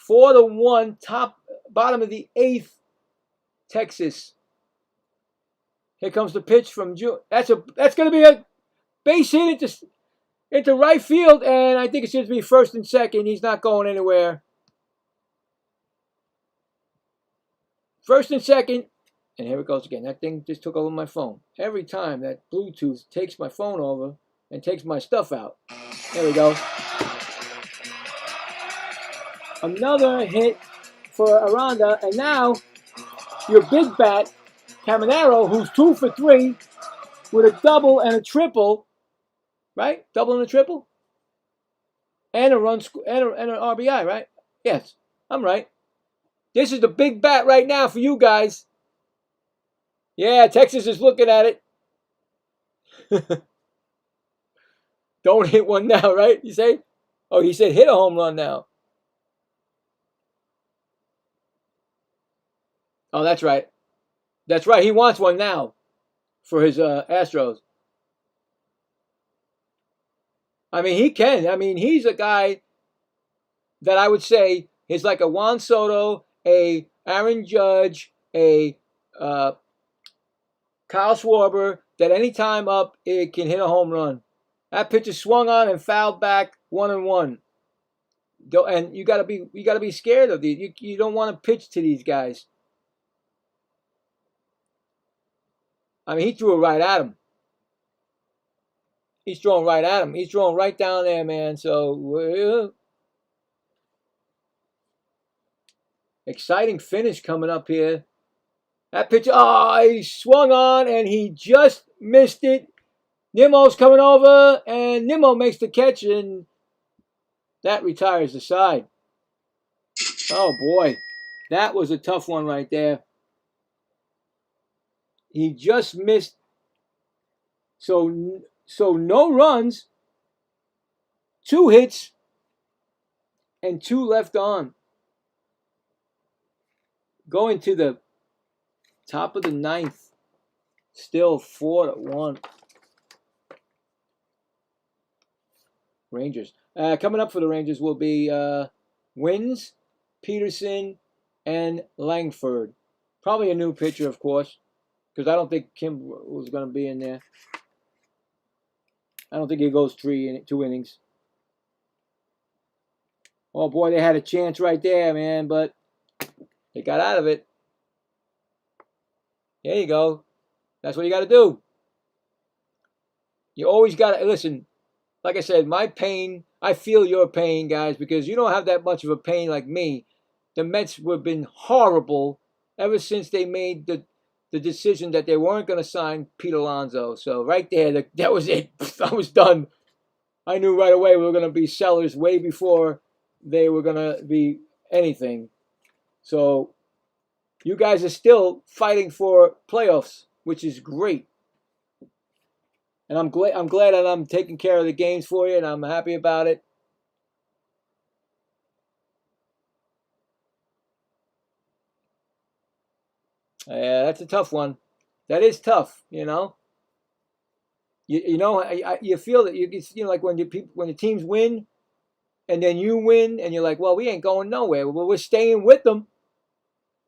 4-1, bottom of the 8th, Texas. Here comes the pitch from June. That's going to be a base hit into right field, and I think it's going to be first and second. He's not going anywhere. First and second, and here it goes again. That thing just took over my phone. Every time that Bluetooth takes my phone over and takes my stuff out. There we go. Another hit for Aranda, and now your big bat, Caminero, who's 2-for-3 with a double and a triple, right? Double and a triple, and a run and an RBI, right? Yes, I'm right. This is the big bat right now for you guys. Yeah, Texas is looking at it. Don't hit one now, right? You say? Oh, he said hit a home run now. Oh, that's right. That's right. He wants one now for his Astros. I mean, he can. I mean, he's a guy that I would say is like a Juan Soto, a Aaron Judge, a Kyle Schwarber, that any time up, it can hit a home run. That pitch is swung on and fouled back 1-1. And you gotta be scared of these. You don't want to pitch to these guys. I mean, he threw it right at him. He's throwing right at him. He's throwing right down there, man. So, exciting finish coming up here. That pitch, he swung on and he just missed it. Nimmo's coming over and Nimmo makes the catch and that retires the side. Oh boy, that was a tough one right there. He just missed. So no runs, 2 hits, and 2 left on. Going to the top of the 9th, still 4-1. Rangers. Coming up for the Rangers will be Wins, Peterson, and Langford. Probably a new pitcher, of course, because I don't think Kim was going to be in there. I don't think he goes 2 innings. Oh boy, they had a chance right there, man, but they got out of it. There you go. That's what you got to do. You always got to listen. Like I said, my pain, I feel your pain, guys, because you don't have that much of a pain like me. The Mets have been horrible ever since they made the decision that they weren't going to sign Pete Alonso. So right there, that was it. I was done. I knew right away we were going to be sellers way before they were going to be anything. So you guys are still fighting for playoffs, which is great. And I'm glad that I'm taking care of the games for you, and I'm happy about it. Yeah, that's a tough one. That is tough, you know. You feel that you know, like when the teams win, and then you win, and you're like, well, we ain't going nowhere. Well, we're staying with them.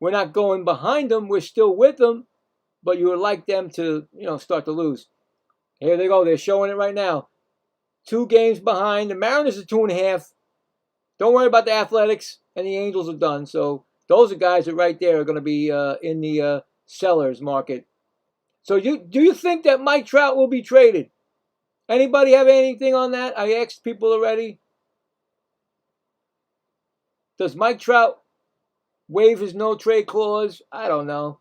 We're not going behind them. We're still with them, but you would like them to, start to lose. Here they go. They're showing it right now. 2 games behind. The Mariners are 2.5. Don't worry about the Athletics, and the Angels are done. So those are guys that right there are going to be in the sellers market. So do you think that Mike Trout will be traded? Anybody have anything on that? I asked people already. Does Mike Trout waive his no-trade clause? I don't know.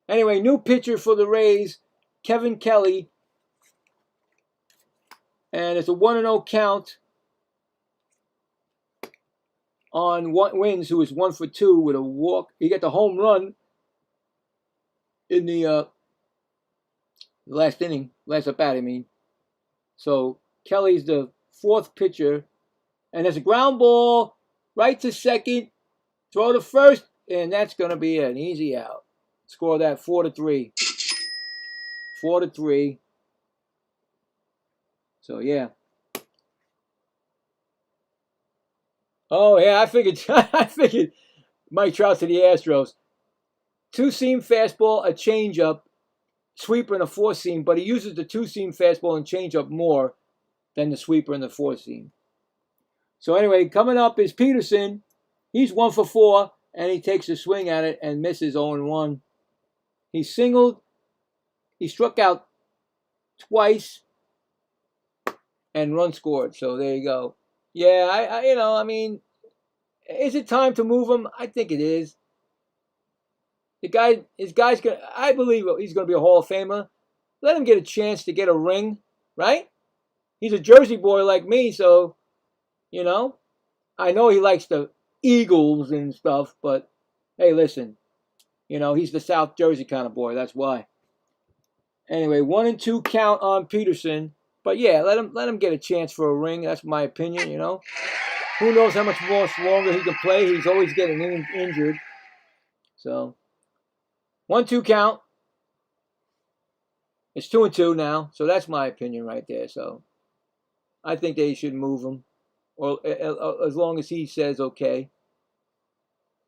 Anyway, new pitcher for the Rays, Kevin Kelly. And it's a 1-0 count on Wins, who is 1 for 2 with a walk. He got the home run in the last inning, last at bat, I mean. So Kelly's the 4th pitcher. And there's a ground ball right to second, throw to first, and that's going to be an easy out. Score that 4-3. 4-3. So, yeah. Oh, yeah, I figured Mike Trout to the Astros. 2-seam fastball, a changeup, sweeper, and a 4-seam, but he uses the 2-seam fastball and changeup more than the sweeper and the 4-seam. So anyway, coming up is Peterson. He's 1 for 4, and he takes a swing at it and misses 0-1. He singled. He struck out twice and run scored. So there you go. Yeah, I mean, is it time to move him? I think it is. I believe he's gonna be a Hall of Famer. Let him get a chance to get a ring, right? He's a Jersey boy like me, so I know he likes the Eagles and stuff, but hey, listen, he's the South Jersey kind of boy. That's why. Anyway, 1-2 count on Peterson, but yeah, let him get a chance for a ring. That's my opinion. Who knows how much longer he can play? He's always getting injured. So 1-2 count. It's 2-2 now, so that's my opinion right there. So I think they should move him, or as long as he says okay.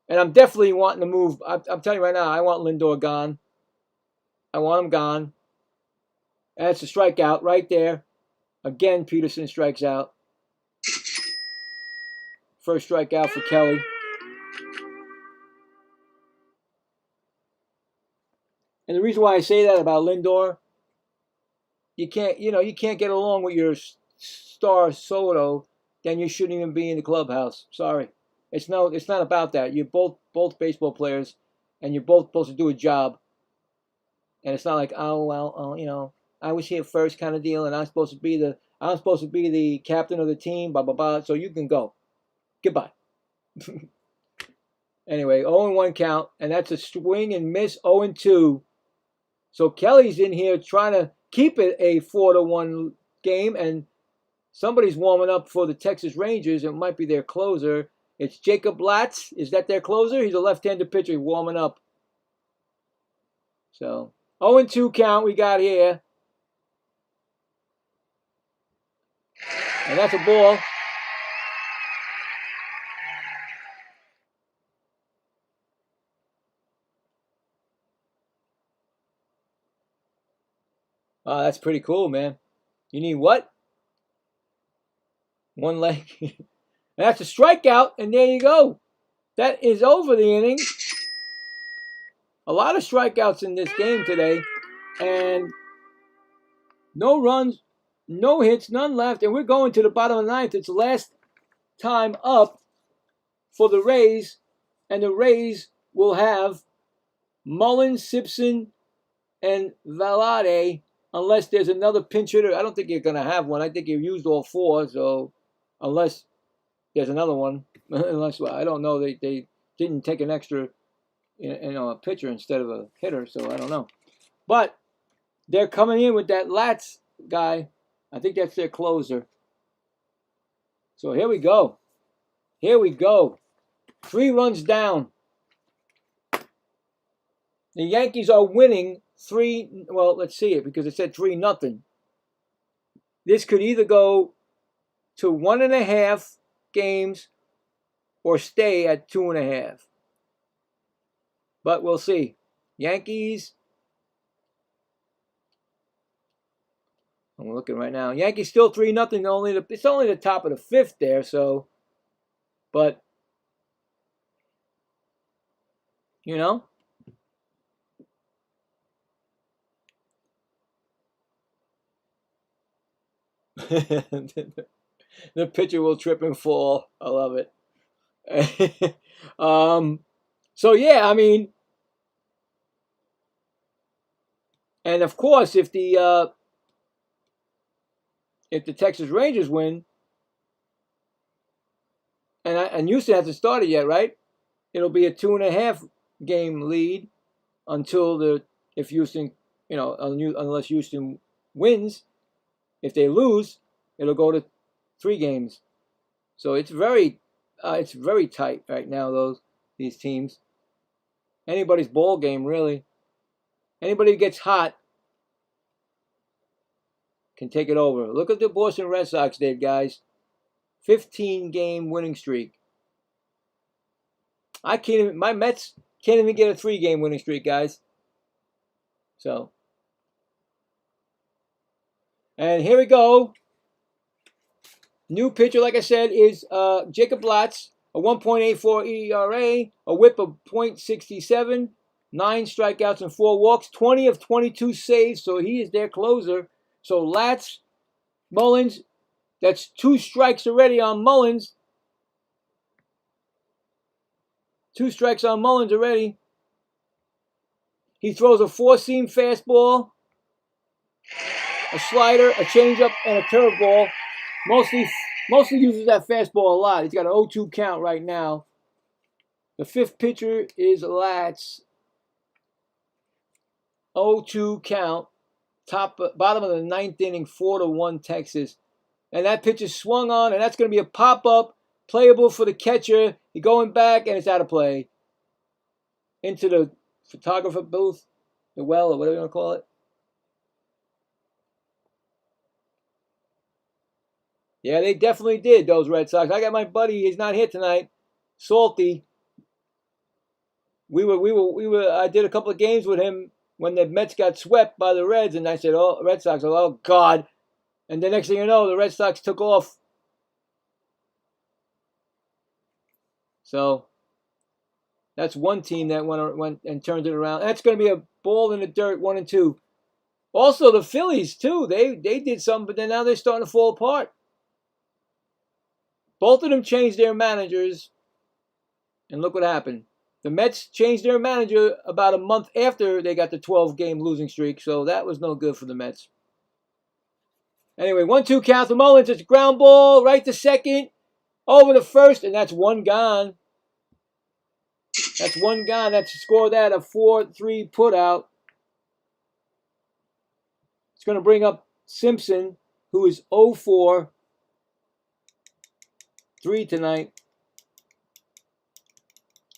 And I'm definitely wanting to move. I'm telling you right now, I want Lindor gone. I want him gone. That's a strikeout right there. Again, Peterson strikes out. First strikeout for Kelly. And the reason why I say that about Lindor, you can't get along with your star Soto, then you shouldn't even be in the clubhouse. Sorry, it's not about that. You're both baseball players, and you're both supposed to do a job. And it's not like, oh well, I was here first kind of deal, and I'm supposed to be the captain of the team, blah blah blah. So you can go. Goodbye. Anyway, 0-1 count, and that's a swing and miss. 0-2. So Kelly's in here trying to keep it a 4-1 game, and somebody's warming up for the Texas Rangers. It might be their closer. It's Jacob Latz. Is that their closer? He's a left-handed pitcher warming up. So 0-2 count we got here. And that's a ball. Oh, that's pretty cool, man. You need what? One leg. And that's a strikeout, and there you go. That is over the inning. A lot of strikeouts in this game today, and no runs, no hits, none left, and we're going to the bottom of the ninth. It's the last time up for the Rays, and the Rays will have Mullins, Simpson, and Valade, unless there's another pinch hitter. I don't think you're going to have one. I think you've used all four, so unless there's another one, unless, well, I don't know, they didn't take an extra, a pitcher instead of a hitter, so I don't know. But they're coming in with that Latz guy. I think that's their closer. So here we go. Here we go. 3 runs down. The Yankees are winning 3. Well, let's see it because it said 3-0. This could either go to 1.5 games or stay at 2.5. But we'll see. Yankees. I'm looking right now. Yankees still 3-0. It's only the top of the 5th there, so. But, the pitcher will trip and fall. I love it. So yeah, I mean, and of course, if the Texas Rangers win, and Houston hasn't started yet, right? It'll be a 2.5 game lead until if Houston, unless Houston wins. If they lose, it'll go to 3 games. So it's very tight right now. These teams. Anybody's ball game, really. Anybody who gets hot can take it over. Look at the Boston Red Sox did, guys. 15-game winning streak. My Mets can't even get a 3-game winning streak, guys. So. And here we go. New pitcher, like I said, is Jacob Latz, a 1.84 ERA, a whip of .67, 9 strikeouts and 4 walks, 20 of 22 saves, so he is their closer. So Latz, Mullins, that's 2 strikes already on Mullins. 2 strikes on Mullins already. He throws a 4-seam fastball, a slider, a changeup, and a curveball. Mostly uses that fastball a lot. He's got an 0-2 count right now. The 5th pitcher is Latz. 0-2 count. Bottom of the 9th inning, 4-1 Texas. And that pitch is swung on, and that's going to be a pop-up, playable for the catcher. He's going back, and it's out of play. Into the photographer booth, the well, or whatever you want to call it. Yeah, they definitely did, those Red Sox. I got my buddy, he's not here tonight, Salty. I did a couple of games with him when the Mets got swept by the Reds, and I said, "Oh, Red Sox, oh God." And the next thing you know, the Red Sox took off. So, That's one team that went and turned it around. That's going to be a ball in the dirt, 1-2. Also, the Phillies, too. They did something, but then now they're starting to fall apart. Both of them changed their managers, and look what happened. The Mets changed their manager about a month after they got the 12-game losing streak, so that was no good for the Mets. Anyway, 1-2 count to Mullins. It's a ground ball right to second, over to first, and that's one gone. That's one gone. That's score that a 4-3 put out. It's going to bring up Simpson, who is 0-for 3 tonight.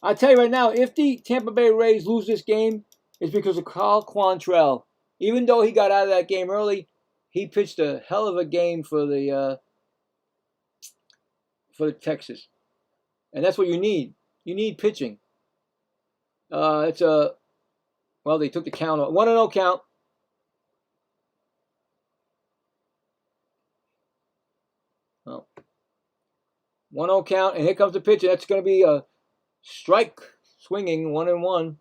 I'll tell you right now, if the Tampa Bay Rays lose this game, it's because of Carl Quantrill. Even though he got out of that game early, he pitched a hell of a game for the Texas, and that's what you need. You need pitching. They took the count. 1-0 count. Oh. 1-0 count, and here comes the pitch. That's going to be a strike, swinging 1-1.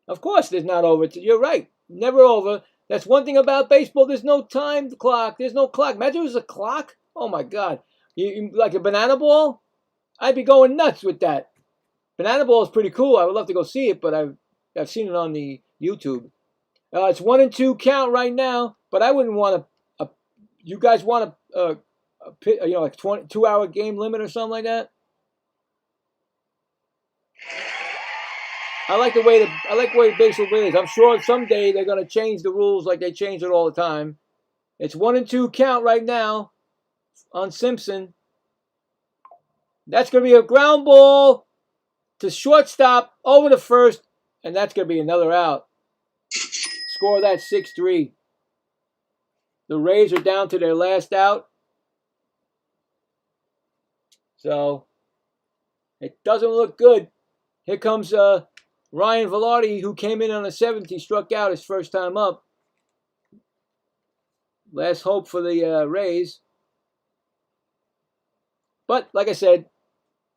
Of course, there's not over. You're right. Never over. That's one thing about baseball. There's no time clock. There's no clock. Imagine there's a clock. Oh, my God. You like a banana ball? I'd be going nuts with that. Banana ball is pretty cool. I would love to go see it, but I've seen it on the YouTube. It's 1-2 count right now, but I wouldn't want a you guys want a like 2-hour game limit or something like that? I like the way baseball is. I'm sure someday they're going to change the rules like they change it all the time. It's 1-2 count right now on Simpson. That's going to be a ground ball to shortstop over to first, and that's going to be another out. Score that 6-3. The Rays are down to their last out. So it doesn't look good. Here comes Ryan Velarde, who came in on a 7th. He struck out his first time up. Last hope for the Rays. But like I said,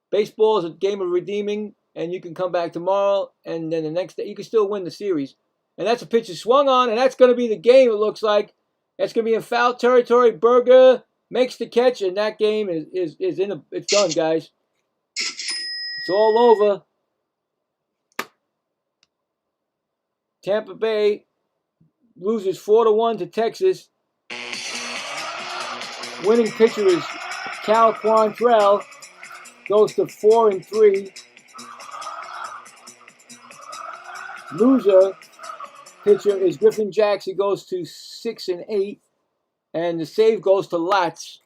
baseball is a game of redeeming, and you can come back tomorrow, and then the next day you can still win the series. And that's a pitch that swung on, and that's going to be the game, it looks like. That's going to be in foul territory. Berger makes the catch, and that game is it's done, guys. It's all over. Tampa Bay loses 4-1 to Texas. Winning pitcher is Cal Quantrill. Goes to 4-3. Loser pitcher is Griffin Jacks. He goes to 6-8. And the save goes to Latz.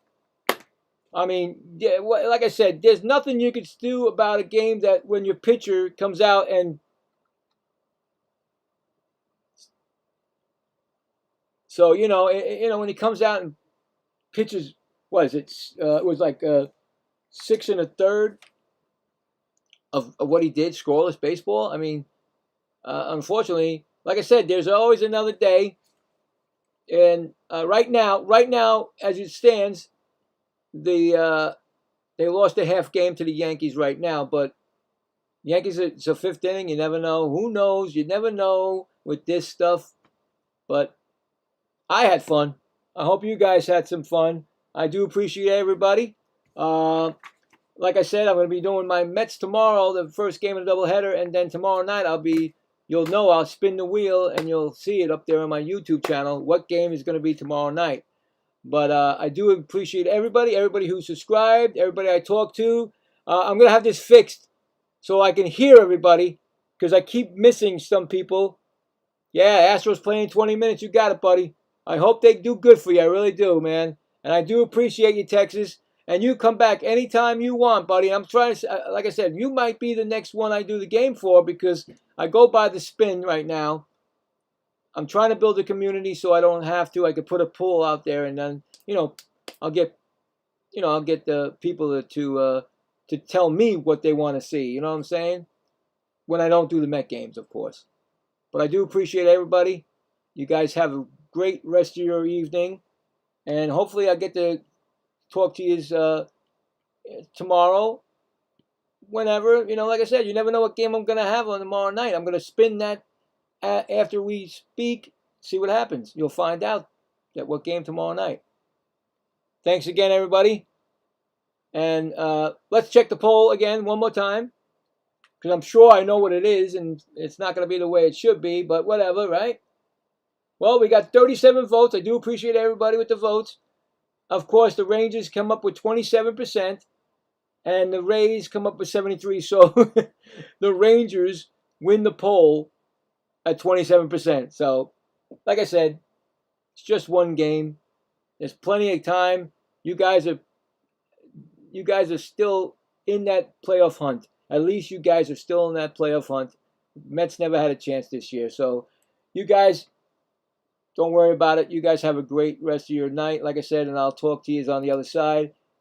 I mean, yeah, like I said, there's nothing you can do about a game that when your pitcher comes out and so when he comes out and pitches, it was like 6 1/3 of what he did, scoreless baseball. I mean, unfortunately, like I said, there's always another day. And right now, as it stands, they lost a half game to the Yankees right now. But Yankees, it's a 5th inning. You never know. Who knows? You never know with this stuff. But I had fun. I hope you guys had some fun. I do appreciate everybody. Like I said, I'm going to be doing my Mets tomorrow, the first game of the doubleheader, and then tomorrow night I'll spin the wheel and you'll see it up there on my YouTube channel, what game is going to be tomorrow night. But I do appreciate everybody who subscribed, everybody I talked to. I'm going to have this fixed so I can hear everybody because I keep missing some people. Yeah, Astros playing 20 minutes. You got it, buddy. I hope they do good for you. I really do, man. And I do appreciate you, Texas. And you come back anytime you want, buddy. I'm trying to, like I said, you might be the next one I do the game for because I go by the spin right now. I'm trying to build a community so I don't have to. I could put a poll out there, and then I'll get the people to tell me what they want to see. You know what I'm saying? When I don't do the Met games, of course. But I do appreciate everybody. You guys have a great rest of your evening, and hopefully I get to talk to you tomorrow, whenever. Like I said, you never know what game I'm going to have on tomorrow night. I'm going to spin that after we speak, see what happens. You'll find out what game tomorrow night. Thanks again, everybody. And let's check the poll again one more time, because I'm sure I know what it is, and it's not going to be the way it should be, but whatever, right? Well, we got 37 votes. I do appreciate everybody with the votes. Of course, the Rangers come up with 27%, and the Rays come up with 73%. So the Rangers win the poll at 27%. So, like I said, it's just one game. There's plenty of time. You guys are still in that playoff hunt. At least you guys are still in that playoff hunt. Mets never had a chance this year. So you guys, don't worry about it. You guys have a great rest of your night, like I said, and I'll talk to you on the other side.